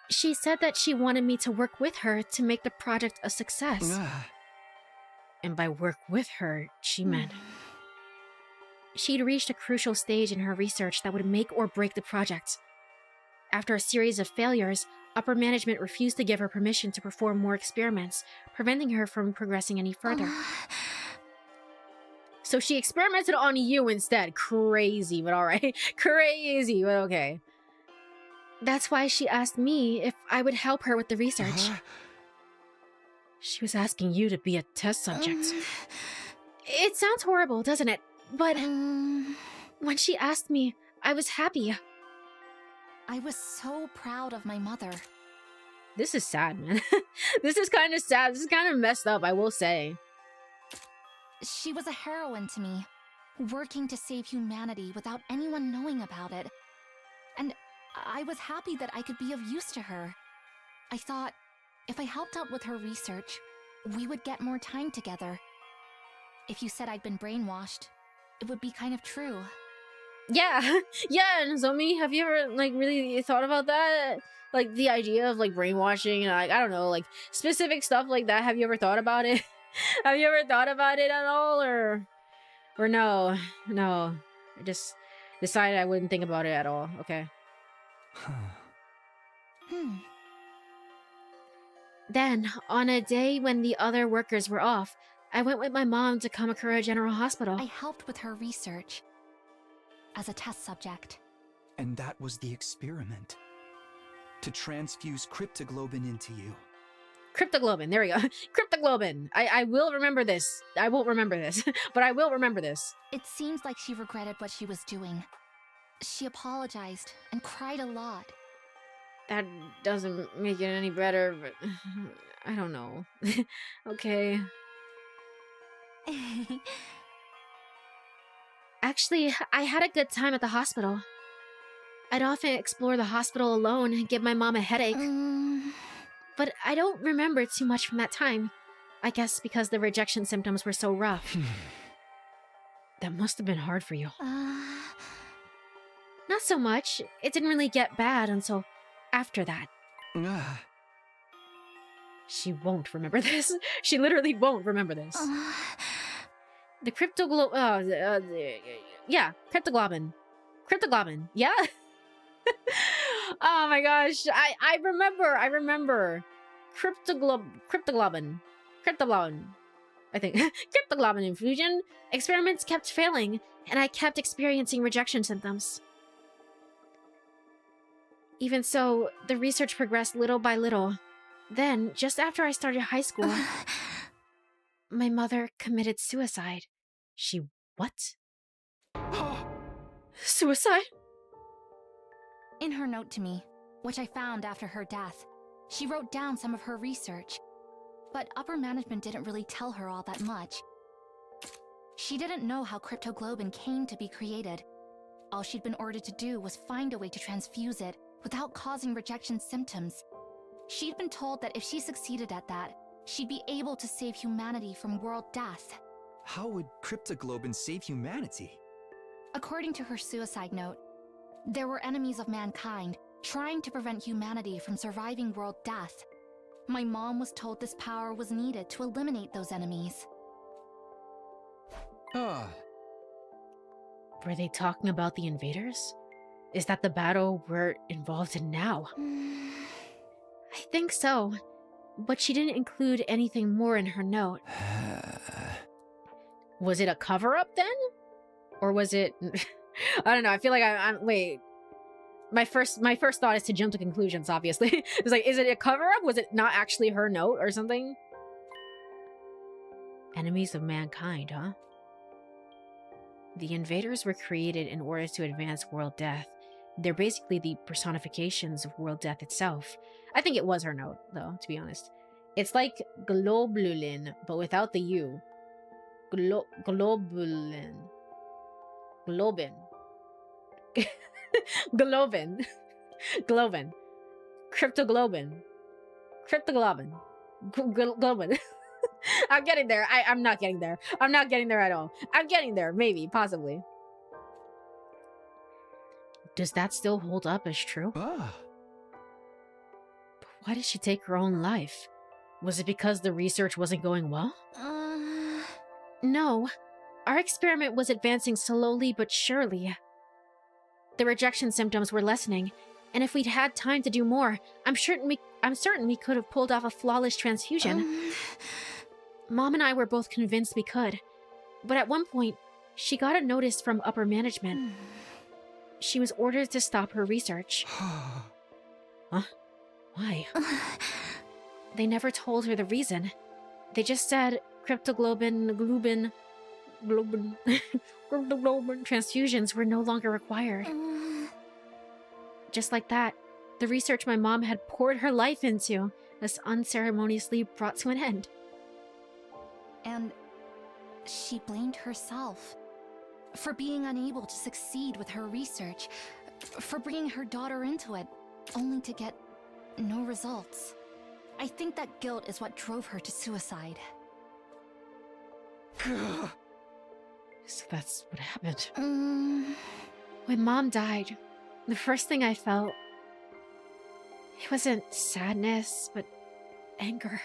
She said that she wanted me to work with her to make the project a success. And by work with her, she meant... She'd reached a crucial stage in her research that would make or break the project. After a series of failures, upper management refused to give her permission to perform more experiments, preventing her from progressing any further. So she experimented on you instead. Crazy, but alright. Crazy, but okay. That's why she asked me if I would help her with the research. She was asking you to be a test subject. It sounds horrible, doesn't it? But when she asked me, I was happy. I was so proud of my mother. This is sad, man. This is kind of sad. This is kind of messed up, I will say. She was a heroine to me, working to save humanity without anyone knowing about it. And I was happy that I could be of use to her. I thought, if I helped out with her research, we would get more time together. If you said I'd been brainwashed, it would be kind of true. Yeah, yeah, Nozomi, have you ever, like, really thought about that? Like, the idea of, like, brainwashing and, like, I don't know, like, specific stuff like that. Have you ever thought about it? Have you ever thought about it at all, or no? No, I just decided I wouldn't think about it at all. Okay. Then, on a day when the other workers were off, I went with my mom to Kamakura General Hospital. I helped with her research as a test subject. And that was the experiment. To transfuse cryptoglobin into you. Cryptoglobin, there we go. Cryptoglobin. I will remember this. I won't remember this, but I will remember this. It seems like she regretted what she was doing. She apologized and cried a lot. That doesn't make it any better, but I don't know. Okay. Actually, I had a good time at the hospital. I'd often explore the hospital alone and give my mom a headache. But I don't remember too much from that time. I guess because the rejection symptoms were so rough. That must have been hard for you. Not so much. It didn't really get bad until after that. She won't remember this. She literally won't remember this. The yeah, cryptoglobin. Cryptoglobin, yeah? Oh my gosh, I remember. Cryptoglobin. I think. Cryptoglobin infusion. Experiments kept failing, and I kept experiencing rejection symptoms. Even so, the research progressed little by little. Then, just after I started high school, my mother committed suicide. She what? Suicide? In her note to me, which I found after her death, she wrote down some of her research. But upper management didn't really tell her all that much. She didn't know how cryptoglobin came to be created. all she'd been ordered to do was find a way to transfuse it without causing rejection symptoms. She'd been told that if she succeeded at that, she'd be able to save humanity from world death. How would cryptoglobin save humanity? According to her suicide note, there were enemies of mankind trying to prevent humanity from surviving world death. My mom was told this power was needed to eliminate those enemies. Ah, Were they talking about the invaders? Is that the battle we're involved in now? I think so. But she didn't include anything more in her note. Was it a cover-up then? Or was it... I don't know, I feel like I'm... Wait. My first thought is to jump to conclusions, obviously. It's like, is it a cover-up? Was it not actually her note or something? Enemies of mankind, huh? The invaders were created in order to advance world death. They're basically the personifications of world death itself. I think it was her note, though, to be honest. It's like globulin, but without the U. Globulin. Globin. Globin. Globin. Cryptoglobin. Cryptoglobin. Globin. I'm getting there. I'm not getting there. I'm not getting there at all. I'm getting there. Maybe. Possibly. Does that still hold up as true? ah. But why did she take her own life? Was it because the research wasn't going well? No. Our experiment was advancing slowly but surely. The rejection symptoms were lessening, and if we'd had time to do more, I'm certain we could have pulled off a flawless transfusion. Mom and I were both convinced we could, but at one point, she got a notice from upper management. She was ordered to stop her research. Huh? Why? They never told her the reason. They just said cryptoglobin transfusions were no longer required. Just like that, the research my mom had poured her life into was unceremoniously brought to an end. And she blamed herself for being unable to succeed with her research, for bringing her daughter into it, only to get no results. I think that guilt is what drove her to suicide. So that's what happened. When Mom died, the first thing I felt, it wasn't sadness, but anger.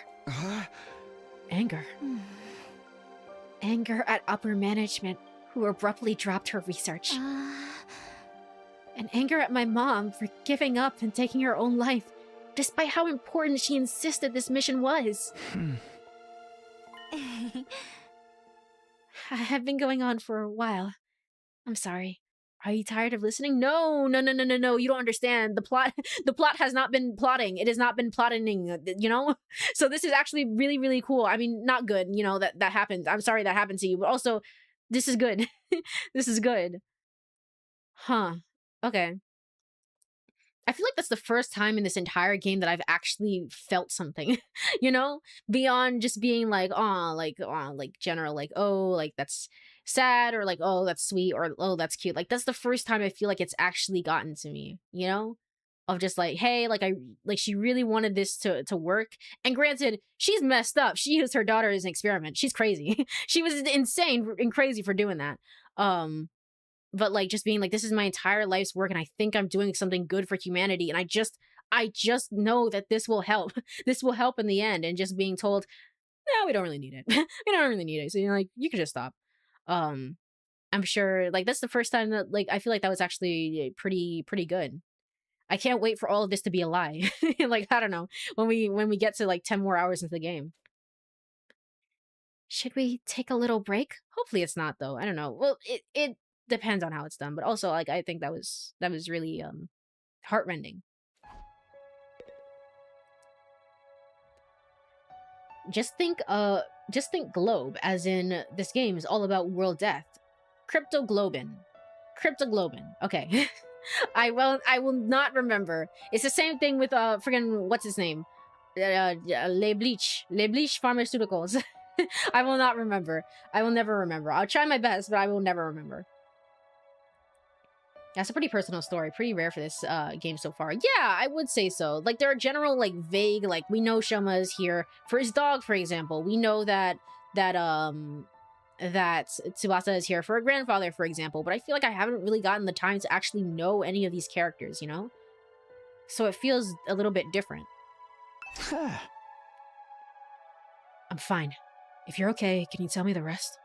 Anger. Anger at upper management, who abruptly dropped her research. And anger at my mom for giving up and taking her own life, despite how important she insisted this mission was. I have been going on for a while. I'm sorry. Are you tired of listening? No. You don't understand. The plot has not been plotting. It has not been plotting, you know? So this is actually really, really cool. I mean, not good, you know, that happened. I'm sorry that happened to you, but also, this is good. This is good. Huh. Okay. I feel like that's the first time in this entire game that I've actually felt something, you know, beyond just being like, like general, like, oh, like that's sad, or like, oh, that's sweet, or oh, that's cute. Like that's the first time I feel like it's actually gotten to me, you know, of just like, hey, like she really wanted this to work. And granted, she's messed up. She used her daughter as an experiment. She's crazy. She was insane and crazy for doing that. But like just being like, this is my entire life's work and I think I'm doing something good for humanity, and I just know that this will help. This will help in the end. And just being told, no, we don't really need it. We don't really need it. So you're like, you can just stop. I'm sure like that's the first time that like I feel like that was actually pretty good. I can't wait for all of this to be a lie. Like, I don't know, when we get to like 10 more hours into the game. Should we take a little break? Hopefully it's not, though. I don't know. Well, it depends on how it's done, but also like I think that was really heartrending. Just think globe, as in this game is all about world death. Cryptoglobin. Okay. I will not remember. It's the same thing with friggin' what's his name? Le Bleach Pharmaceuticals. I will not remember. I will never remember. I'll try my best, but I will never remember. That's a pretty personal story. Pretty rare for this game so far. Yeah, I would say so. Like, there are general, like, vague, like, we know Shoma is here for his dog, for example. We know that Tsubasa is here for her grandfather, for example. But I feel like I haven't really gotten the time to actually know any of these characters, you know? So it feels a little bit different. I'm fine. If you're okay, can you tell me the rest?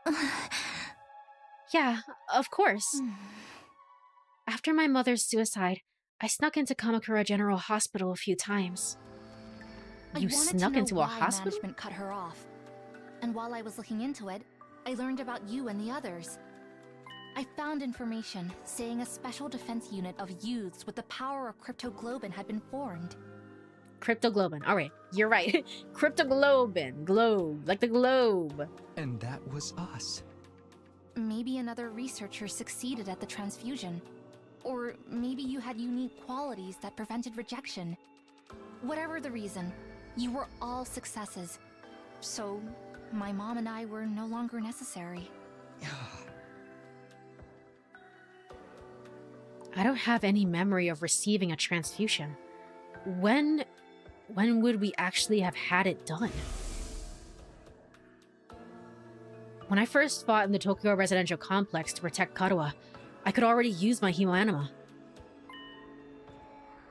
Yeah, of course. After my mother's suicide, I snuck into Kamakura General Hospital a few times. You snuck into a hospital? Management cut her off. And while I was looking into it, I learned about you and the others. I found information saying a special defense unit of youths with the power of cryptoglobin had been formed. Cryptoglobin. All right, you're right. Cryptoglobin. Globe. Like the globe. And that was us. Maybe another researcher succeeded at the transfusion. Or maybe you had unique qualities that prevented rejection. Whatever the reason, you were all successes. So, my mom and I were no longer necessary. I don't have any memory of receiving a transfusion. When would we actually have had it done? When I first fought in the Tokyo residential complex to protect Karuha, I could already use my hemoanima.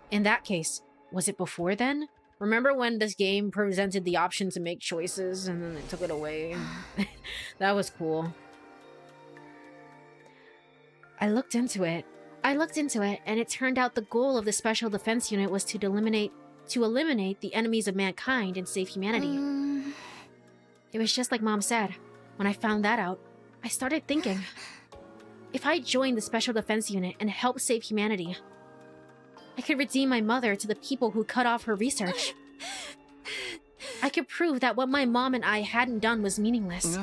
In that case, was it before then? Remember when this game presented the option to make choices and then they took it away? That was cool. I looked into it, and it turned out the goal of the Special Defense Unit was to eliminate the enemies of mankind and save humanity. It was just like Mom said. When I found that out, I started thinking, if I joined the Special Defense Unit and helped save humanity, I could redeem my mother to the people who cut off her research. I could prove that what my mom and I hadn't done was meaningless.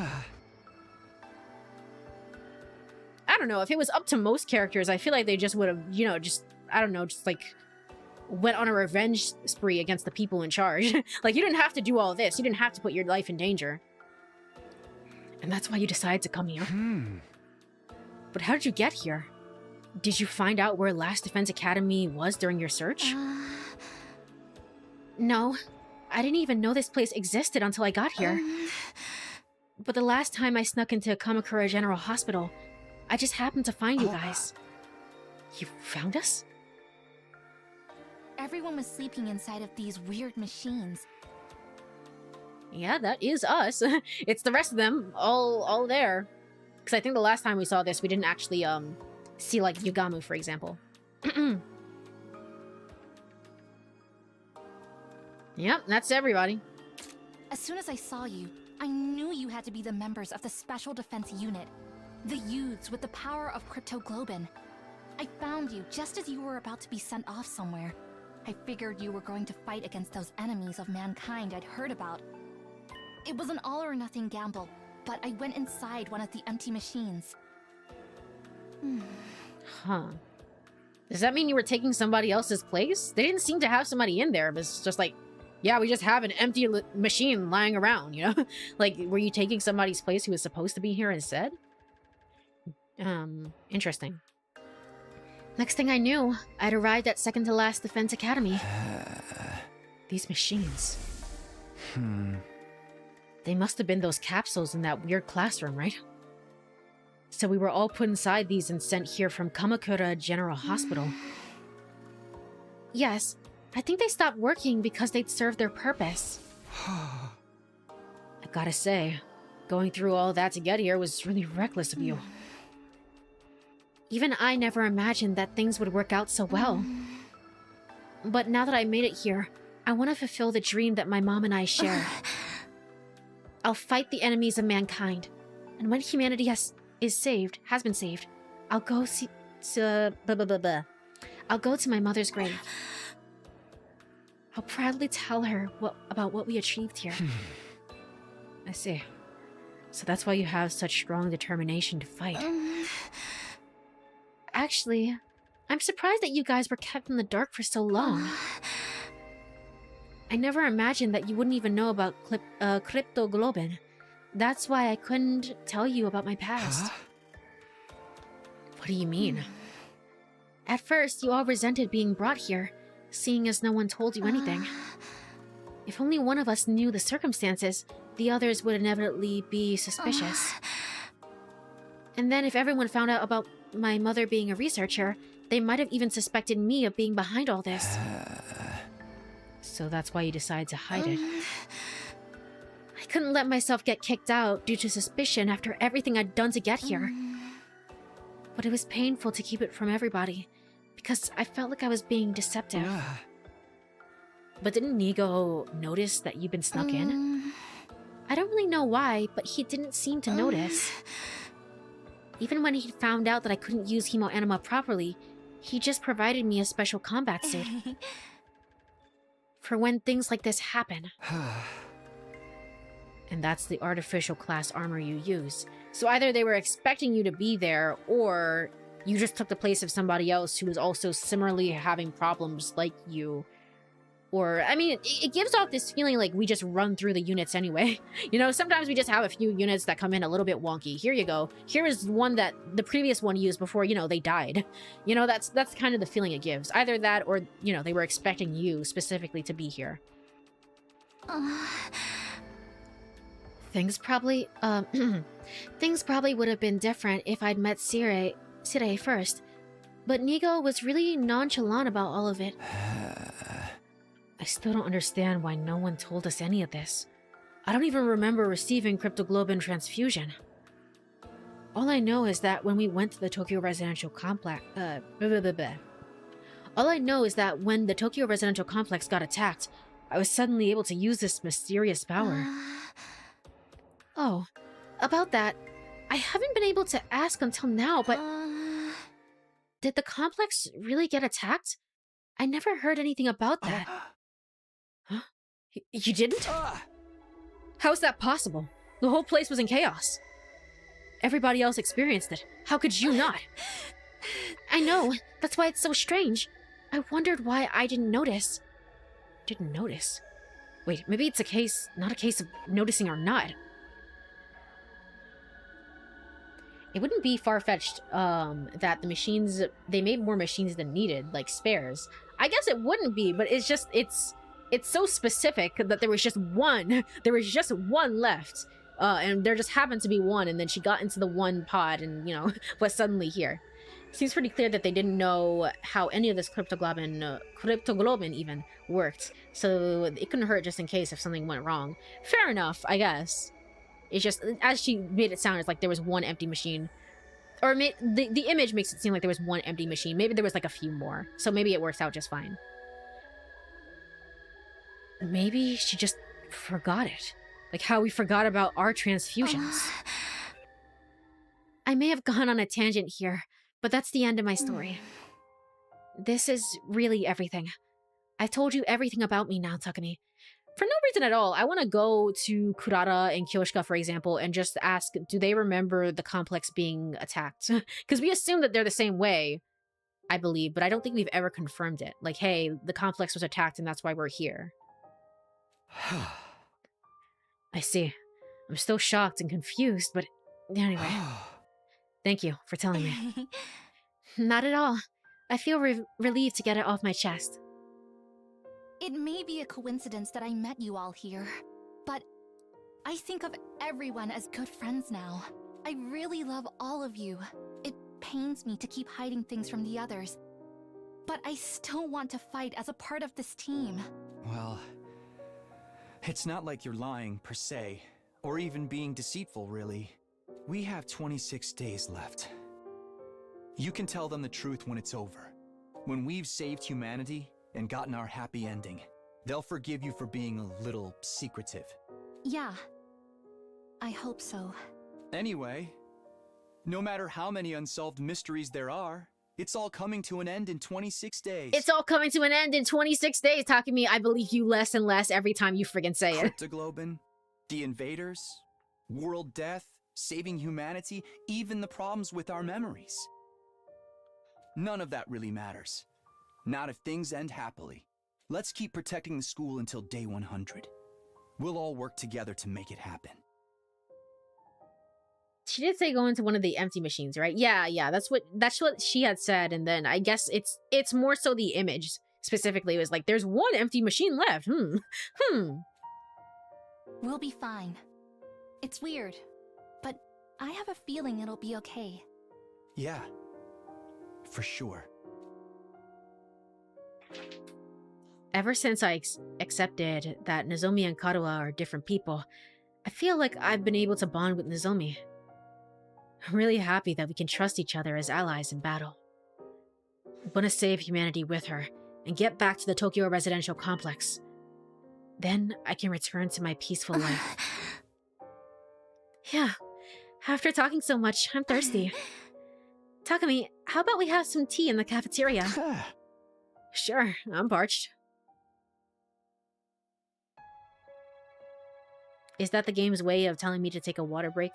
I don't know, if it was up to most characters, I feel like they just would have, you know, went on a revenge spree against the people in charge. Like, you didn't have to do all this. You didn't have to put your life in danger. And that's why you decided to come here. But how did you get here? Did you find out where Last Defense Academy was during your search? No. I didn't even know this place existed until I got here. But the last time I snuck into Kamakura General Hospital, I just happened to find you guys. You found us? Everyone was sleeping inside of these weird machines. Yeah, that is us. It's the rest of them, all there. Because I think the last time we saw this, we didn't actually see, like, Yugamu, for example. Yep, that's everybody. As soon as I saw you, I knew you had to be the members of the Special Defense Unit. The youths with the power of cryptoglobin. I found you just as you were about to be sent off somewhere. I figured you were going to fight against those enemies of mankind I'd heard about. It was an all-or-nothing gamble, but I went inside one of the empty machines. Huh. Does that mean you were taking somebody else's place? They didn't seem to have somebody in there, but it's just like, yeah, we just have an empty machine lying around, you know? Like, were you taking somebody's place who was supposed to be here instead? Interesting. Next thing I knew, I'd arrived at second to last Defense Academy. These machines. They must have been those capsules in that weird classroom, right? So we were all put inside these and sent here from Kamakura General Hospital. Yes, I think they stopped working because they'd served their purpose. I gotta say, going through all that to get here was really reckless of you. Even I never imagined that things would work out so well. But now that I made it here, I want to fulfill the dream that my mom and I share. I'll fight the enemies of mankind, and when humanity has been saved, I'll go I'll go to my mother's grave. I'll proudly tell her about what we achieved here. I see. So that's why you have such strong determination to fight. Actually, I'm surprised that you guys were kept in the dark for so long. I never imagined that you wouldn't even know about cryptoglobin. That's why I couldn't tell you about my past. What do you mean? At first, you all resented being brought here, seeing as no one told you anything. If only one of us knew the circumstances, the others would inevitably be suspicious. And then if everyone found out about my mother being a researcher, they might have even suspected me of being behind all this. So that's why you decided to hide it. I couldn't let myself get kicked out due to suspicion after everything I'd done to get here. But it was painful to keep it from everybody, because I felt like I was being deceptive. But didn't Nigo notice that you'd been snuck in? I don't really know why, but he didn't seem to notice. Even when he found out that I couldn't use Hemo Anima properly, he just provided me a special combat suit. For when things like this happen. And that's the artificial class armor you use. So either they were expecting you to be there, or you just took the place of somebody else who was also similarly having problems like you. Or, I mean, it gives off this feeling like we just run through the units anyway. You know, sometimes we just have a few units that come in a little bit wonky. Here you go. Here is one that the previous one used before, you know, they died. You know, that's kind of the feeling it gives. Either that or, you know, they were expecting you specifically to be here. Things probably would have been different if I'd met Sire first. But Nigo was really nonchalant about all of it. I still don't understand why no one told us any of this. I don't even remember receiving cryptoglobin transfusion. All I know is that when we went to the Tokyo Residential Complex... All I know is that when the Tokyo Residential Complex got attacked, I was suddenly able to use this mysterious power. Oh, about that, I haven't been able to ask until now, but... Did the complex really get attacked? I never heard anything about that. Huh? You didn't? How's that possible? The whole place was in chaos. Everybody else experienced it. How could you not? I know. That's why it's so strange. I wondered why I didn't notice. Didn't notice? Wait, maybe it's not a case of noticing or not. It wouldn't be far-fetched that the machines, they made more machines than needed, like spares. I guess it wouldn't be, but it's just, it's so specific that there was just one. There was just one left. And there just happened to be one, and then she got into the one pod and, you know, was suddenly here. Seems pretty clear that they didn't know how any of this cryptoglobin even worked. So it couldn't hurt just in case if something went wrong. Fair enough, I guess. It's just, as she made it sound, it's like there was one empty machine. Or the image makes it seem like there was one empty machine. Maybe there was like a few more. So maybe it works out just fine. Maybe she just forgot it. Like how we forgot about our transfusions. I may have gone on a tangent here, but that's the end of my story. This is really everything. I've told you everything about me now, Takumi. For no reason at all, I want to go to Kurata and Kyoshika, for example, and just ask, do they remember the complex being attacked? Because we assume that they're the same way, I believe, but I don't think we've ever confirmed it. Like, hey, the complex was attacked and that's why we're here. I see. I'm still shocked and confused, but anyway. Thank you for telling me. Not at all. I feel relieved to get it off my chest. It may be a coincidence that I met you all here, but I think of everyone as good friends now. I really love all of you. It pains me to keep hiding things from the others, but I still want to fight as a part of this team. Well, it's not like you're lying, per se, or even being deceitful, really. We have 26 days left. You can tell them the truth when it's over. When we've saved humanity and gotten our happy ending, they'll forgive you for being a little secretive. Yeah, I hope so. Anyway, no matter how many unsolved mysteries there are, it's all coming to an end in 26 days. It's all coming to an end in 26 days, Takumi. I believe you less and less every time you friggin' say it. Cryptoglobin, the invaders, world death, saving humanity, even the problems with our memories. None of that really matters. Not if things end happily. Let's keep protecting the school until day 100. We'll all work together to make it happen. She did say go into one of the empty machines, right? Yeah, that's what she had said, and then I guess it's more so the image specifically was like, there's one empty machine left. We'll be fine. It's weird, but I have a feeling it'll be okay. Yeah, for sure. Ever since I accepted that Nozomi and Karuha are different people, I feel like I've been able to bond with Nozomi. I'm really happy that we can trust each other as allies in battle. I want to save humanity with her and get back to the Tokyo residential complex. Then I can return to my peaceful life. Yeah, after talking so much, I'm thirsty. Takumi, how about we have some tea in the cafeteria? Sure, I'm parched. Is that the game's way of telling me to take a water break?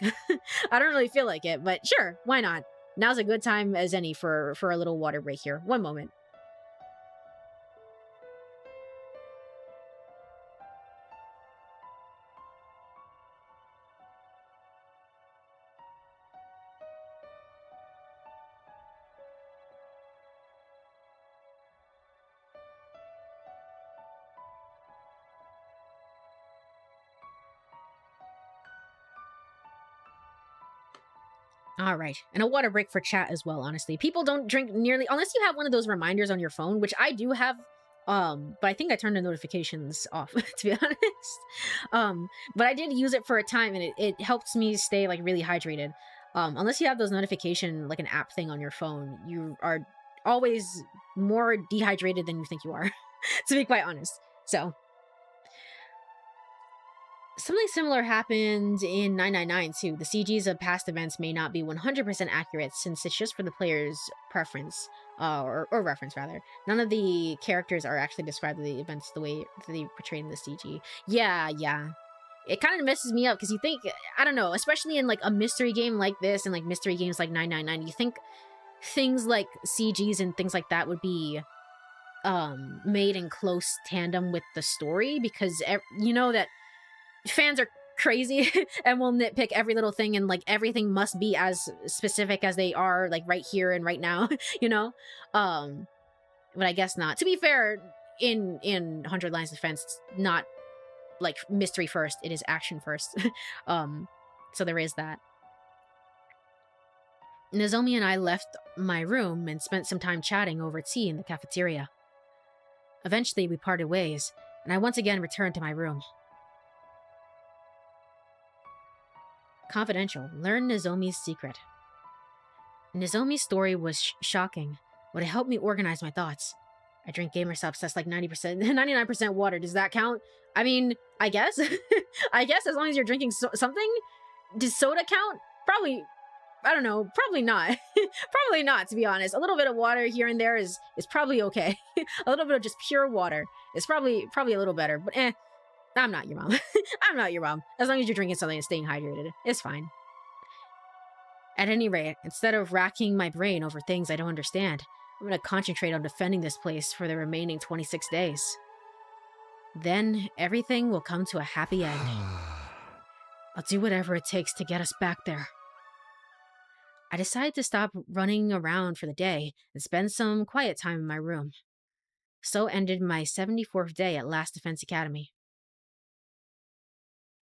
I don't really feel like it, but sure, why not? Now's a good time as any for a little water break here. One moment. All right, and a water break for chat as well, honestly. People don't drink nearly, unless you have one of those reminders on your phone, which I do have, but I think I turned the notifications off, to be honest. But I did use it for a time, and it helps me stay, like, really hydrated. Unless you have those notification, like an app thing on your phone, you are always more dehydrated than you think you are, to be quite honest. So, something similar happened in 999 too. The CGs of past events may not be 100% accurate since it's just for the player's preference, or reference rather. None of the characters are actually described in the events the way they portrayed in the CG. Yeah. It kind of messes me up because you think, I don't know, especially in like a mystery game like this and like mystery games like 999, you think things like CGs and things like that would be made in close tandem with the story because you know that fans are crazy and will nitpick every little thing and like everything must be as specific as they are like right here and right now, you know? But I guess not. To be fair, in 100 Lines of Defense, it's not like mystery first, it is action first. So there is that. Nozomi and I left my room and spent some time chatting over tea in the cafeteria. Eventually we parted ways, and I once again returned to my room. Confidential. Learn Nozomi's secret. Nozomi's story was shocking, but it helped me organize my thoughts. I drink Gamer Subs, that's like 99% water. Does that count? I mean, I guess. I guess as long as you're drinking something. Does soda count? Probably. I don't know. Probably not. Probably not, to be honest. A little bit of water here and there is probably okay. A little bit of just pure water is probably a little better, but I'm not your mom. I'm not your mom. As long as you're drinking something and staying hydrated, it's fine. At any rate, instead of racking my brain over things I don't understand, I'm going to concentrate on defending this place for the remaining 26 days. Then, everything will come to a happy end. I'll do whatever it takes to get us back there. I decided to stop running around for the day and spend some quiet time in my room. So ended my 74th day at Last Defense Academy.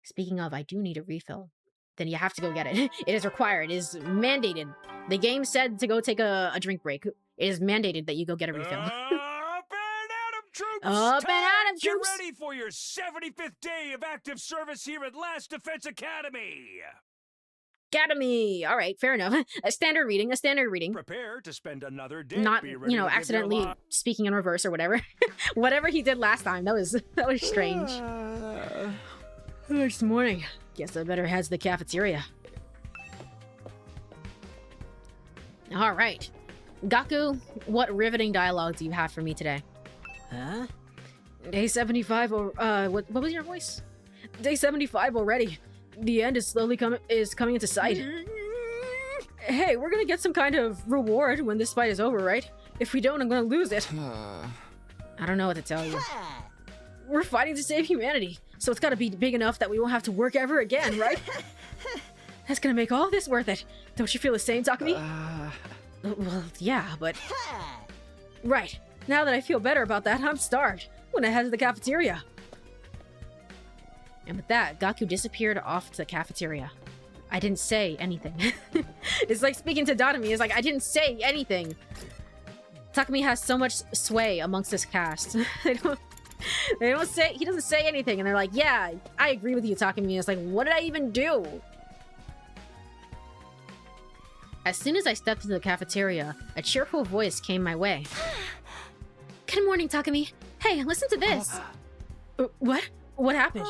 Speaking of, I do need a refill. Then you have to go get it. It is required. It is mandated. The game said to go take a drink break. It is mandated that you go get a refill. Up and at 'em, troops! Up and at 'em, Get troops! ready for your 75th day of active service here at Last Defense Academy! Academy! Alright, fair enough. A standard reading. Prepare to spend another day. Not, Be ready to give accidentally your speaking in reverse or whatever. Whatever he did last time. That was strange. Next morning. Guess I better head to the cafeteria. Alright. Gaku, what riveting dialogue do you have for me today? Huh? Day 75 or what was your voice? Day 75 already. The end is slowly coming into sight. Hey, we're gonna get some kind of reward when this fight is over, right? If we don't, I'm gonna lose it. I don't know what to tell you. We're fighting to save humanity, so it's gotta be big enough that we won't have to work ever again, right? That's gonna make all this worth it. Don't you feel the same, Takumi? Well, yeah, but... Right. Now that I feel better about that, I'm starved. I'm gonna head to the cafeteria. And with that, Gaku disappeared off to the cafeteria. I didn't say anything. It's like speaking to Dadami. It's like, I didn't say anything. Takumi has so much sway amongst this cast. They don't say, he doesn't say anything. And they're like, yeah, I agree with you, Takumi. It's like, what did I even do? As soon as I stepped into the cafeteria, a cheerful voice came my way. Good morning, Takumi. Hey, listen to this. What? What happened?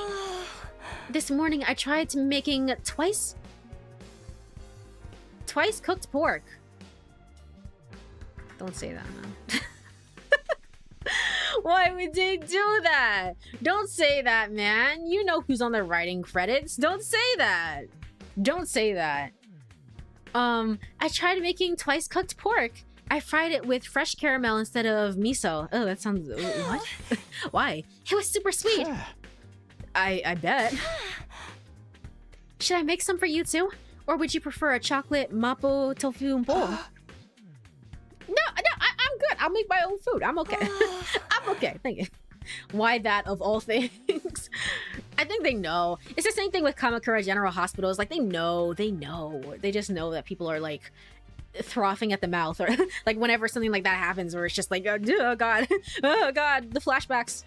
This morning I tried making twice cooked pork. Don't say that, man. Why would they do that? Don't say that, man. You know who's on the writing credits. Don't say that. Don't say that. I tried making twice cooked pork. I fried it with fresh caramel instead of miso. Oh, that sounds... What? Why? It was super sweet. I bet. Should I make some for you too? Or would you prefer a chocolate mapo tofu bowl? No, I'm good. I'll make my own food. I'm okay. I'm okay. Thank you. Why that of all things? I think they know. It's the same thing with Kamakura General Hospital. It's like they know. They just know that people are like frothing at the mouth, or like whenever something like that happens, where it's just like, oh god, oh god, the flashbacks.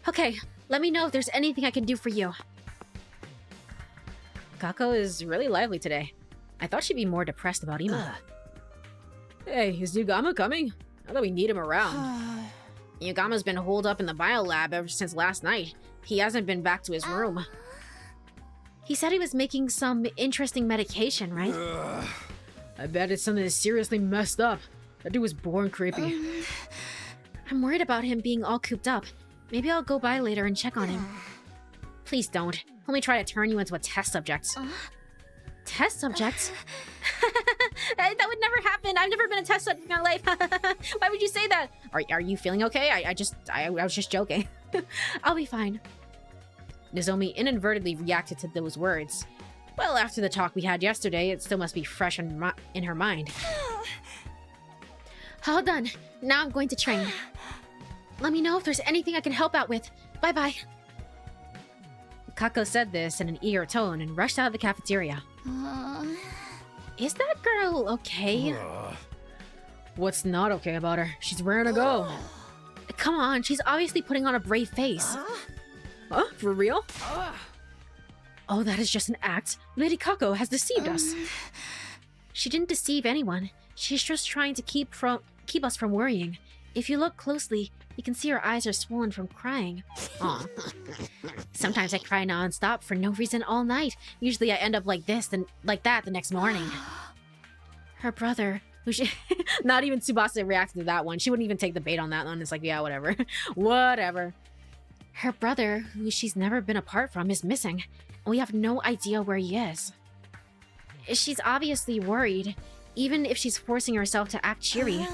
Okay, let me know if there's anything I can do for you. Kako is really lively today. I thought she'd be more depressed about Ima. Hey, is Yugama coming? Now that we need him around. Yugama's been holed up in the biolab ever since last night. He hasn't been back to his room. He said he was making some interesting medication, right? I bet it's something that's seriously messed up. That dude was born creepy. I'm worried about him being all cooped up. Maybe I'll go by later and check on him. Please don't. Let me try to turn you into a test subject. Test subject? That would never happen. I've never been a test subject in my life. Why would you say that? Are you feeling okay? I was just joking. I'll be fine. Nozomi inadvertently reacted to those words. Well, after the talk we had yesterday, it still must be fresh in her mind. All done. Now I'm going to train. Let me know if there's anything I can help out with. Bye-bye. Kako said this in an eager tone and rushed out of the cafeteria. Is that girl okay? What's not okay about her? She's raring to go. Come on, she's obviously putting on a brave face. Huh? For real? Oh, that is just an act. Lady Kako has deceived us. She didn't deceive anyone. She's just trying to keep us from worrying. If you look closely, you can see her eyes are swollen from crying. Aw. Sometimes I cry non-stop for no reason all night. Usually I end up like this, then like that the next morning. Her brother, who she... Not even Tsubasa reacted to that one. She wouldn't even take the bait on that one. It's like, yeah, whatever. Whatever. Her brother, who she's never been apart from, is missing. And we have no idea where he is. She's obviously worried, even if she's forcing herself to act cheery.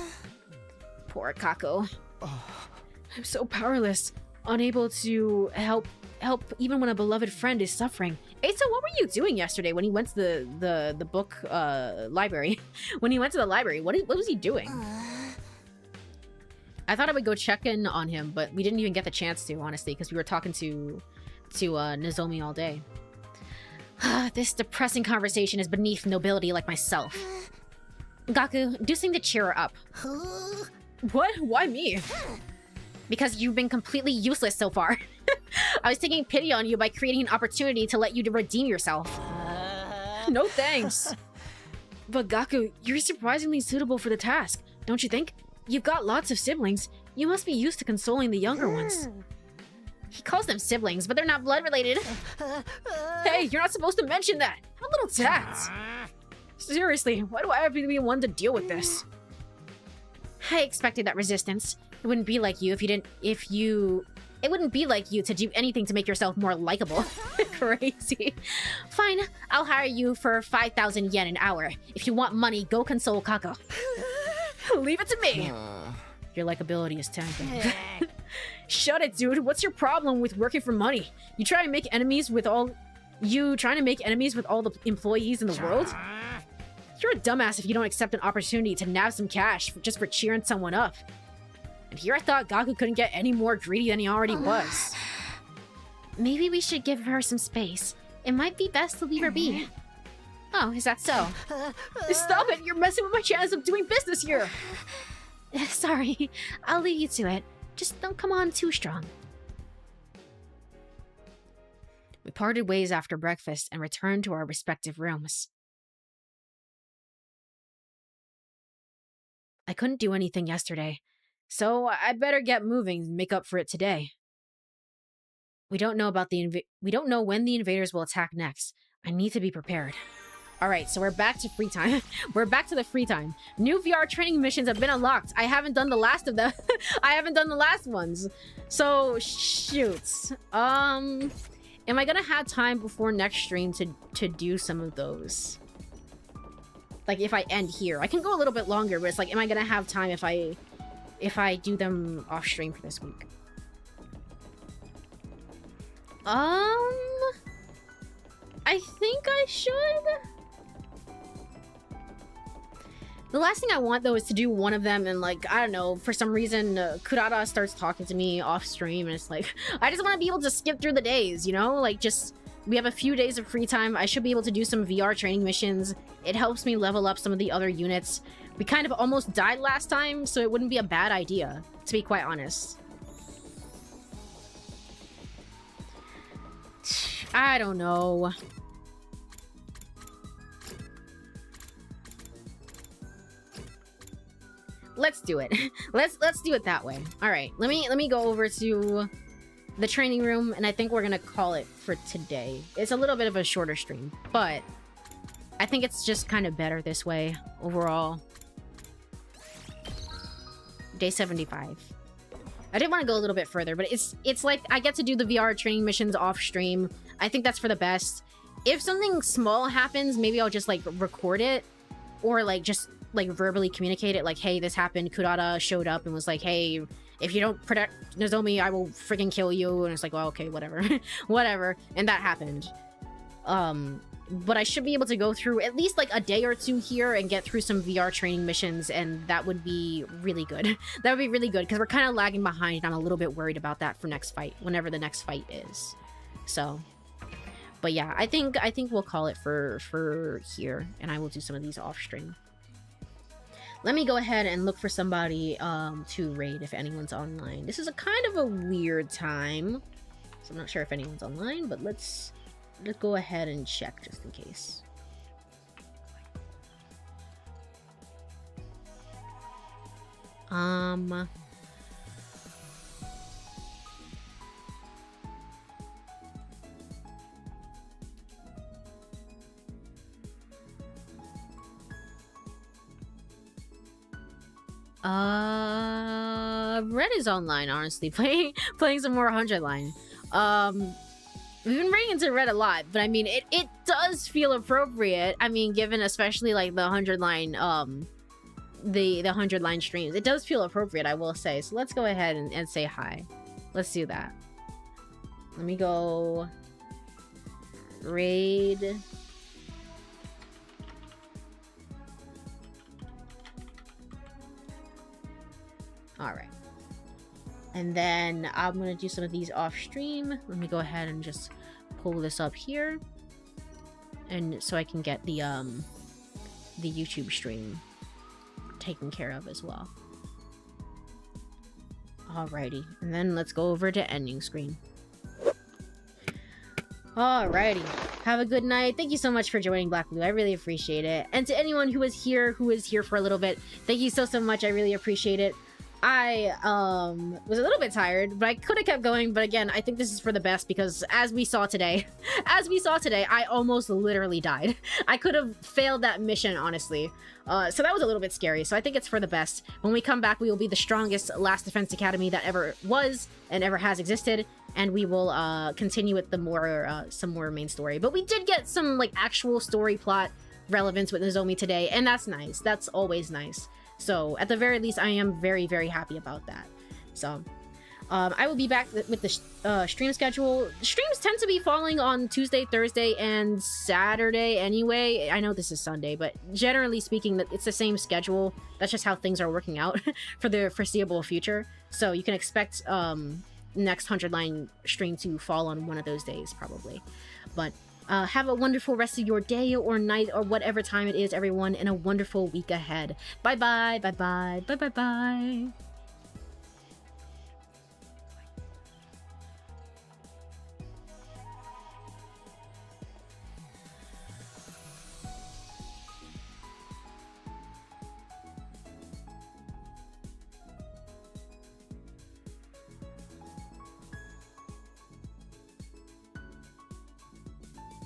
Poor Kako. I'm so powerless, unable to help even when a beloved friend is suffering. Asa, what were you doing yesterday when he went to the book library? When he went to the library, what was he doing? I thought I would go check in on him, but we didn't even get the chance to, honestly, because we were talking to Nozomi all day. This depressing conversation is beneath nobility like myself. Gaku, do something to cheer her up. What? Why me? Because you've been completely useless so far. I was taking pity on you by creating an opportunity to let you to redeem yourself. No thanks. But Gaku, you're surprisingly suitable for the task, don't you think? You've got lots of siblings. You must be used to consoling the younger ones. He calls them siblings, but they're not blood related. Hey, you're not supposed to mention that. How little tact. Seriously, why do I have to be one to deal with this? I expected that resistance. It wouldn't be like you it wouldn't be like you to do anything to make yourself more likable. Crazy. Fine, I'll hire you for 5,000 yen an hour. If you want money, go console Kako. Leave it to me. Your likability is tanking. Shut it, dude. What's your problem with working for money? You try and make enemies with all You trying to make enemies with all the employees in the world? You're a dumbass if you don't accept an opportunity to nab some cash just for cheering someone up. And here I thought Gaku couldn't get any more greedy than he already was. Maybe we should give her some space. It might be best to leave her be. Oh, is that so? Stop it! You're messing with my chance of doing business here! Sorry, I'll leave you to it. Just don't come on too strong. We parted ways after breakfast and returned to our respective rooms. I couldn't do anything yesterday, so I'd better get moving and make up for it today. We don't know when the invaders will attack next. I need to be prepared. Alright, so we're back to free time. We're back to the free time. New VR training missions have been unlocked. I haven't done the last of them. I haven't done the last ones. So, shoot. Am I gonna have time before next stream to do some of those? Like, if I end here. I can go a little bit longer, but it's like, am I gonna have time if I do them off stream for this week? I think I should. The last thing I want, though, is to do one of them and, like, I don't know, for some reason, Kurata starts talking to me off stream, and it's like, I just want to be able to skip through the days, you know? Like, just, we have a few days of free time. I should be able to do some VR training missions. It helps me level up some of the other units. We kind of almost died last time, so it wouldn't be a bad idea, to be quite honest. I don't know. Let's do it. Let's do it that way. All right, let me go over to the training room, and I think we're gonna call it for today. It's a little bit of a shorter stream, but I think it's just kind of better this way overall. Day 75. I did want to go a little bit further, but it's like I get to do the VR training missions off stream. I think that's for the best. If something small happens, maybe I'll just like record it, or like just like verbally communicate it, like, hey, this happened. Kurata showed up and was like, hey, if you don't protect Nozomi, I will freaking kill you. And it's like, well, okay, whatever. Whatever. And that happened. But I should be able to go through at least like a day or two here and get through some VR training missions, and that would be really good. That would be really good, because we're kind of lagging behind, and I'm a little bit worried about that for next fight, whenever the next fight is. So, but yeah, I think we'll call it for here, and I will do some of these off stream. Let me go ahead and look for somebody to raid if anyone's online. This is a kind of a weird time, so I'm not sure if anyone's online, but let's go ahead and check just in case. Red is online, honestly, playing some more 100 line. We've been running into Red a lot, but I mean, it does feel appropriate. I mean, given especially like the 100 line, the 100 line streams, it does feel appropriate, I will say. So let's go ahead and say hi. Let's do that. Let me go raid. All right. And then I'm going to do some of these off stream. Let me go ahead and just pull this up here. And so I can get the YouTube stream taken care of as well. Alrighty. And then let's go over to ending screen. Alrighty. Have a good night. Thank you so much for joining Black Blue. I really appreciate it. And to anyone who is here for a little bit, thank you so much. I really appreciate it. I was a little bit tired, but I could have kept going. But again, I think this is for the best, because as we saw today, I almost literally died. I could have failed that mission, honestly. So that was a little bit scary. So I think it's for the best. When we come back, we will be the strongest Last Defense Academy that ever was and ever has existed. And we will continue with the more some more main story. But we did get some like actual story plot relevance with Nozomi today, and that's nice. That's always nice. So at the very least, I am very, very happy about that. So, I will be back with the stream schedule. Streams tend to be falling on Tuesday, Thursday, and Saturday anyway. I know this is Sunday, but generally speaking, it's the same schedule. That's just how things are working out for the foreseeable future. So you can expect next 100 line stream to fall on one of those days, probably. But have a wonderful rest of your day or night or whatever time it is, everyone, and a wonderful week ahead. Bye-bye, bye-bye, bye-bye-bye.